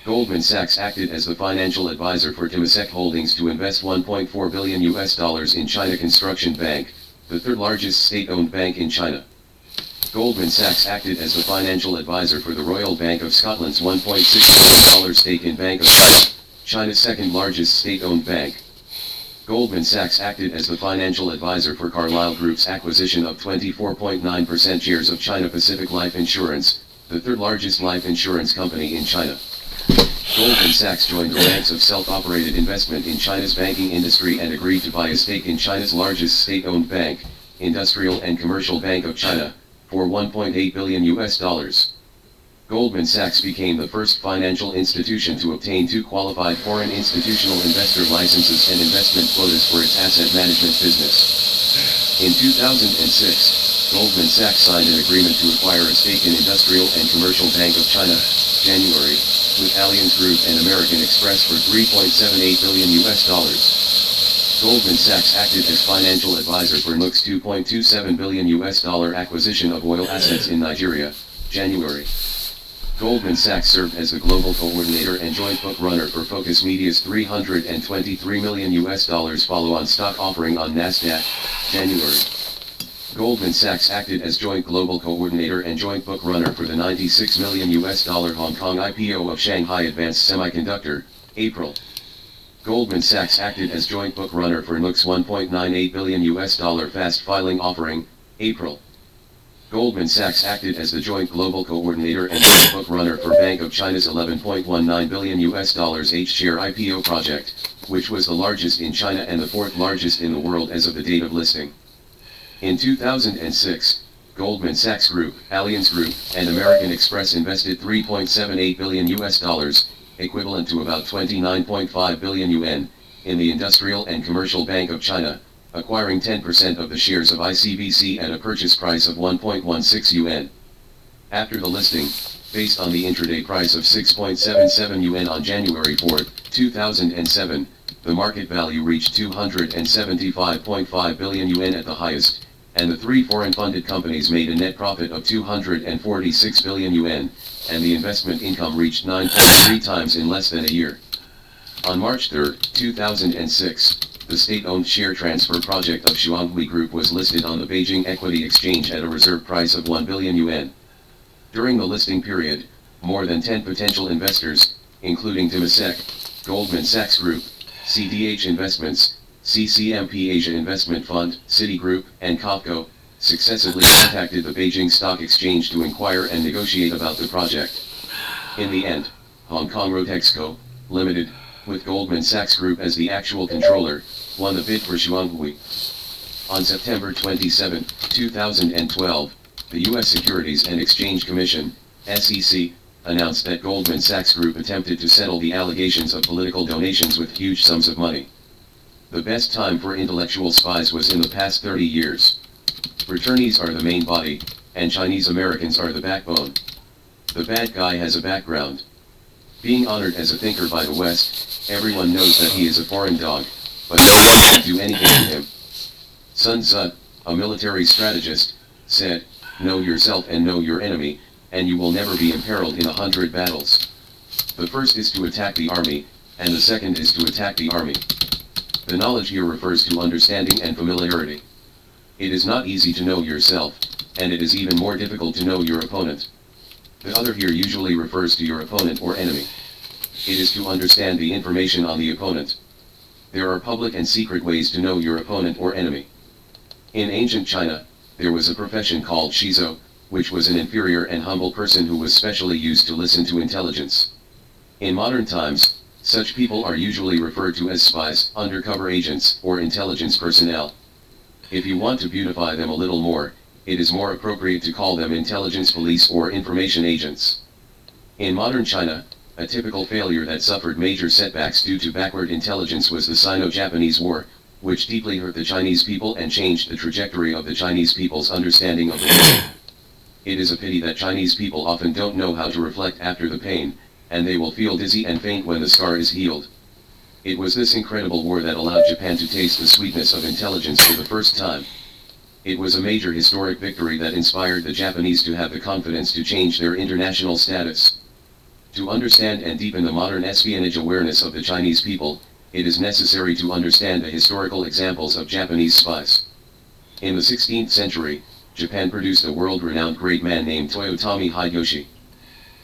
Goldman Sachs acted as the financial advisor for Temasek Holdings to invest $1.4 billion in China Construction Bank, the third largest state-owned bank in China. Goldman Sachs acted as the financial advisor for the Royal Bank of Scotland's $1.6 billion stake in Bank of Scotland, China's second largest state-owned bank. Goldman Sachs acted as the financial advisor for Carlyle Group's acquisition of 24.9% shares of China Pacific Life Insurance, the third largest life insurance company in China. Goldman Sachs joined the ranks of self-operated investment in China's banking industry and agreed to buy a stake in China's largest state-owned bank, Industrial and Commercial Bank of China, for $1.8 billion. Goldman Sachs became the first financial institution to obtain two qualified foreign institutional investor licenses and investment quotas for its asset management business. In 2006, Goldman Sachs signed an agreement to acquire a stake in Industrial and Commercial Bank of China, January, with Allianz Group and American Express for $3.78 billion. Goldman Sachs acted as financial advisor for NUC's $2.27 billion acquisition of oil assets in Nigeria, January. Goldman Sachs served as the global coordinator and joint book runner for Focus Media's $323 million follow-on stock offering on Nasdaq, January. Goldman Sachs acted as joint global coordinator and joint book runner for the $96 million Hong Kong IPO of Shanghai Advanced Semiconductor, April. Goldman Sachs acted as joint book runner for NUC's $1.98 billion fast filing offering, April. Goldman Sachs acted as the joint global coordinator and joint book runner for Bank of China's $11.19 billion H-share IPO project, which was the largest in China and the fourth largest in the world as of the date of listing. In 2006, Goldman Sachs Group, Allianz Group, and American Express invested $3.78 billion, equivalent to about 29.5 billion yuan, in the Industrial and Commercial Bank of China, acquiring 10% of the shares of ICBC at a purchase price of 1.16 yuan. After the listing, based on the intraday price of 6.77 yuan on January 4, 2007, the market value reached 275.5 billion yuan at the highest, and the three foreign-funded companies made a net profit of 246 billion yuan, and the investment income reached 9.3 times in less than a year. On March 3, 2006, the state-owned share transfer project of Shuanghui Group was listed on the Beijing Equity Exchange at a reserve price of 1 billion yuan. During the listing period, more than 10 potential investors, including Temasek, Goldman Sachs Group, CDH Investments, CCMP Asia Investment Fund, Citigroup, and COPCO, successively contacted the Beijing Stock Exchange to inquire and negotiate about the project. In the end, Hong Kong Rotexco, Limited, with Goldman Sachs Group as the actual controller, won the bid for Shuanghui. On September 27, 2012, the U.S. Securities and Exchange Commission, SEC, announced that Goldman Sachs Group attempted to settle the allegations of political donations with huge sums of money. The best time for intellectual spies was in the past 30 years. Fraternities are the main body, and Chinese Americans are the backbone. The bad guy has a background. Being honored as a thinker by the West, everyone knows that he is a foreign dog, but no one can do anything to him. Sun Tzu, a military strategist, said, "Know yourself and know your enemy, and you will never be imperiled in 100 battles. The first is to attack the army, and the second is to attack the army." The knowledge here refers to understanding and familiarity. It is not easy to know yourself, and it is even more difficult to know your opponent. The other here usually refers to your opponent or enemy. It is to understand the information on the opponent. There are public and secret ways to know your opponent or enemy. In ancient China, there was a profession called shizo, which was an inferior and humble person who was specially used to listen to intelligence. In modern times, such people are usually referred to as spies, undercover agents, or intelligence personnel. If you want to beautify them a little more, it is more appropriate to call them intelligence police or information agents. In modern China, A typical failure that suffered major setbacks due to backward intelligence was the Sino-Japanese War, which deeply hurt the Chinese people and changed the trajectory of the Chinese people's understanding of the world. It is a pity that Chinese people often don't know how to reflect after the pain, and they will feel dizzy and faint when the scar is healed. It was this incredible war that allowed Japan to taste the sweetness of intelligence for the first time. It was a major historic victory that inspired the Japanese to have the confidence to change their international status. To understand and deepen the modern espionage awareness of the Chinese people, it is necessary to understand the historical examples of Japanese spies. In the 16th century, Japan produced a world-renowned great man named Toyotomi Hideyoshi.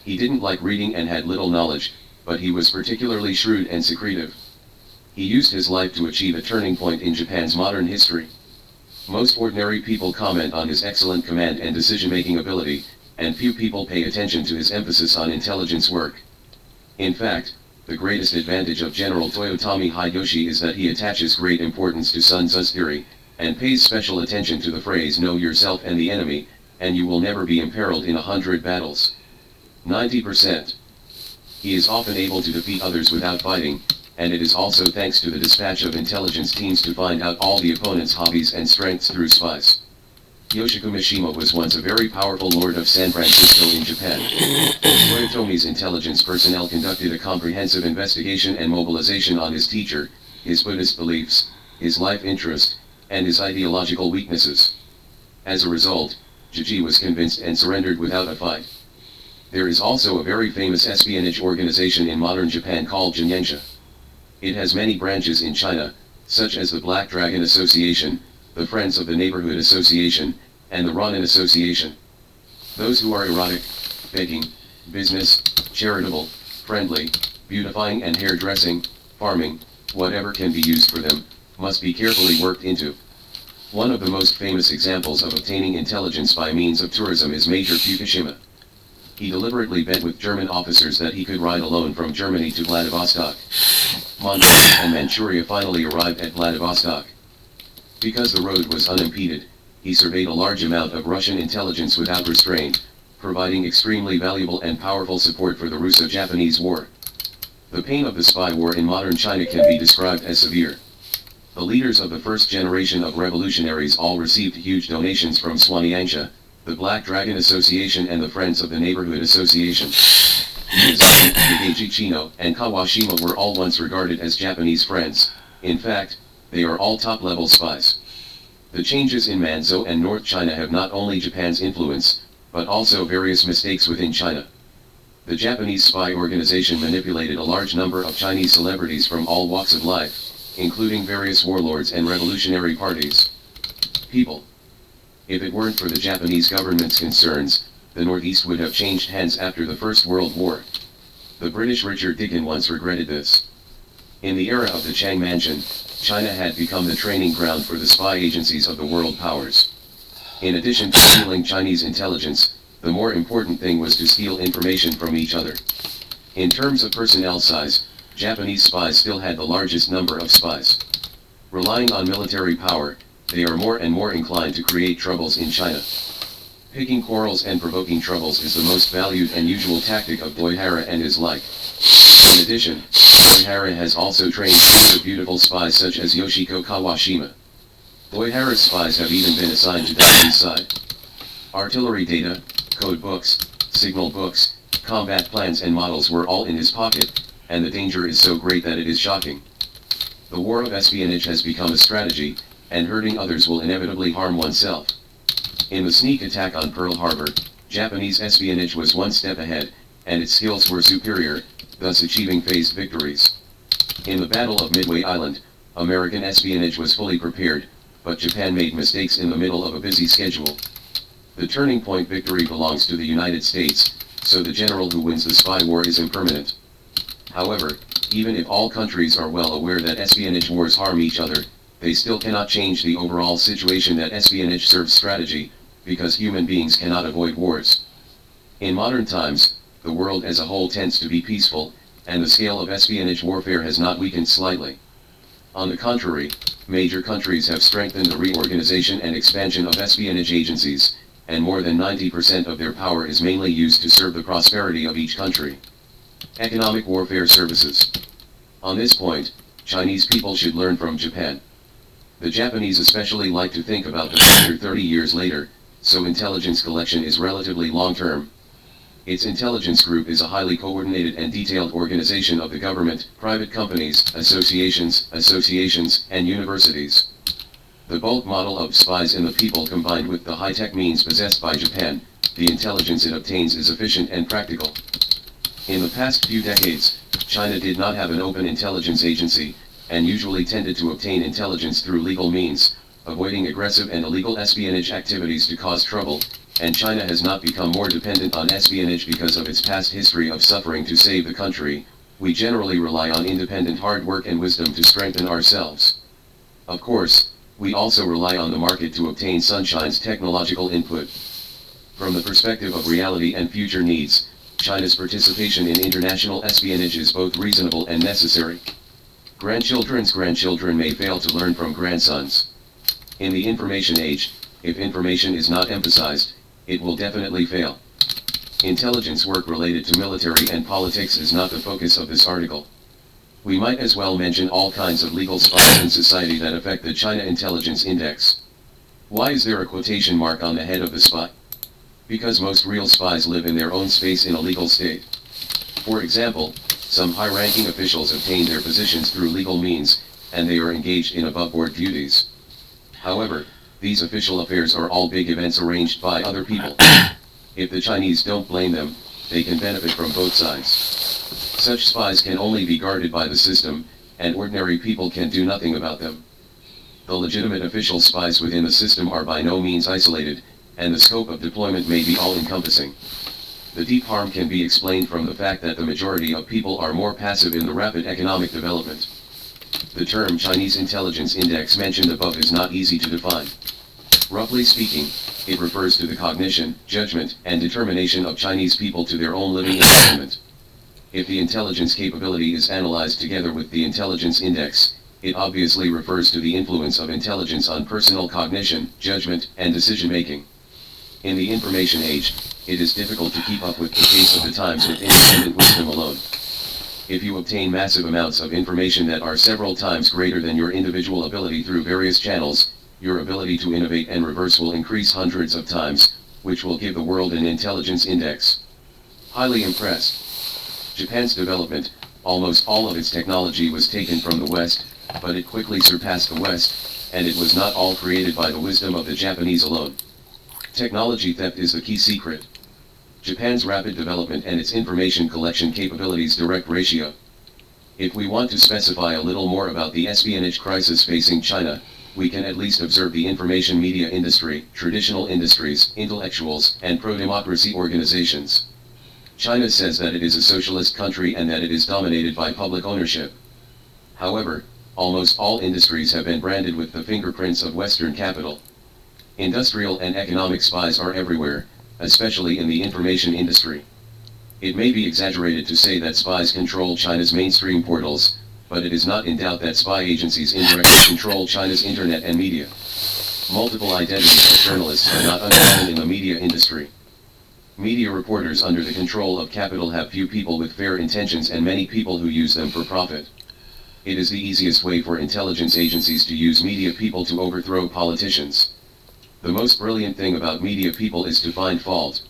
He didn't like reading and had little knowledge, but he was particularly shrewd and secretive. He used his life to achieve a turning point in Japan's modern history. Most ordinary people comment on his excellent command and decision-making ability, and few people pay attention to his emphasis on intelligence work. In fact, the greatest advantage of General Toyotomi Hideyoshi is that he attaches great importance to Sun Tzu's theory, and pays special attention to the phrase "know yourself and the enemy, and you will never be imperiled in 100 battles." 90%. He is often able to defeat others without fighting, and it is also thanks to the dispatch of intelligence teams to find out all the opponent's hobbies and strengths through spies. Yoshiko Mishima was once a very powerful lord of San Francisco in Japan. Toyotomi's intelligence personnel conducted a comprehensive investigation and mobilization on his teacher, his Buddhist beliefs, his life interest, and his ideological weaknesses. As a result, Jiji was convinced and surrendered without a fight. There is also a very famous espionage organization in modern Japan called Jinyensha. It has many branches in China, such as the Black Dragon Association, the Friends of the Neighborhood Association, and the Ronin Association. Those who are erotic, begging, business, charitable, friendly, beautifying and hairdressing, farming, whatever can be used for them, must be carefully worked into. One of the most famous examples of obtaining intelligence by means of tourism is Major Fukushima. He deliberately bet with German officers that he could ride alone from Germany to Vladivostok. Mongolia and Manchuria finally arrived at Vladivostok. Because the road was unimpeded, he surveyed a large amount of Russian intelligence without restraint, providing extremely valuable and powerful support for the Russo-Japanese War. The pain of the spy war in modern China can be described as severe. The leaders of the first generation of revolutionaries all received huge donations from Swanyangsha, the Black Dragon Association and the Friends of the Neighborhood Association. Hideji Chino and Kawashima were all once regarded as Japanese friends. In fact, they are all top-level spies. The changes in Manzhou and North China have not only Japan's influence, but also various mistakes within China. The Japanese spy organization manipulated a large number of Chinese celebrities from all walks of life, including various warlords and revolutionary parties. People. If it weren't for the Japanese government's concerns, the Northeast would have changed hands after the First World War. The British Richard Dickin once regretted this. In the era of the Chang Mansion, China had become the training ground for the spy agencies of the world powers. In addition to stealing Chinese intelligence, the more important thing was to steal information from each other. In terms of personnel size, Japanese spies still had the largest number of spies. Relying on military power, they are more and more inclined to create troubles in China. Picking quarrels and provoking troubles is the most valued and usual tactic of Doihara and his like. In addition, Doihara has also trained other beautiful spies such as Yoshiko Kawashima. Doihara's spies have even been assigned to Daki's side. Artillery data, code books, signal books, combat plans and models were all in his pocket, and the danger is so great that it is shocking. The war of espionage has become a strategy, and hurting others will inevitably harm oneself. In the sneak attack on Pearl Harbor, Japanese espionage was one step ahead, and its skills were superior, thus achieving phased victories. In the Battle of Midway Island, American espionage was fully prepared, but Japan made mistakes in the middle of a busy schedule. The turning point victory belongs to the United States, so the general who wins the spy war is impermanent. However, even if all countries are well aware that espionage wars harm each other, they still cannot change the overall situation that espionage serves strategy, because human beings cannot avoid wars. In modern times, the world as a whole tends to be peaceful, and the scale of espionage warfare has not weakened slightly. On the contrary, major countries have strengthened the reorganization and expansion of espionage agencies, and more than 90% of their power is mainly used to serve the prosperity of each country. Economic warfare services. On this point, Chinese people should learn from Japan. The Japanese especially like to think about the future 30 years later, so intelligence collection is relatively long-term. Its intelligence group is a highly coordinated and detailed organization of the government, private companies, associations, and universities. The bulk model of spies in the people combined with the high-tech means possessed by Japan, the intelligence it obtains is efficient and practical. In the past few decades, China did not have an open intelligence agency, and usually tended to obtain intelligence through legal means, avoiding aggressive and illegal espionage activities to cause trouble, and China has not become more dependent on espionage because of its past history of suffering to save the country. We generally rely on independent hard work and wisdom to strengthen ourselves. Of course, we also rely on the market to obtain Sunshine's technological input. From the perspective of reality and future needs, China's participation in international espionage is both reasonable and necessary. Grandchildren's grandchildren may fail to learn from grandsons. In the information age, if information is not emphasized, it will definitely fail. Intelligence work related to military and politics is not the focus of this article. We might as well mention all kinds of legal spies in society that affect the China Intelligence Index. Why is there a quotation mark on the head of the spy? Because most real spies live in their own space in a legal state. For example, some high-ranking officials obtain their positions through legal means, and they are engaged in above-board duties. However, these official affairs are all big events arranged by other people. If the Chinese don't blame them, they can benefit from both sides. Such spies can only be guarded by the system, and ordinary people can do nothing about them. The legitimate official spies within the system are by no means isolated, and the scope of deployment may be all-encompassing. The deep harm can be explained from the fact that the majority of people are more passive in the rapid economic development. The term Chinese Intelligence Index mentioned above is not easy to define. Roughly speaking, it refers to the cognition, judgment, and determination of Chinese people to their own living environment. If the intelligence capability is analyzed together with the intelligence index, it obviously refers to the influence of intelligence on personal cognition, judgment, and decision-making. In the information age, it is difficult to keep up with the pace of the times with independent wisdom alone. If you obtain massive amounts of information that are several times greater than your individual ability through various channels, your ability to innovate and reverse will increase hundreds of times, which will give the world an intelligence index. Highly impressed. Japan's development, almost all of its technology was taken from the West, but it quickly surpassed the West, and it was not all created by the wisdom of the Japanese alone. Technology theft is the key secret. Japan's rapid development and its information collection capabilities direct ratio. If we want to specify a little more about the espionage crisis facing China, we can at least observe the information media industry, traditional industries, intellectuals, and pro-democracy organizations. China says that it is a socialist country and that it is dominated by public ownership. However, almost all industries have been branded with the fingerprints of Western capital. Industrial and economic spies are everywhere, especially in the information industry. It may be exaggerated to say that spies control China's mainstream portals, but it is not in doubt that spy agencies indirectly control China's internet and media. Multiple identities of journalists are not uncommon in the media industry. Media reporters under the control of capital have few people with fair intentions and many people who use them for profit. It is the easiest way for intelligence agencies to use media people to overthrow politicians. The most brilliant thing about media people is to find fault.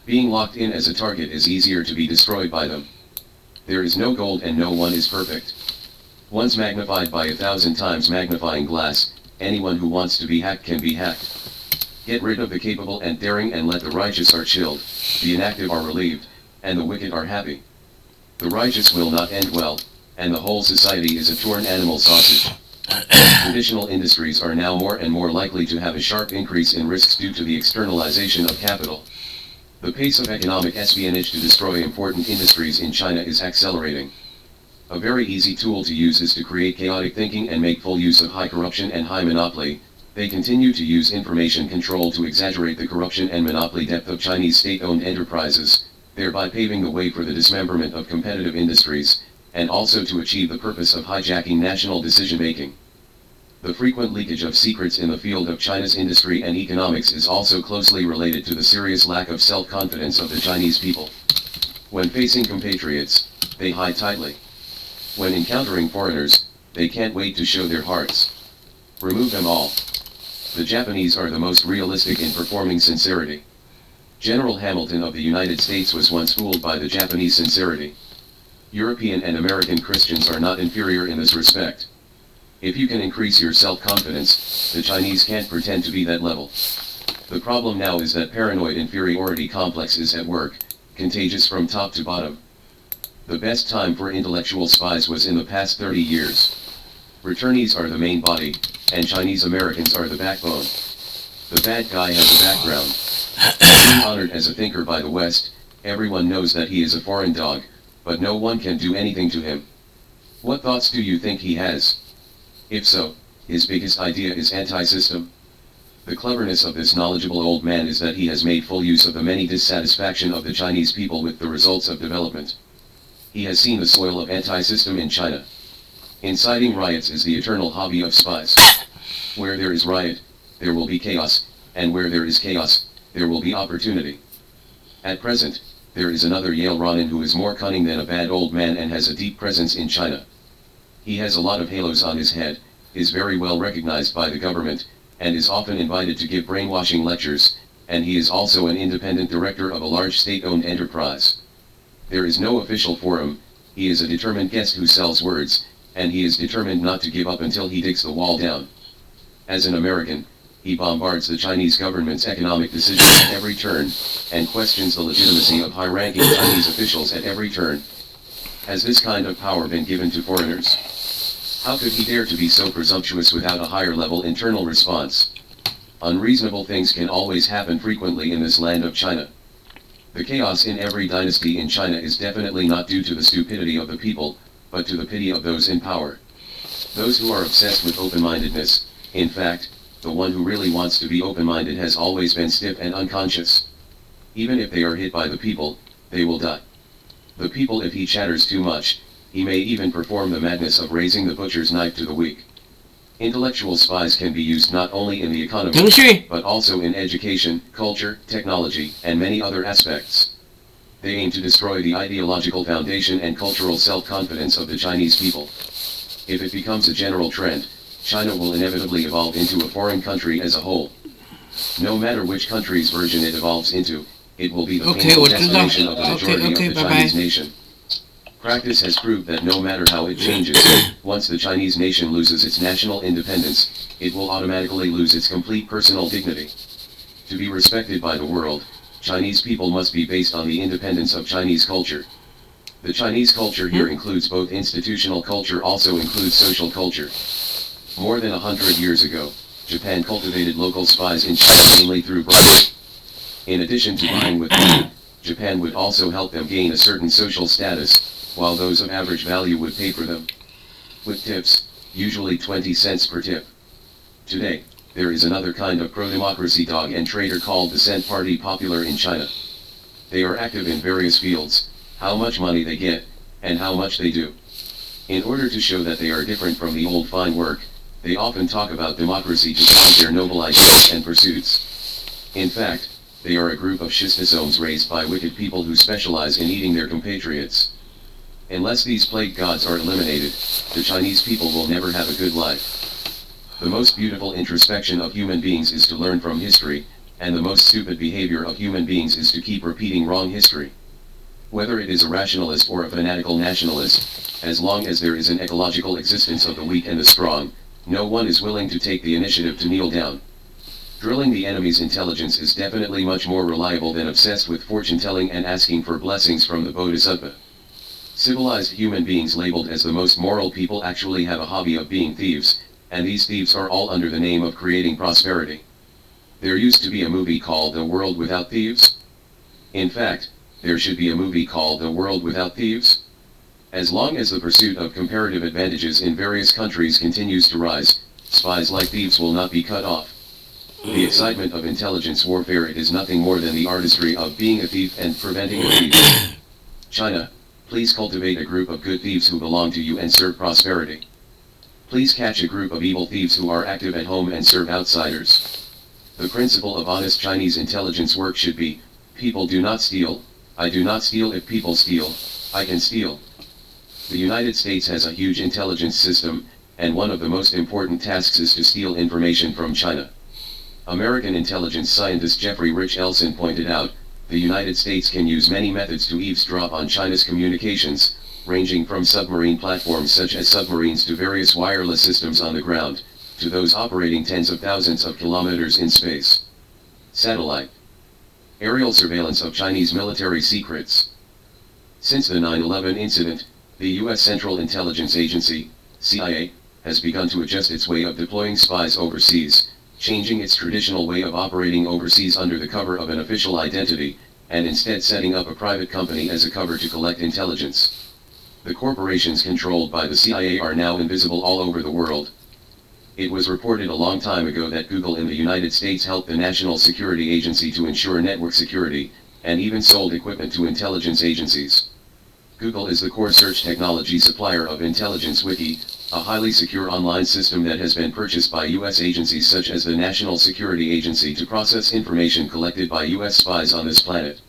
Being locked in as a target is easier to be destroyed by them. There is no gold and no one is perfect. Once magnified by 1,000 times magnifying glass, anyone who wants to be hacked can be hacked. Get rid of the capable and daring and let the righteous are chilled, the inactive are relieved, and the wicked are happy. The righteous will not end well, and the whole society is a torn animal sausage. Traditional industries are now more and more likely to have a sharp increase in risks due to the externalization of capital. The pace of economic espionage to destroy important industries in China is accelerating. A very easy tool to use is to create chaotic thinking and make full use of high corruption and high monopoly. They continue to use information control to exaggerate the corruption and monopoly depth of Chinese state-owned enterprises, thereby paving the way for the dismemberment of competitive industries, and also to achieve the purpose of hijacking national decision-making. The frequent leakage of secrets in the field of China's industry and economics is also closely related to the serious lack of self-confidence of the Chinese people. When facing compatriots, they hide tightly. When encountering foreigners, they can't wait to show their hearts. Remove them all. The Japanese are the most realistic in performing sincerity. General Hamilton of the United States was once fooled by the Japanese sincerity. European and American Christians are not inferior in this respect. If you can increase your self-confidence, the Chinese can't pretend to be that level. The problem now is that paranoid inferiority complex is at work, contagious from top to bottom. The best time for intellectual spies was in the past 30 years. Returnees are the main body, and Chinese Americans are the backbone. The bad guy has a background. Being honored as a thinker by the West, everyone knows that he is a foreign dog, but no one can do anything to him. What thoughts do you think he has? If so, his biggest idea is anti-system. The cleverness of this knowledgeable old man is that he has made full use of the many dissatisfaction of the Chinese people with the results of development. He has seen the soil of anti-system in China. Inciting riots is the eternal hobby of spies. Where there is riot, there will be chaos, and where there is chaos, there will be opportunity. At present, there is another Yale Ronin who is more cunning than a bad old man and has a deep presence in China. He has a lot of halos on his head, is very well recognized by the government, and is often invited to give brainwashing lectures, and he is also an independent director of a large state-owned enterprise. There is no official forum, he is a determined guest who sells words, and he is determined not to give up until he digs the wall down. As an American, he bombards the Chinese government's economic decisions at every turn, and questions the legitimacy of high-ranking Chinese officials at every turn. Has this kind of power been given to foreigners? How could he dare to be so presumptuous without a higher-level internal response? Unreasonable things can always happen frequently in this land of China. The chaos in every dynasty in China is definitely not due to the stupidity of the people, but to the pity of those in power. Those who are obsessed with open-mindedness, in fact, the one who really wants to be open-minded has always been stiff and unconscious. Even if they are hit by the people, they will die. The people, if he chatters too much, he may even perform the madness of raising the butcher's knife to the weak. Intellectual spies can be used not only in the economy, but also in education, culture, technology, and many other aspects. They aim to destroy the ideological foundation and cultural self-confidence of the Chinese people. If it becomes a general trend, China will inevitably evolve into a foreign country as a whole. No matter which country's version it evolves into, it will be the painful destination of the majority of the Chinese nation. Practice has proved that no matter how it changes, once the Chinese nation loses its national independence, it will automatically lose its complete personal dignity. To be respected by the world, Chinese people must be based on the independence of Chinese culture. The Chinese culture here includes both institutional culture, also includes social culture. More than 100 years ago, Japan cultivated local spies in China mainly through bribery. In addition to buying with money, Japan would also help them gain a certain social status, while those of average value would pay for them. With tips, usually 20 cents per tip. Today, there is another kind of pro-democracy dog and traitor called the Cent Party popular in China. They are active in various fields, how much money they get, and how much they do. In order to show that they are different from the old fine work, they often talk about democracy to flaunt their noble ideas and pursuits. In fact, they are a group of schistosomes raised by wicked people who specialize in eating their compatriots. Unless these plague gods are eliminated, the Chinese people will never have a good life. The most beautiful introspection of human beings is to learn from history, and the most stupid behavior of human beings is to keep repeating wrong history. Whether it is a rationalist or a fanatical nationalist, as long as there is an ecological existence of the weak and the strong, no one is willing to take the initiative to kneel down. Drilling the enemy's intelligence is definitely much more reliable than obsessed with fortune-telling and asking for blessings from the Bodhisattva. Civilized human beings labeled as the most moral people actually have a hobby of being thieves, and these thieves are all under the name of creating prosperity. There used to be a movie called The World Without Thieves. In fact, there should be a movie called The World Without Thieves. As long as the pursuit of comparative advantages in various countries continues to rise, spies like thieves will not be cut off. The excitement of intelligence warfare is nothing more than the artistry of being a thief and preventing a thief. China, please cultivate a group of good thieves who belong to you and serve prosperity. Please catch a group of evil thieves who are active at home and serve outsiders. The principle of honest Chinese intelligence work should be, people do not steal, I do not steal. If people steal, I can steal. The United States has a huge intelligence system, and one of the most important tasks is to steal information from China. American intelligence scientist Jeffrey Rich Elson pointed out, the United States can use many methods to eavesdrop on China's communications, ranging from submarine platforms such as submarines to various wireless systems on the ground, to those operating tens of thousands of kilometers in space. Satellite. Aerial surveillance of Chinese military secrets. Since the 9/11 incident, the U.S. Central Intelligence Agency, CIA, has begun to adjust its way of deploying spies overseas, changing its traditional way of operating overseas under the cover of an official identity, and instead setting up a private company as a cover to collect intelligence. The corporations controlled by the CIA are now invisible all over the world. It was reported a long time ago that Google in the United States helped the National Security Agency to ensure network security, and even sold equipment to intelligence agencies. Google is the core search technology supplier of Intelligence Wiki, a highly secure online system that has been purchased by U.S. agencies such as the National Security Agency to process information collected by U.S. spies on this planet.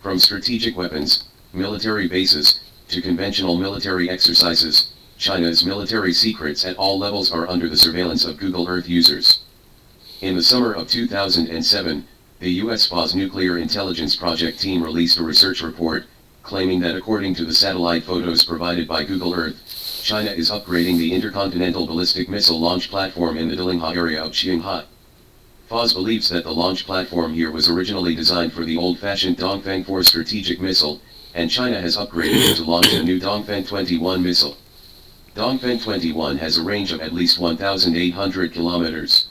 From strategic weapons, military bases, to conventional military exercises, China's military secrets at all levels are under the surveillance of Google Earth users. In the summer of 2007, the U.S. FA's Nuclear Intelligence Project team released a research report, claiming that according to the satellite photos provided by Google Earth, China is upgrading the intercontinental ballistic missile launch platform in the Dilingha area of Qinghai. FA's believes that the launch platform here was originally designed for the old-fashioned Dongfeng 4 strategic missile, and China has upgraded it to launch a new Dongfeng 21 missile. Dongfeng 21 has a range of at least 1,800 kilometers.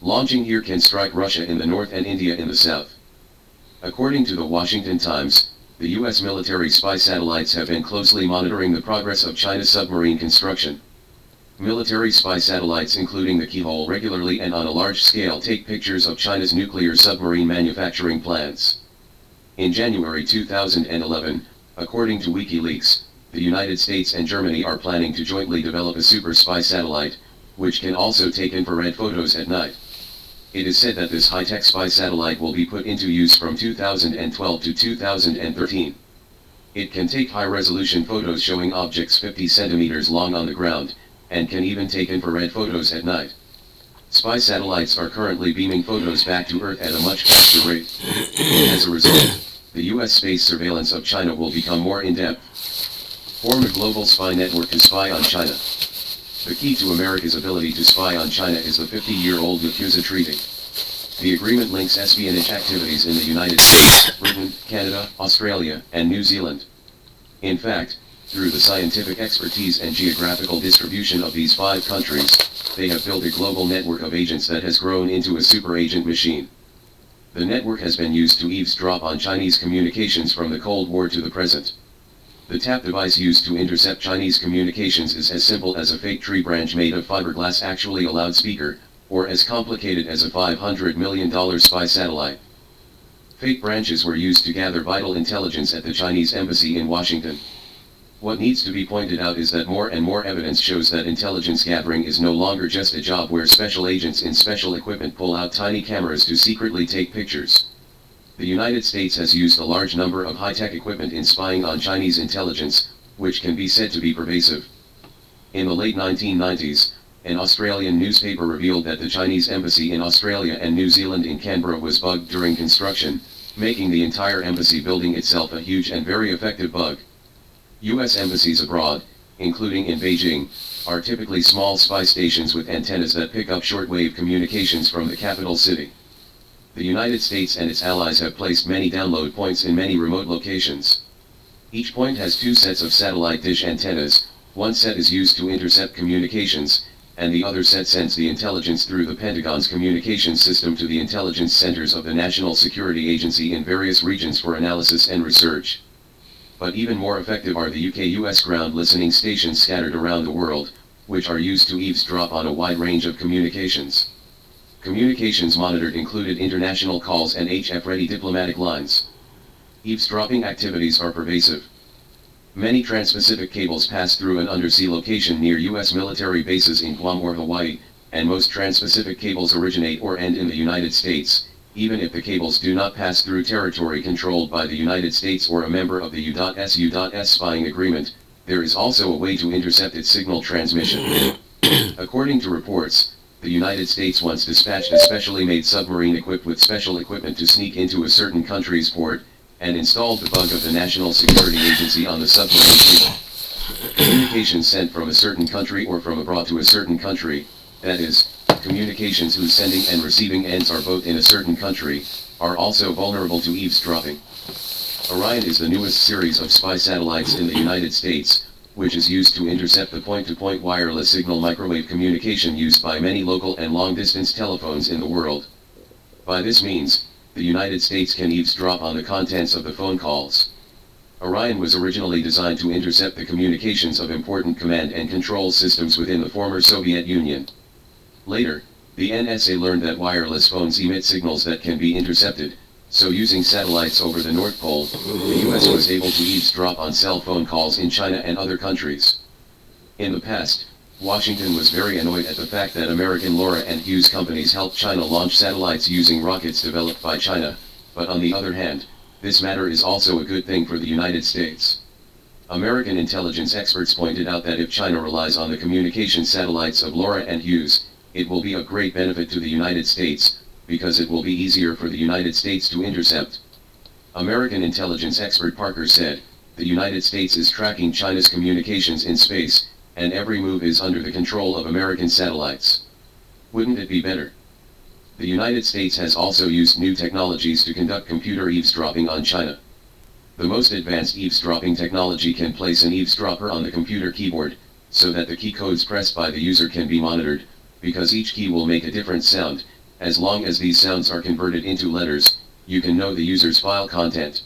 Launching here can strike Russia in the north and India in the south. According to the Washington Times, the U.S. military spy satellites have been closely monitoring the progress of China's submarine construction. Military spy satellites including the Keyhole regularly and on a large scale take pictures of China's nuclear submarine manufacturing plants. In January 2011, according to WikiLeaks, the United States and Germany are planning to jointly develop a super spy satellite, which can also take infrared photos at night. It is said that this high-tech spy satellite will be put into use from 2012 to 2013. It can take high-resolution photos showing objects 50 centimeters long on the ground, and can even take infrared photos at night. Spy satellites are currently beaming photos back to Earth at a much faster rate. As a result, the U.S. space surveillance of China will become more in-depth. Form a global spy network to spy on China. The key to America's ability to spy on China is the 50-year-old Yakuza Treaty. The agreement links espionage activities in the United States, Britain, Canada, Australia, and New Zealand. In fact, through the scientific expertise and geographical distribution of these 5 countries, they have built a global network of agents that has grown into a super agent machine. The network has been used to eavesdrop on Chinese communications from the Cold War to the present. The tap device used to intercept Chinese communications is as simple as a fake tree branch made of fiberglass, actually a loudspeaker, or as complicated as a $500 million spy satellite. Fake branches were used to gather vital intelligence at the Chinese embassy in Washington. What needs to be pointed out is that more and more evidence shows that intelligence gathering is no longer just a job where special agents in special equipment pull out tiny cameras to secretly take pictures. The United States has used a large number of high-tech equipment in spying on Chinese intelligence, which can be said to be pervasive. In the late 1990s, an Australian newspaper revealed that the Chinese embassy in Australia and New Zealand in Canberra was bugged during construction, making the entire embassy building itself a huge and very effective bug. U.S. embassies abroad, including in Beijing, are typically small spy stations with antennas that pick up shortwave communications from the capital city. The United States and its allies have placed many download points in many remote locations. Each point has 2 sets of satellite dish antennas. One set is used to intercept communications, and the other set sends the intelligence through the Pentagon's communications system to the intelligence centers of the National Security Agency in various regions for analysis and research. But even more effective are the UK-US ground listening stations scattered around the world, which are used to eavesdrop on a wide range of communications. Communications monitored included international calls and HF-ready diplomatic lines. Eavesdropping activities are pervasive. Many trans-Pacific cables pass through an undersea location near U.S. military bases in Guam or Hawaii, and most trans-Pacific cables originate or end in the United States, even if the cables do not pass through territory controlled by the United States or a member of the U.S. spying agreement, there is also a way to intercept its signal transmission. According to reports, the United States once dispatched a specially made submarine equipped with special equipment to sneak into a certain country's port, and installed the bug of the National Security Agency on the submarine keel. Communications sent from a certain country or from abroad to a certain country, that is, communications whose sending and receiving ends are both in a certain country, are also vulnerable to eavesdropping. Orion is the newest series of spy satellites in the United States, which is used to intercept the point-to-point wireless signal microwave communication used by many local and long-distance telephones in the world. By this means, the United States can eavesdrop on the contents of the phone calls. Orion was originally designed to intercept the communications of important command and control systems within the former Soviet Union. Later, the NSA learned that wireless phones emit signals that can be intercepted, so using satellites over the North Pole, the US was able to eavesdrop on cell phone calls in China and other countries. In the past, Washington was very annoyed at the fact that American LoRa and Hughes companies helped China launch satellites using rockets developed by China, but on the other hand, this matter is also a good thing for the United States. American intelligence experts pointed out that if China relies on the communication satellites of LoRa and Hughes, it will be a great benefit to the United States, because it will be easier for the United States to intercept. American intelligence expert Parker said, "The United States is tracking China's communications in space, and every move is under the control of American satellites. Wouldn't it be better?" The United States has also used new technologies to conduct computer eavesdropping on China. The most advanced eavesdropping technology can place an eavesdropper on the computer keyboard, so that the key codes pressed by the user can be monitored, because each key will make a different sound. As long as these sounds are converted into letters, you can know the user's file content.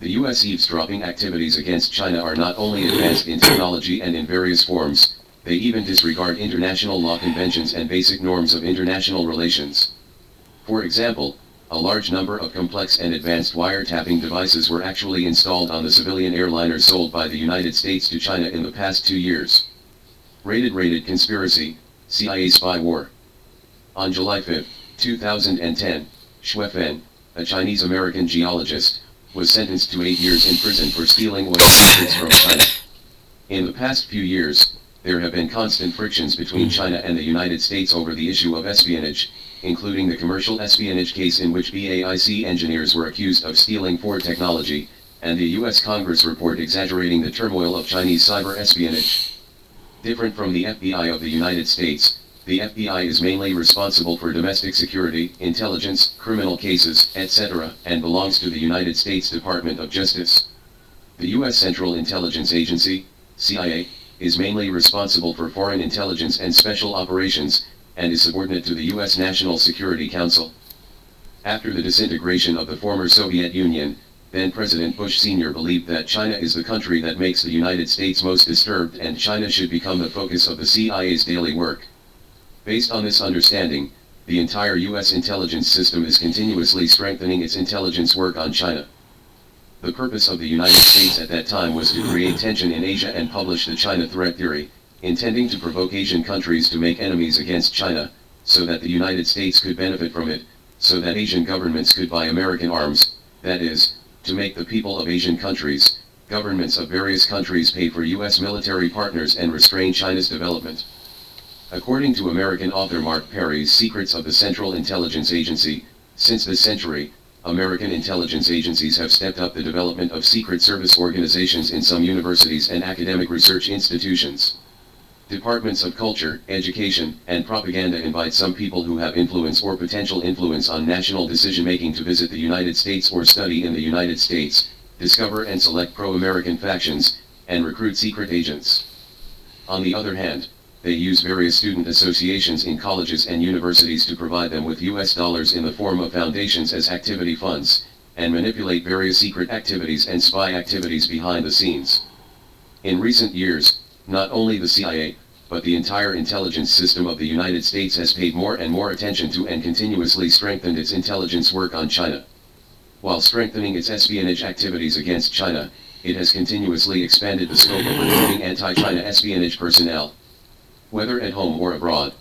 The US eavesdropping activities against China are not only advanced in technology and in various forms, they even disregard international law conventions and basic norms of international relations. For example, a large number of complex and advanced wiretapping devices were actually installed on the civilian airliners sold by the United States to China in the past 2 years. Rated Conspiracy, CIA Spy War. On July 5, 2010, Xue Fen, a Chinese-American geologist, was sentenced to 8 years in prison for stealing oil secrets from China. In the past few years, there have been constant frictions between China and the United States over the issue of espionage, including the commercial espionage case in which BAIC engineers were accused of stealing Ford technology, and the US Congress report exaggerating the turmoil of Chinese cyber espionage. Different from the FBI of the United States, the FBI is mainly responsible for domestic security, intelligence, criminal cases, etc., and belongs to the United States Department of Justice. The U.S. Central Intelligence Agency, CIA, is mainly responsible for foreign intelligence and special operations, and is subordinate to the U.S. National Security Council. After the disintegration of the former Soviet Union, then-President Bush Sr. believed that China is the country that makes the United States most disturbed and China should become the focus of the CIA's daily work. Based on this understanding, the entire U.S. intelligence system is continuously strengthening its intelligence work on China. The purpose of the United States at that time was to create tension in Asia and publish the China threat theory, intending to provoke Asian countries to make enemies against China, so that the United States could benefit from it, so that Asian governments could buy American arms, that is, to make the people of Asian countries, governments of various countries pay for U.S. military partners and restrain China's development. According to American author Mark Perry's Secrets of the Central Intelligence Agency, since this century, American intelligence agencies have stepped up the development of secret service organizations in some universities and academic research institutions. Departments of culture, education, and propaganda invite some people who have influence or potential influence on national decision-making to visit the United States or study in the United States, discover and select pro-American factions, and recruit secret agents. On the other hand, they use various student associations in colleges and universities to provide them with US dollars in the form of foundations as activity funds, and manipulate various secret activities and spy activities behind the scenes. In recent years, not only the CIA, but the entire intelligence system of the United States has paid more and more attention to and continuously strengthened its intelligence work on China. While strengthening its espionage activities against China, it has continuously expanded the scope of recruiting anti-China espionage personnel, whether at home or abroad.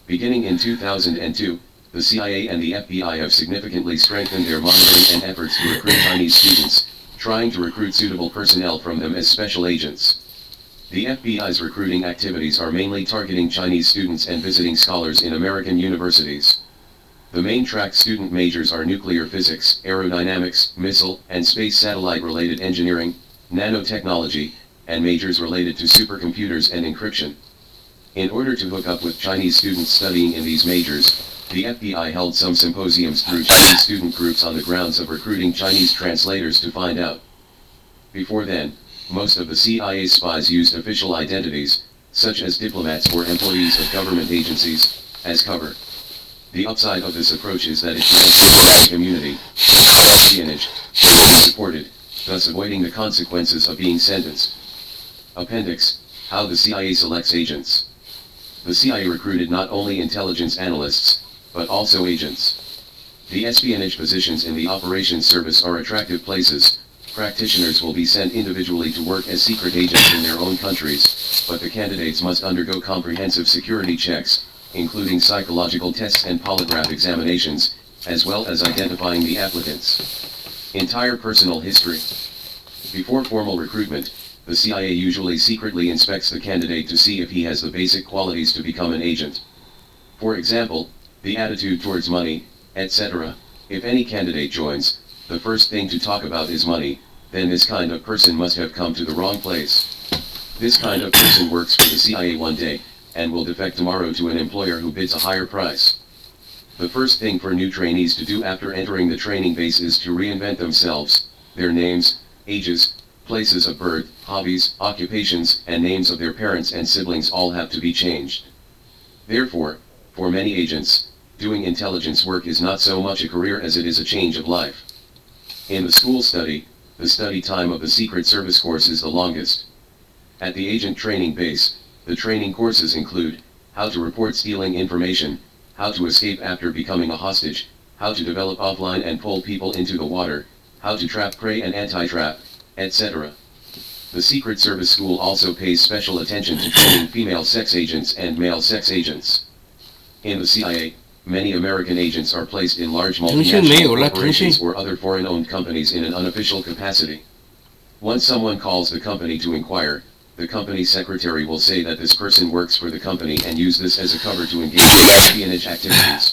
Beginning in 2002, the CIA and the FBI have significantly strengthened their monitoring and efforts to recruit Chinese students, trying to recruit suitable personnel from them as special agents. The FBI's recruiting activities are mainly targeting Chinese students and visiting scholars in American universities. The main track student majors are nuclear physics, aerodynamics, missile and space satellite-related engineering, nanotechnology, and majors related to supercomputers and encryption. In order to hook up with Chinese students studying in these majors, the FBI held some symposiums through Chinese student groups on the grounds of recruiting Chinese translators to find out. Before then, most of the CIA spies used official identities, such as diplomats or employees of government agencies, as cover. The upside of this approach is that it prevents immunity, espionage, supported, thus avoiding the consequences of being sentenced. Appendix: How the CIA selects agents. The CIA recruited not only intelligence analysts, but also agents. The espionage positions in the operations service are attractive places. Practitioners will be sent individually to work as secret agents in their own countries, but the candidates must undergo comprehensive security checks, including psychological tests and polygraph examinations, as well as identifying the applicants' entire personal history. Before formal recruitment, the CIA usually secretly inspects the candidate to see if he has the basic qualities to become an agent. For example, the attitude towards money, etc. If any candidate joins, the first thing to talk about is money, then this kind of person must have come to the wrong place. This kind of person works for the CIA one day, and will defect tomorrow to an employer who bids a higher price. The first thing for new trainees to do after entering the training base is to reinvent themselves. Their names, ages, places of birth, hobbies, occupations, and names of their parents and siblings all have to be changed. Therefore, for many agents, doing intelligence work is not so much a career as it is a change of life. In the school study, the study time of the Secret Service course is the longest. At the agent training base, the training courses include how to report stealing information, how to escape after becoming a hostage, how to develop offline and pull people into the water, how to trap prey and anti-trap, etc. The Secret Service school also pays special attention to training female sex agents and male sex agents. In the CIA, many American agents are placed in large multinational corporations or other foreign-owned companies in an unofficial capacity. Once someone calls the company to inquire, the company secretary will say that this person works for the company and use this as a cover to engage in espionage activities.